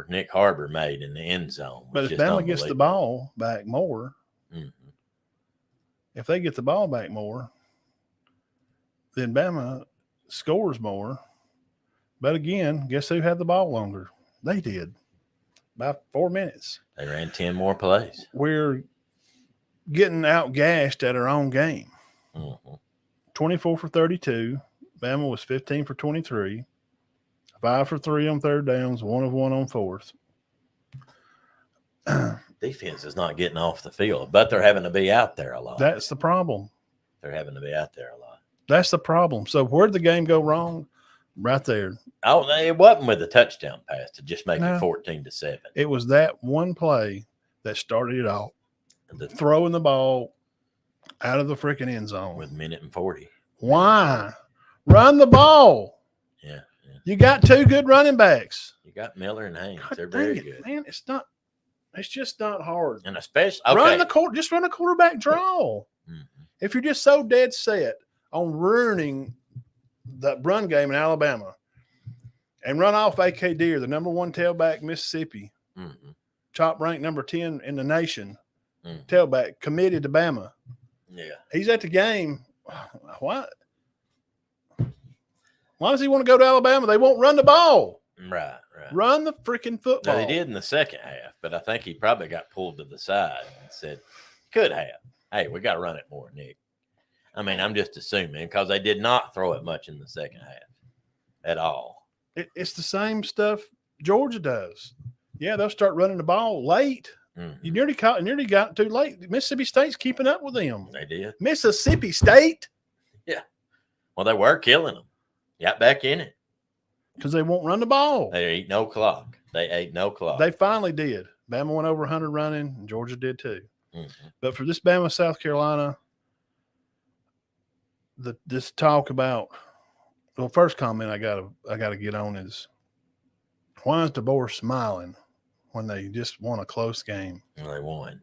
B: Nick Harbor made in the end zone.
A: But if Bama gets the ball back more, if they get the ball back more, then Bama scores more. But again, guess who had the ball longer? They did. About 4 minutes.
B: They ran 10 more plays.
A: We're getting out-gashed at our own game. 24 for 32. Bama was 15 for 23. 5 for 3 on third downs, 1 of 1 on fourth.
B: Defense is not getting off the field, but they're having to be out there a lot.
A: That's the problem.
B: They're having to be out there a lot.
A: That's the problem. So where did the game go wrong? Right there.
B: Oh, it wasn't with the touchdown pass to just make it 14-7.
A: It was that one play that started it all. Throwing the ball out of the freaking end zone.
B: With 1:40.
A: Why? Run the ball.
B: Yeah.
A: You got 2 good running backs.
B: You got Miller and Haynes.
A: God,
B: they're very good.
A: Man, it's just not hard.
B: And especially
A: just run a quarterback draw.
B: Mm-hmm.
A: If you're just so dead set on ruining the run game in Alabama and run off A.K. Deere, the number 1 tailback in Mississippi, top ranked number 10 in the nation, tailback committed to Bama.
B: Yeah.
A: He's at the game. Why does he want to go to Alabama? They won't run the ball.
B: Right.
A: Run the freaking football.
B: No, they did in the second half, but I think he probably got pulled to the side and said, could have. Hey, we got to run it more, Nick. I mean, I'm just assuming because they did not throw it much in the second half at all.
A: It's the same stuff Georgia does. Yeah, they'll start running the ball late. You nearly got too late. Mississippi State's keeping up with them.
B: They did.
A: Mississippi State?
B: Yeah. Well, they were killing them. Got back in it.
A: Because they won't run the ball.
B: They ate no clock.
A: They finally did. Bama went over 100 running, and Georgia did too.
B: Mm-hmm.
A: But for this Bama, South Carolina, this talk about first comment I gotta get on is why is DeBoer smiling when they just won a close game?
B: Well, they won.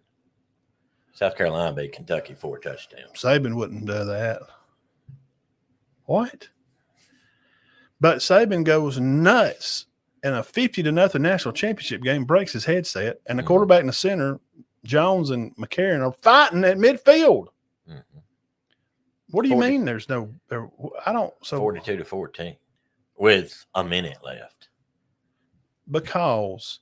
B: South Carolina beat Kentucky 4 touchdowns.
A: Saban wouldn't do that. What? But Saban goes nuts in a 50-0 national championship game, breaks his headset, and the quarterback in the center Jones and McCarron are fighting at midfield.
B: Mm-hmm.
A: What do you mean there's no – I don't – so
B: 42-14 with a minute left.
A: Because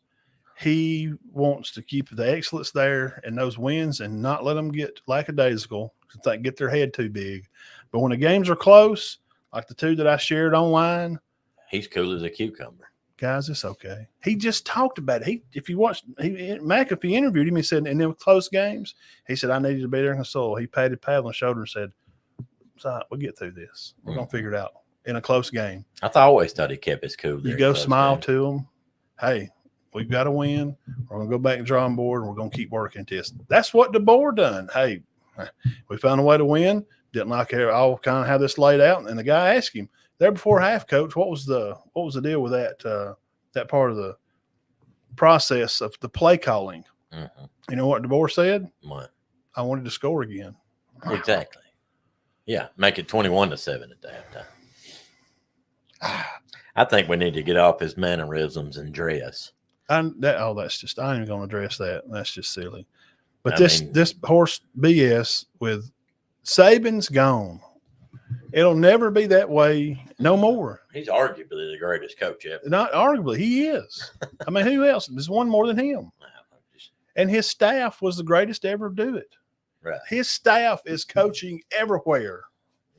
A: he wants to keep the excellence there and those wins and not let them get lackadaisical, get their head too big. But when the games are close, like the two that I shared online –
B: he's cool as a cucumber.
A: Guys, it's okay. He just talked about it. If you watched, McAfee interviewed him. He said, in them close games, he said, I needed to be there in the soul. He patted Pat on the shoulder and said, it's all right, we'll get through this. We're going to figure it out in a close game.
B: I always thought he kept his cool.
A: You go smile to him. Hey, we've got to win. We're going to go back to the drawing board, and we're going to keep working at this. That's what DeBoer done. Hey, we found a way to win. Didn't like it. I'll kind of have this laid out. And the guy asked him, there before half, coach, what was the deal with that part of the process of the play calling?
B: Mm-hmm.
A: You know what DeBoer said?
B: What?
A: I wanted to score again.
B: Exactly. Yeah, make it 21-7 at the halftime. I think we need to get off his mannerisms and dress.
A: That's just, I ain't even going to address that. That's just silly. But this horse BS with Saban's gone. It'll never be that way no more.
B: He's arguably the greatest coach ever.
A: Not arguably, he is. I mean, who else? There's one more than him. And his staff was the greatest to ever do it.
B: Right.
A: His staff is coaching everywhere.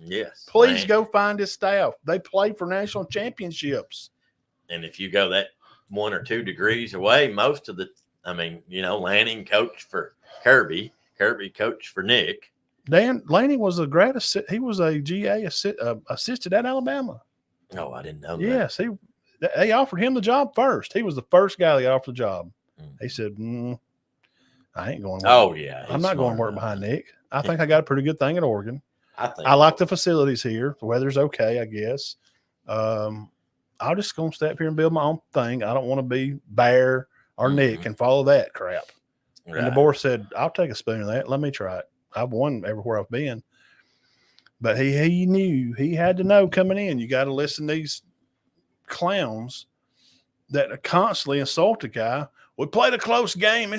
B: Yes.
A: Please go find his staff. They play for national championships.
B: And if you go that 1 or 2 degrees away, most of Lanning coached for Kirby. Kirby coached for Nick.
A: Lanning was a grad assistant. He was a GA assistant at Alabama.
B: Oh, I didn't know that.
A: Yes, they offered him the job first. He was the first guy they offered the job. He said, I ain't going to work.
B: Oh, yeah.
A: I'm not going to work behind Nick. I think I got a pretty good thing at Oregon.
B: I
A: like the facilities here. The weather's okay, I guess. I'm just going to stay up here and build my own thing. I don't want to be Bear or Nick and follow that crap. Right. And DeBoer said, I'll take a spoon of that. Let me try it. I've won everywhere I've been. But he knew. He had to know coming in. You got to listen to these clowns that constantly insult a guy. We played a close game.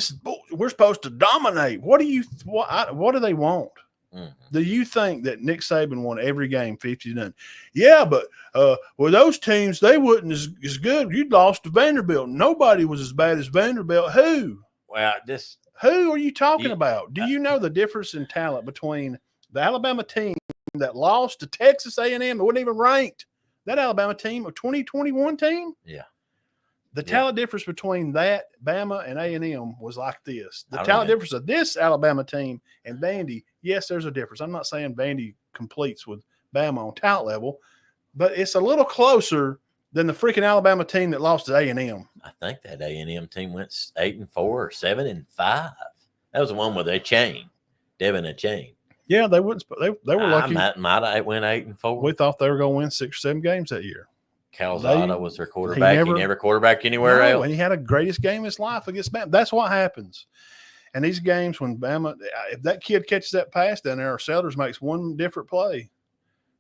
A: We're supposed to dominate. What do they want? Mm-hmm. Do you think that Nick Saban won every game 50-0? Yeah, but those teams, they wasn't as good. You'd lost to Vanderbilt. Nobody was as bad as Vanderbilt. Who?
B: Well,
A: who are you talking about? Do you know the difference in talent between the Alabama team that lost to Texas A&M? It wasn't even ranked. That Alabama team, a 2021 team?
B: Yeah.
A: The talent difference between that Bama and A&M was like this. The talent difference of this Alabama team and Vandy, yes, there's a difference. I'm not saying Vandy completes with Bama on talent level, but it's a little closer than the freaking Alabama team that lost to A&M.
B: I think that A&M team went 8-4 or 7-5. That was the one with a chain, Devin a chain.
A: Yeah, they wouldn't. They were lucky.
B: Might have went 8-4.
A: We thought they were going to win 6 or 7 games that year.
B: Calzada was their quarterback. He never quarterbacked anywhere else.
A: And he had a greatest game of his life against Bama. That's what happens. And these games when Bama, if that kid catches that pass down there or Sellers makes one different play,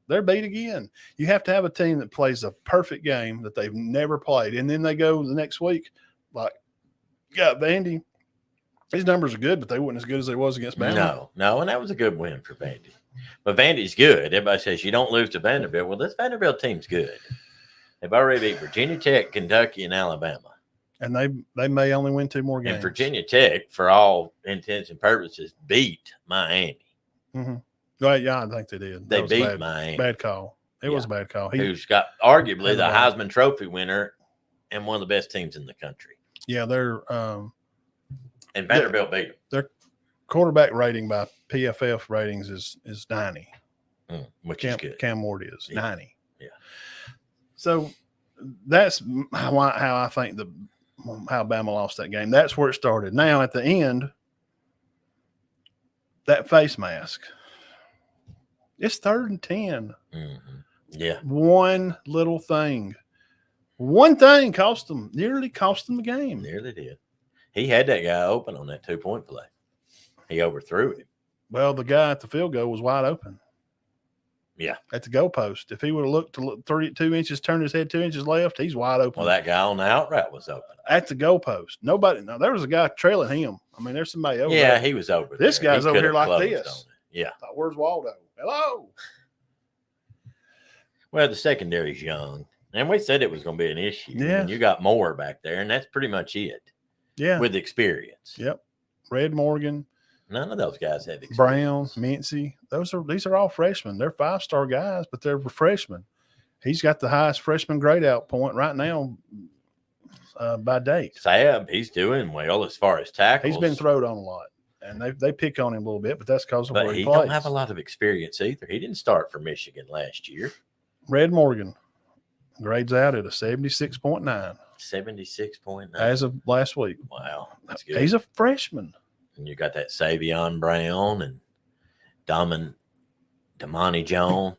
A: they're beat again. You have to have a team that plays a perfect game that they've never played. And then they go the next week, like, got Vandy. His numbers are good, but they weren't as good as they was against Bama.
B: No, and that was a good win for Vandy. But Vandy's good. Everybody says you don't lose to Vanderbilt. Well, this Vanderbilt team's good. They've already beat Virginia Tech, Kentucky, and Alabama.
A: And they may only win 2 more games.
B: And Virginia Tech, for all intents and purposes, beat Miami.
A: Mm-hmm. Well, yeah, I think they did.
B: They beat Miami.
A: Bad call. It was a bad call.
B: Who's got arguably the Heisman Trophy winner and one of the best teams in the country.
A: Yeah, they're
B: and Vanderbilt beat them.
A: Their quarterback rating by PFF ratings is 90.
B: Which is good.
A: Cam Ward is 90.
B: Yeah.
A: So that's how I think how Bama lost that game. That's where it started. Now at the end, that face mask. It's 3rd and 10.
B: Mm-hmm. Yeah.
A: One little thing. Nearly cost them the game.
B: Nearly did. He had that guy open on that 2-point play. He overthrew him.
A: Well, the guy at the field goal was wide open.
B: Yeah.
A: At the goalpost. If he would have looked to look 2 inches, turned his head 2 inches left, he's wide open.
B: Well, that guy on the out route was open.
A: At the goalpost. Nobody. No, there was a guy trailing him. I mean, there's somebody over there.
B: Yeah, he was over there.
A: This guy's over here like this.
B: On it. Yeah.
A: Thought, where's Waldo? Hello.
B: Well, the secondary's young. And we said it was going to be an issue.
A: Yeah.
B: And you got Moore back there, and that's pretty much it.
A: Yeah.
B: With experience.
A: Yep. Red Morgan.
B: None of those guys have experience.
A: Brown, Mincy. These are all freshmen. They're 5-star guys, but they're freshmen. He's got the highest freshman grade out point right now by date.
B: Sab, he's doing well as far as tackles.
A: He's been thrown on a lot, and they pick on him a little bit, but that's because of where he
B: plays.
A: plays.
B: Don't have a lot of experience either. He didn't start for Michigan last year.
A: Red Morgan grades out at a 76.9.
B: 76.9
A: as of last week.
B: Wow, that's good.
A: He's a freshman.
B: And you got that Savion Brown and Damani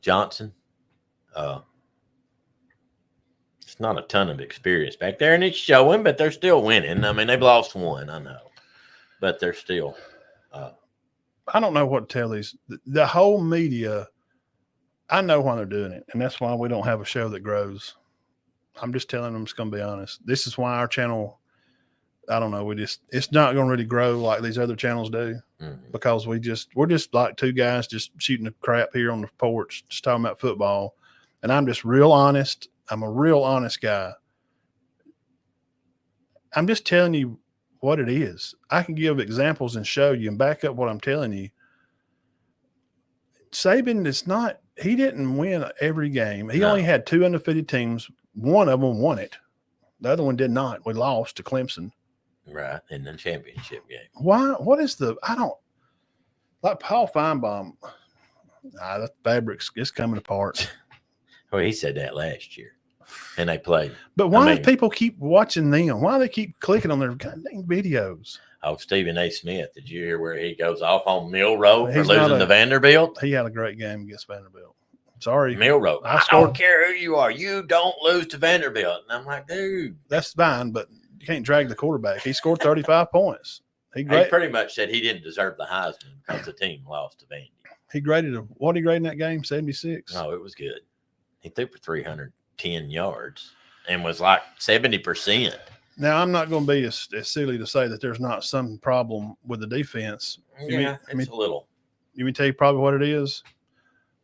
B: Johnson. It's not a ton of experience back there, and it's showing, but they're still winning. I mean, they've lost one, I know, but they're still.
A: I don't know what to tell these. The whole media, I know why they're doing it, and that's why we don't have a show that grows. I'm just telling them, it's going to be honest. This is why our channel, I don't know, it's not going to really grow like these other channels do, because we're just like two guys just shooting the crap here on the porch, just talking about football. And I'm just real honest. I'm a real honest guy. I'm just telling you what it is. I can give examples and show you and back up what I'm telling you. Saban he didn't win every game. He only had 2 undefeated teams. One of them won it. The other one did not. We lost to Clemson.
B: Right, in the championship game.
A: Why? What is like Paul Feinbaum, the fabric's it's coming apart.
B: Well, he said that last year, and they played.
A: But why do people keep watching them? Why do they keep clicking on their goddamn videos?
B: Oh, Stephen A. Smith, did you hear where he goes off on Milrow for losing to Vanderbilt?
A: He had a great game against Vanderbilt. Sorry.
B: Milrow. I don't care who you are. You don't lose to Vanderbilt. And I'm like, dude.
A: That's fine, but you can't drag the quarterback. He scored 35 points.
B: He pretty much said he didn't deserve the Heisman because the team lost to Vandy.
A: He graded what he graded in that game? 76.
B: No, it was good. He threw for 310 yards and was like 70%.
A: Now, I'm not going to be as silly to say that there's not some problem with the defense.
B: Yeah, it's a little.
A: Let me tell you probably what it is.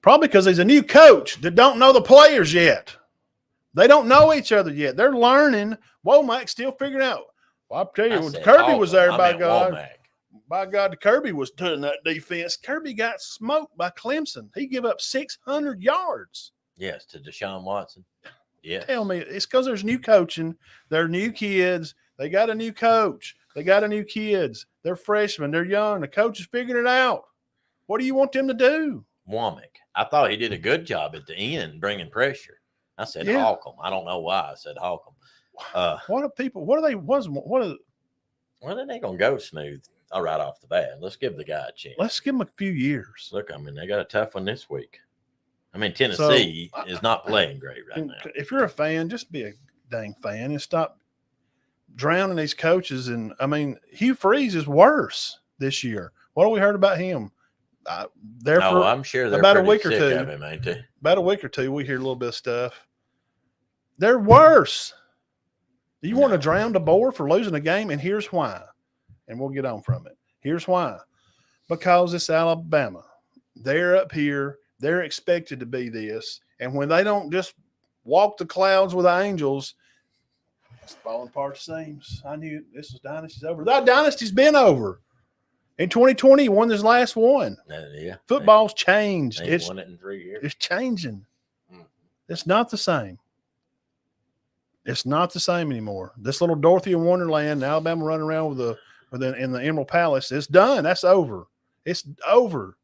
A: Probably because he's a new coach that don't know the players yet. They don't know each other yet. They're learning. Womack's still figuring out. Well, I'll tell you, when Kirby was there, by God. Womack. By God, Kirby was doing that defense. Kirby got smoked by Clemson. He gave up 600 yards.
B: Yes, to Deshaun Watson. Yeah.
A: Tell me, it's because there's new coaching. They're new kids. They got a new coach. They got a new kids. They're freshmen. They're young. The coach is figuring it out. What do you want them to do?
B: Womack. I thought he did a good job at the end bringing pressure. I said Holcomb. I don't know why I said Holcomb.
A: What are people? What are they? Well,
B: they gonna go smooth right off the bat. Let's give the guy a chance.
A: Let's give him a few years.
B: Look, I mean, they got a tough one this week. I mean, Tennessee is not playing great right now.
A: If you're a fan, just be a dang fan and stop drowning these coaches. And I mean, Hugh Freeze is worse this year. What have we heard about him?
B: I'm sure they're
A: about a week or two.
B: Of him, ain't they?
A: About a week or two, we hear a little bit of stuff. They're worse. Do you want to drown the board for losing a game? And here's why. And we'll get on from it. Here's why. Because it's Alabama. They're up here. They're expected to be this. And when they don't just walk the clouds with the angels, it's falling apart the seams. I knew this was dynasty's over. That dynasty's been over. In 2020, he won his last one.
B: Yeah.
A: Football's changed.
B: It's won it in 3 years.
A: It's changing. It's not the same. It's not the same anymore. This little Dorothy in Wonderland, Alabama running around in the Emerald Palace, it's done. That's over. It's over.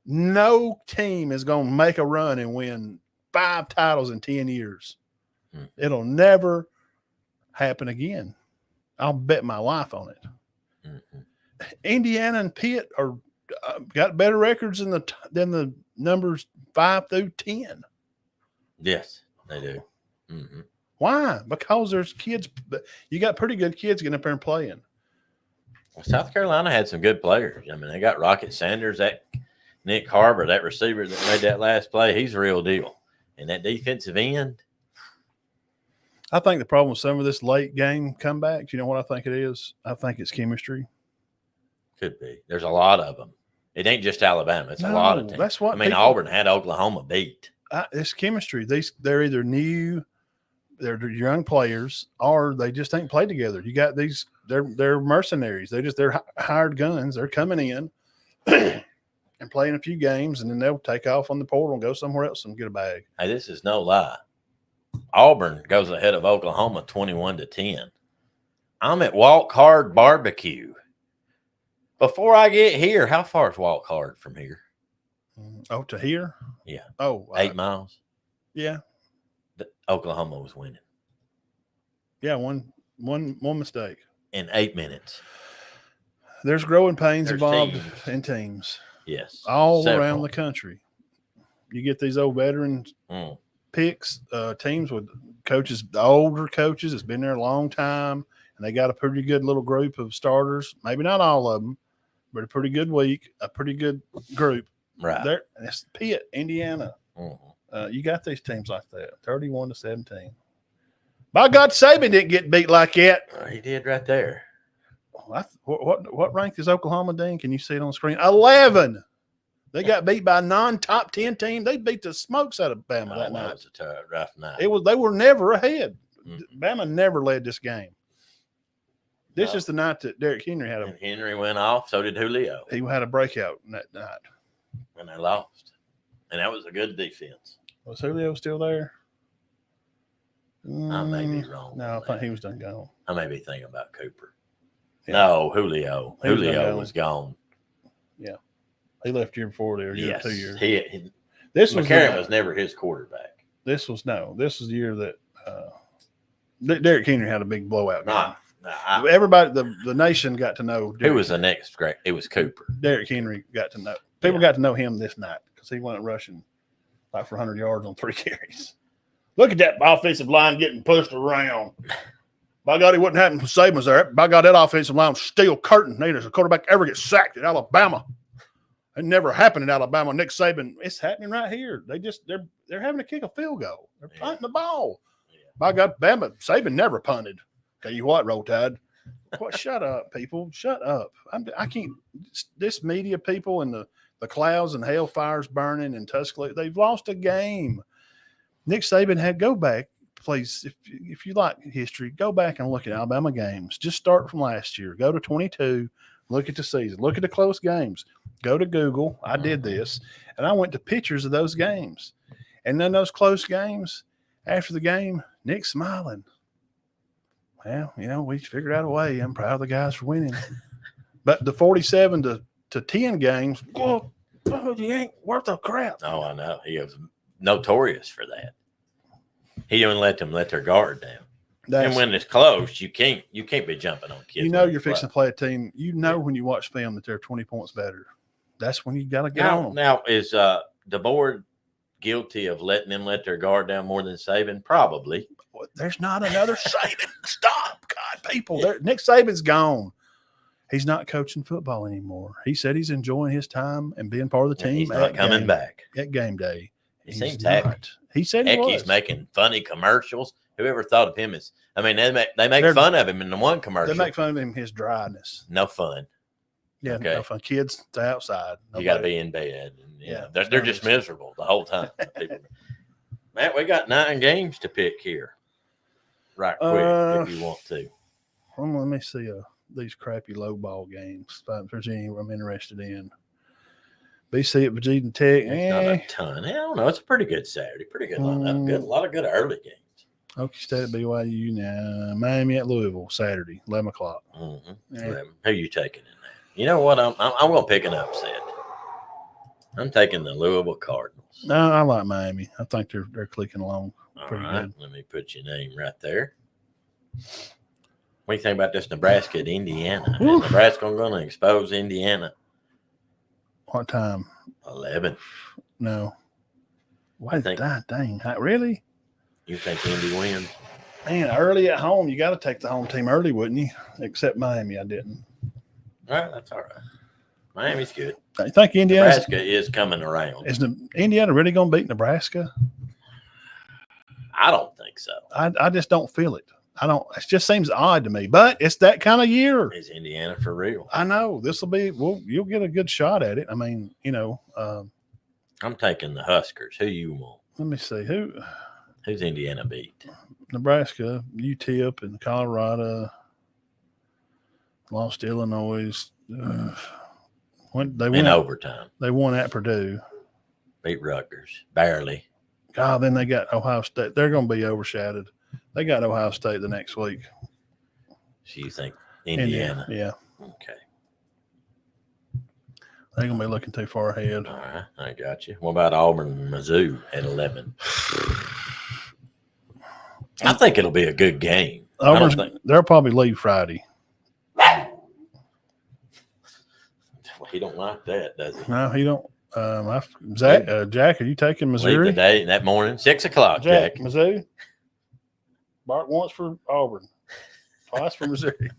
A: No team is going to make a run and win 5 titles in 10 years. It'll never happen again. I'll bet my life on it. Indiana and Pitt are got better records than the numbers 5 through 10.
B: Yes, they do.
A: Why? Because there's kids. You got pretty good kids getting up there and playing.
B: Well, South Carolina had some good players. I mean, they got Rocket Sanders. Nick Harbor, that receiver that made that last play, he's the real deal. And that defensive end.
A: I think the problem with some of this late game comebacks, you know what I think it is? I think it's chemistry.
B: Could be. There's a lot of them. It ain't just Alabama. It's a lot of teams.
A: That's what
B: Auburn had Oklahoma beat.
A: It's chemistry. They're either new, they're young players, or they just ain't played together. You got these. They're mercenaries. They're hired guns. They're coming in and playing a few games, and then they'll take off on the portal and go somewhere else and get a bag.
B: Hey, this is no lie. Auburn goes ahead of Oklahoma 21-10. I'm at Walk Hard Barbecue. Before I get here, how far is Walk Hard from here?
A: Oh, to here?
B: Yeah.
A: Oh,
B: 8 miles.
A: Yeah.
B: Oklahoma was winning.
A: Yeah, one mistake.
B: In 8 minutes.
A: There's growing pains
B: There's
A: involved
B: teams.
A: in teams.
B: Yes.
A: All
B: Several.
A: around the country. You get these old veteran picks, teams with coaches, the older coaches that's been there a long time, and they got a pretty good little group of starters. Maybe not all of them, but a pretty good week, a pretty good group.
B: Right.
A: There, it's Pitt, Indiana. You got these teams like that, 31-17. By God, Saban didn't get beat like that.
B: He did right there.
A: What rank is Oklahoma, Dean? Can you see it on the screen? 11. They got beat by a non-top 10 team. They beat the smokes out of Bama that night.
B: It was a rough night.
A: They were never ahead. Bama never led this game. This is the night that Derrick Henry had
B: and Henry went off. So did Julio.
A: He had a breakout that night.
B: And they lost. And that was a good defense.
A: Was Julio still there?
B: I may be wrong.
A: No, I think he was done gone.
B: I may be thinking about Cooper.
A: Yeah.
B: No, Julio. Julio was gone.
A: Yeah. He left year before there, 2 years.
B: McCarron was never his quarterback.
A: This was the year that Derrick Henry had a big blowout. Everybody, the nation got to know.
B: Who was the next great? It was Cooper.
A: Derrick Henry got to know. People got to know him this night because he went rushing like for 100 yards on 3 carries. Look at that offensive line getting pushed around. By God, it wouldn't happen for Saban's there. By God, that offensive line was steel curtain. Neither does a quarterback ever get sacked at Alabama. It never happened at Alabama. Nick Saban, it's happening right here. They're having to kick a field goal. They're punting the ball. Yeah. By God, Saban never punted. Tell you what, Roll Tide. What? Shut up, people. Shut up. I can't. This media people and the clouds and hellfires burning in Tuscaloosa, they've lost a game. Nick Saban had go back, please. If you like history, go back and look at Alabama games. Just start from last year. Go to 22. Look at the season. Look at the close games. Go to Google. I did this, and I went to pictures of those games. And then those close games, after the game, Nick's smiling. Well, we figured out a way. I'm proud of the guys for winning. But the 47 to 10 games, well, you ain't worth a crap.
B: Oh, I know. He was notorious for that. He didn't let them let their guard down. And when it's close, you can't be jumping on kids.
A: You're fixing to play a team. When you watch film that they're 20 points better. That's when you got to get on them. Now,
B: is the board guilty of letting them let their guard down more than Saban? Probably.
A: There's not another Saban. Stop, God, people. Nick Saban's gone. He's not coaching football anymore. He said he's enjoying his time and being part of the team.
B: He's not coming back
A: at game day.
B: He seems happy.
A: He said
B: he's making funny commercials. Whoever thought of him as, they make fun of him in the one commercial.
A: They make fun of him, his dryness.
B: No fun.
A: Yeah, okay. No fun. Kids to outside.
B: You got to be in bed. And, they're just miserable the whole time. Matt, we got 9 games to pick here. Right quick, if you want to.
A: Let me see these crappy low ball games. If there's any I'm interested in. BC at Virginia Tech.
B: Not a ton. I don't know. It's a pretty good Saturday. Pretty good lineup. A lot of good early games.
A: Okie State at BYU now. Miami at Louisville Saturday, 11 o'clock.
B: Yeah. Who you taking in there? You know what? I'm going to pick an upset. I'm taking the Louisville Cardinals.
A: No, I like Miami. I think they're clicking along pretty good.
B: Let me put your name right there. What do you think about this Nebraska at Indiana? Is Nebraska going to expose Indiana?
A: What time?
B: 11.
A: No. Dang. Really?
B: You think Indy wins?
A: Man, early at home, you got to take the home team early, wouldn't you? Except Miami, I didn't.
B: All right, that's all right. Miami's good.
A: I think
B: Nebraska is coming around.
A: Is Indiana really going to beat Nebraska?
B: I don't think so.
A: I just don't feel it. I don't. It just seems odd to me. But it's that kind of year.
B: Is Indiana for real?
A: I know this will be. Well, you'll get a good shot at it. I mean,
B: I'm taking the Huskers. Who you want?
A: let me see
B: Who's Indiana beat?
A: Nebraska, UTEP, and Colorado. Lost to Illinois. They won
B: in overtime.
A: They won at Purdue.
B: Beat Rutgers barely.
A: Then they got Ohio State. They're going to be overshadowed. They got Ohio State the next week.
B: So you think Indiana?
A: Yeah.
B: Okay.
A: They're going to be looking too far ahead.
B: All right, I got you. What about Auburn and Mizzou at 11? I think it'll be a good game.
A: They'll probably leave Friday.
B: He don't like that, does he?
A: No, he don't. Jack, are you taking Missouri?
B: Leave the day that morning, 6 o'clock, Jack.
A: Mizzou. Bart once for Auburn, twice for Missouri.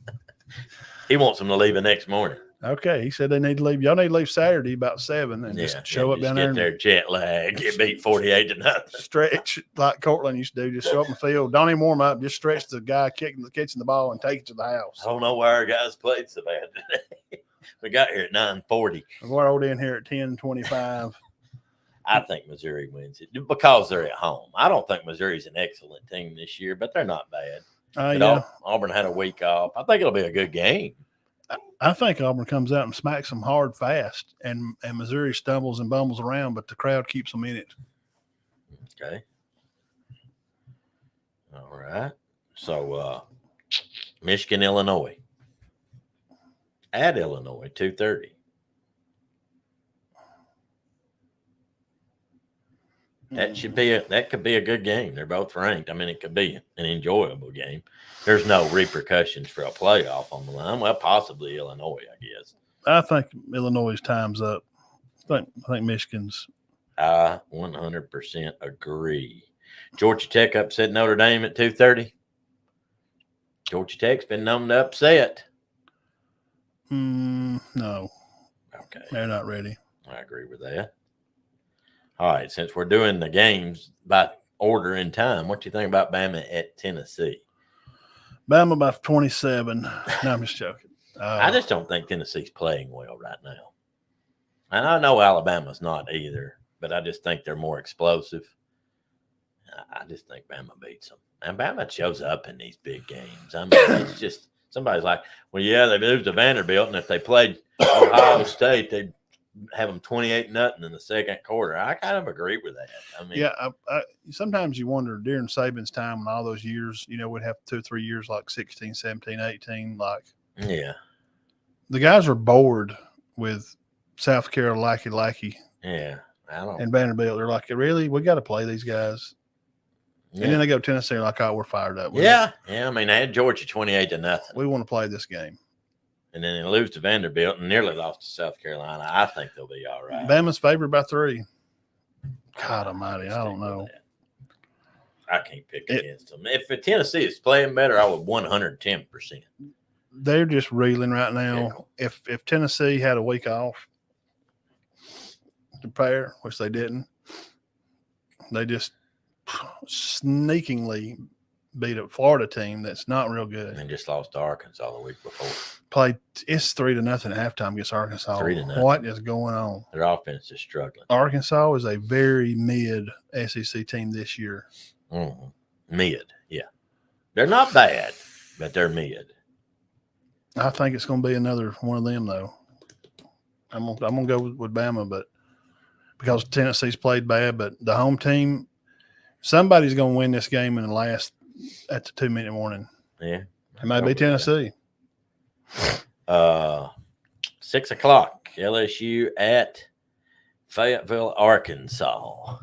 B: He wants them to leave the next morning.
A: Okay, he said they need to leave. Y'all need to leave Saturday about 7 and just show up down there.
B: Get their jet lag. Get beat 48-0.
A: Stretch like Cortland used to do. Just show up in the field. Don't even warm up. Just stretch the guy catching the ball and take it to the house.
B: I don't know why our guys played so bad today. We got here at 9:40.
A: We're rolled in here at 10:25.
B: I think Missouri wins it because they're at home. I don't think Missouri's an excellent team this year, but they're not bad. Auburn had a week off. I think it'll be a good game.
A: I think Auburn comes out and smacks them hard fast, and Missouri stumbles and bumbles around, but the crowd keeps them in it.
B: Okay. All right. So, Michigan, Illinois. At Illinois, 2:30. That could be a good game. They're both ranked. I mean, it could be an enjoyable game. There's no repercussions for a playoff on the line. Well, possibly Illinois, I guess.
A: I think Illinois' time's up. I think Michigan's.
B: I 100% agree. Georgia Tech upset Notre Dame at 2:30. Georgia Tech's been known to upset.
A: No.
B: Okay.
A: They're not ready.
B: I agree with that. All right, since we're doing the games by order in time, what do you think about Bama at Tennessee?
A: Bama by 27. No, I'm just joking.
B: I just don't think Tennessee's playing well right now. And I know Alabama's not either, but I just think they're more explosive. I just think Bama beats them. And Bama shows up in these big games. I mean, it's just somebody's like, well, yeah, they moved to Vanderbilt, and if they played Ohio State, they'd have them 28-0 in the second quarter. I kind of agree with that. I mean,
A: yeah, I sometimes you wonder during Saban's time and all those years, we'd have 2 or 3 years like 16, 17, 18. Like,
B: yeah,
A: the guys are bored with South Carolina, Lackey.
B: Yeah, I don't.
A: And Vanderbilt, they're like, really, we got to play these guys. Yeah. And then they go to Tennessee, like, oh, we're fired up.
B: Yeah. I mean, they had Georgia 28-0.
A: We want to play this game.
B: And then they lose to Vanderbilt and nearly lost to South Carolina. I think they'll be all right.
A: Bama's favored by 3. God almighty, I don't know.
B: I can't pick against them. If Tennessee is playing better, I would 110%.
A: They're just reeling right now. Yeah. If Tennessee had a week off to prepare, which they didn't, they just sneakingly beat a Florida team that's not real good.
B: And just lost to Arkansas the week before.
A: It's 3-0 at halftime against Arkansas.
B: 3-0.
A: What is going on?
B: Their offense is struggling.
A: Arkansas is a very mid SEC team this year.
B: Mm-hmm. Mid, yeah. They're not bad, but they're mid.
A: I think it's going to be another one of them, though. I'm gonna go with Bama, but because Tennessee's played bad, but the home team, somebody's going to win this game in the last at the 2-minute warning.
B: Yeah,
A: it might be Tennessee.
B: 6 o'clock. LSU at Fayetteville, Arkansas.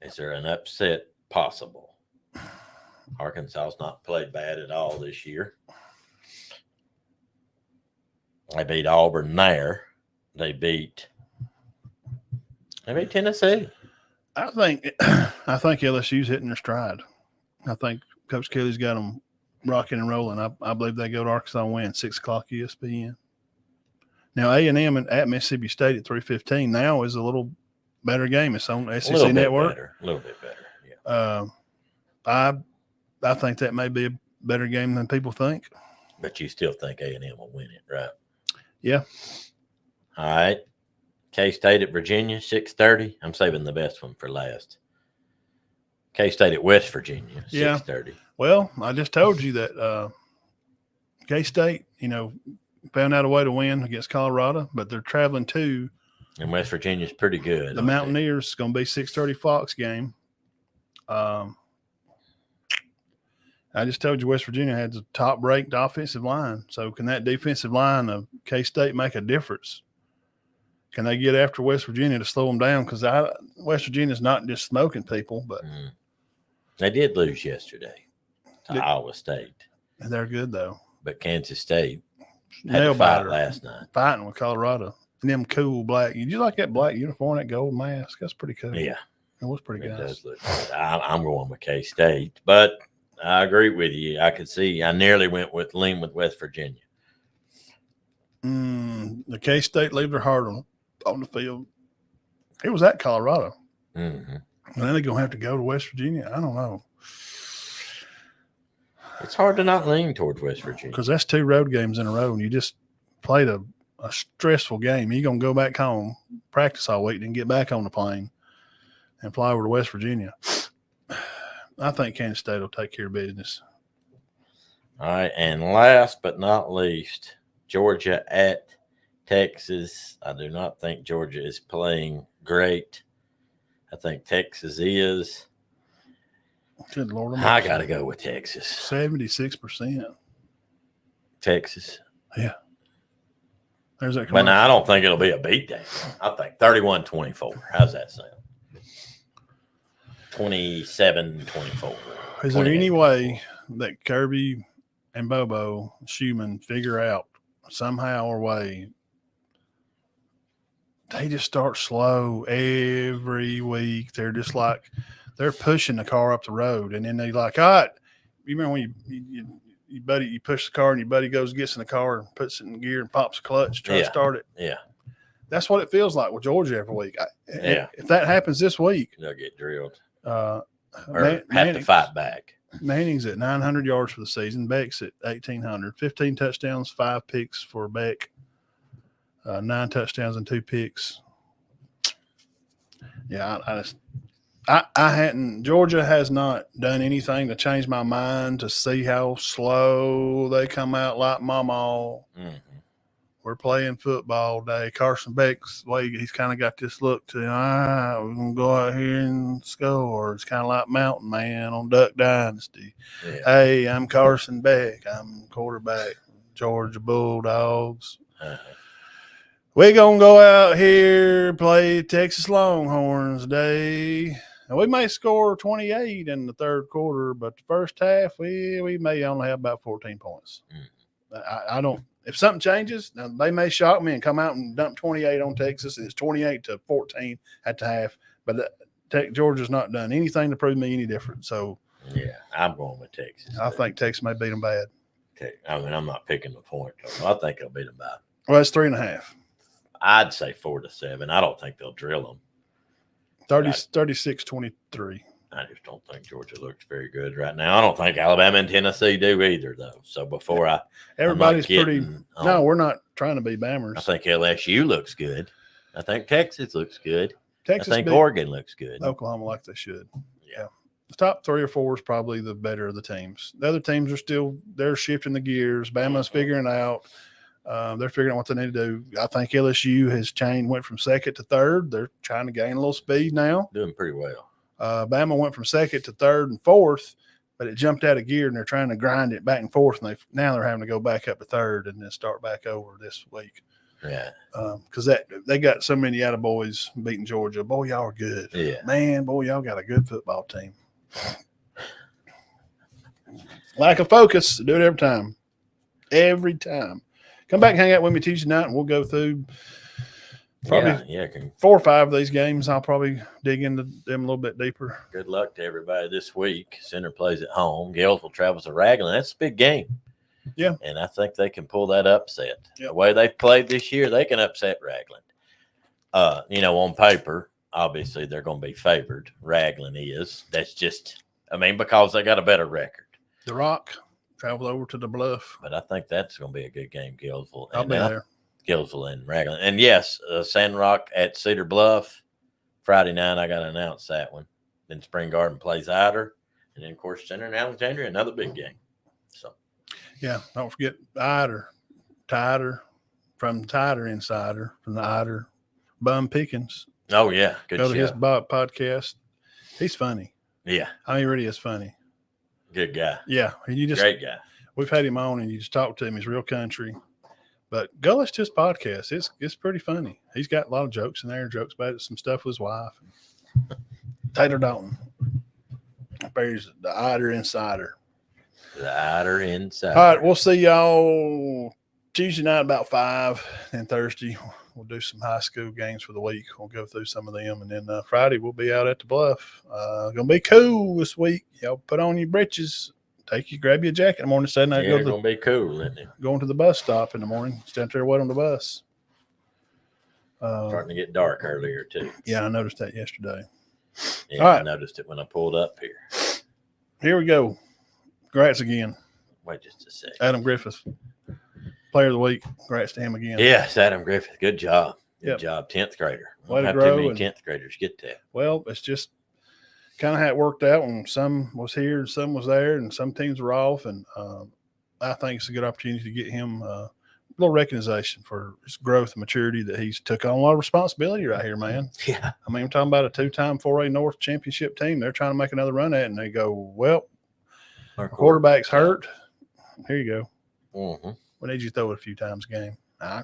B: Is there an upset possible? Arkansas's not played bad at all this year. They beat Auburn there. They beat Tennessee.
A: I think LSU's hitting their stride. I think Coach Kelly's got them rocking and rolling. I believe they go to Arkansas and win 6 o'clock ESPN. Now A&M at Mississippi State at 3:15 now is a little better game. It's on SEC Network.
B: A little bit better. Yeah.
A: I think that may be a better game than people think.
B: But you still think A&M will win it, right?
A: Yeah.
B: All right. K-State at Virginia, 6:30. I'm saving the best one for last. K-State at West Virginia, 6:30.
A: Well, I just told you that K-State, found out a way to win against Colorado, but they're traveling to.
B: And West Virginia's pretty good.
A: The Mountaineers is going to be 6:30 Fox game. I just told you West Virginia had the top-ranked offensive line. So can that defensive line of K-State make a difference? Can they get after West Virginia to slow them down? Because West Virginia's not just smoking people, but
B: they did lose yesterday to Iowa State.
A: They're good though.
B: But Kansas State had to fight last night,
A: fighting with Colorado. And them cool black. Did you like that black uniform, that gold mask? That's pretty cool.
B: Yeah,
A: it was pretty good.
B: It does look good. I'm going with K-State, but I agree with you. I could see. I nearly went with West Virginia.
A: The K-State leave their heart on the field. It was at Colorado.
B: Mm-hmm.
A: And then they're going to have to go to West Virginia. I don't know.
B: It's hard to not lean towards West Virginia.
A: Because that's 2 road games in a row, and you just played a stressful game. You're going to go back home, practice all week, and get back on the plane and fly over to West Virginia. I think Kansas State will take care of business.
B: All right, and last but not least, Georgia at Texas. I do not think Georgia is playing great. I think Texas is.
A: Good Lord.
B: I got to go with Texas.
A: 76%.
B: Texas.
A: Yeah. There's that.
B: But now I don't think it'll be a beatdown. I think 31-24. How's that sound? 27-24.
A: Is there any way that Kirby and Bobo Schumann figure out somehow or way they just start slow every week? They're just like they're pushing the car up the road, and then they like, all right. You remember when you push the car and your buddy goes, gets in the car and puts it in gear and pops the clutch, try to start it.
B: Yeah.
A: That's what it feels like with Georgia every week. If that happens this week,
B: they'll get drilled.
A: Or
B: have to fight back.
A: Manning's at 900 yards for the season. Beck's at 1,800. 15 touchdowns, 5 picks for Beck. 9 touchdowns and 2 picks. Yeah, I hadn't. Georgia has not done anything to change my mind to see how slow they come out like mama.
B: Mm-hmm.
A: We're playing football day. Carson Beck's way, he's kind of got this look to, we're going to go out here and score. It's kind of like Mountain Man on Duck Dynasty. Yeah. Hey, I'm Carson Beck. I'm quarterback, Georgia Bulldogs.
B: Uh-huh.
A: We're going to go out here, play Texas Longhorns Day. And we may score 28 in the third quarter, but the first half, we may only have about 14 points. I don't. If something changes, now they may shock me and come out and dump 28 on Texas. It's 28-14 at the half. But Georgia's not done anything to prove me any different. So,
B: yeah, I'm going with Texas.
A: I think Texas may beat them bad.
B: I mean, I'm not picking the point. I think they'll beat them bad.
A: Well, it's 3.5.
B: I'd say 4-7. I don't think they'll drill them.
A: 36-23.
B: I just don't think Georgia looks very good right now. I don't think Alabama and Tennessee do either, though. So before
A: everybody's pretty. No, we're not trying to be Bammers.
B: I think LSU looks good. I think Texas looks good. I think Oregon looks good.
A: Oklahoma like they should. Yeah. The top 3 or 4 is probably the better of the teams. The other teams are they're shifting the gears. Bama's figuring out. They're figuring out what they need to do. I think LSU has went from 2nd to 3rd. They're trying to gain a little speed now.
B: Doing pretty well.
A: Bama went from 2nd to 3rd and 4th, but it jumped out of gear, and they're trying to grind it back and forth. And now they're having to go back up to 3rd and then start back over this week.
B: Yeah.
A: Because they got so many attaboys beating Georgia. Boy, y'all are good.
B: Yeah.
A: Man, boy, y'all got a good football team. Lack of focus. Do it every time. Every time. Come back and hang out with me Tuesday night, and we'll go through Probably
B: Yeah.
A: 4 or 5 of these games, I'll probably dig into them a little bit deeper.
B: Good luck to everybody this week. Center plays at home. Gainesville travels to Raglan. That's a big game.
A: Yeah.
B: And I think they can pull that upset.
A: Yep.
B: The way they've played this year, they can upset Raglan. On paper, obviously they're going to be favored. Raglan is. That's just, because they got a better record.
A: The Rock traveled over to the Bluff.
B: But I think that's going to be a good game, Gainesville.
A: I'll be there.
B: Gainesville and Raglan. And yes, Sandrock at Cedar Bluff Friday night. I got to announce that one. Then Spring Garden plays Ider, and then of course Center and Alexandria, another big game. So
A: yeah, don't forget Tider from Tider Insider from the Ider Bum Pickens.
B: Oh yeah, good
A: Go to
B: show.
A: his podcast. He's funny.
B: Yeah,
A: he really is funny.
B: Good guy.
A: Yeah,
B: Great guy.
A: We've had him on, and you just talk to him. He's real country. But go listen to his podcast. It's pretty funny. He's got a lot of jokes in there, jokes about some stuff with his wife. Taylor Dalton. There's the Ider Insider.
B: The Ider Insider.
A: All right, we'll see y'all Tuesday night about 5, and Thursday we'll do some high school games for the week. We'll go through some of them, and then Friday we'll be out at the Bluff. Gonna be cool this week. Y'all put on your britches. Grab your jacket in the morning, Saturday night.
B: Yeah, it's gonna be cool, isn't it?
A: Going to the bus stop in the morning. Stand there, wait on the bus.
B: Starting to get dark earlier too.
A: Yeah, I noticed that yesterday.
B: Yeah,
A: All right.
B: I noticed it when I pulled up here.
A: Here we go. Congrats again,
B: Wait just a second.
A: Adam Griffith, Player of the Week. Congrats to him again.
B: Yes, Adam Griffith. Good job. Good
A: Yep.
B: job. 10th grader.
A: Way to
B: Not
A: grow
B: too many
A: and-
B: 10th graders get that.
A: Well, it's just kind of how it worked out when some was here and some was there and some teams were off. And I think it's a good opportunity to get him a little recognition for his growth and maturity that he's took on a lot of responsibility right here, man.
B: Yeah.
A: I'm talking about a 2-time 4A North championship team. They're trying to make another run at it, and they go, well,
B: Our
A: quarterback's hurt. Here you go.
B: Mm-hmm.
A: We need you to throw it a few times a game.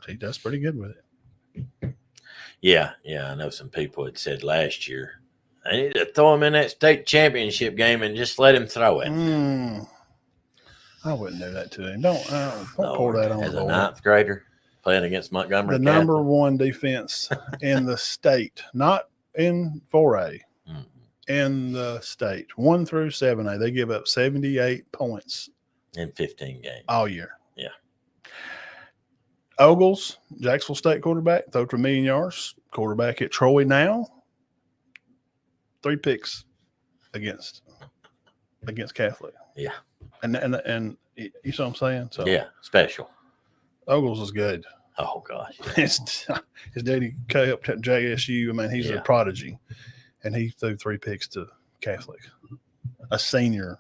A: He does pretty good with it.
B: Yeah. I know some people had said last year, I need to throw him in that state championship game and just let him throw it.
A: I wouldn't do that to him. Don't pour that on
B: As
A: the
B: a
A: boy.
B: 9th grader playing against Montgomery
A: The
B: Catholic.
A: number one defense in the state, not in 4A, in the state, 1 through 7A. They give up 78 points
B: in 15 games
A: all year.
B: Yeah.
A: Ogles, Jacksonville State quarterback, throw for 1 million yards. Quarterback at Troy now, 3 picks against Catholic.
B: Yeah.
A: And you see what I'm saying? So
B: yeah, special.
A: Ogles is good.
B: Oh gosh,
A: His daddy helped at JSU. He's a prodigy, and he threw 3 picks to Catholic. A senior,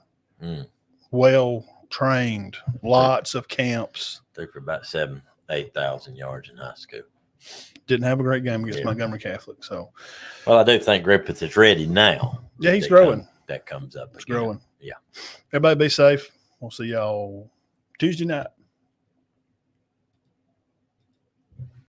A: well trained, lots of camps.
B: Threw for about 7,000-8,000 yards in high school.
A: Didn't have a great game against Montgomery Catholic. So,
B: well, I do think Griffith is ready now.
A: Yeah, he's growing.
B: That comes up.
A: He's growing.
B: Yeah.
A: Everybody be safe. We'll see y'all Tuesday night.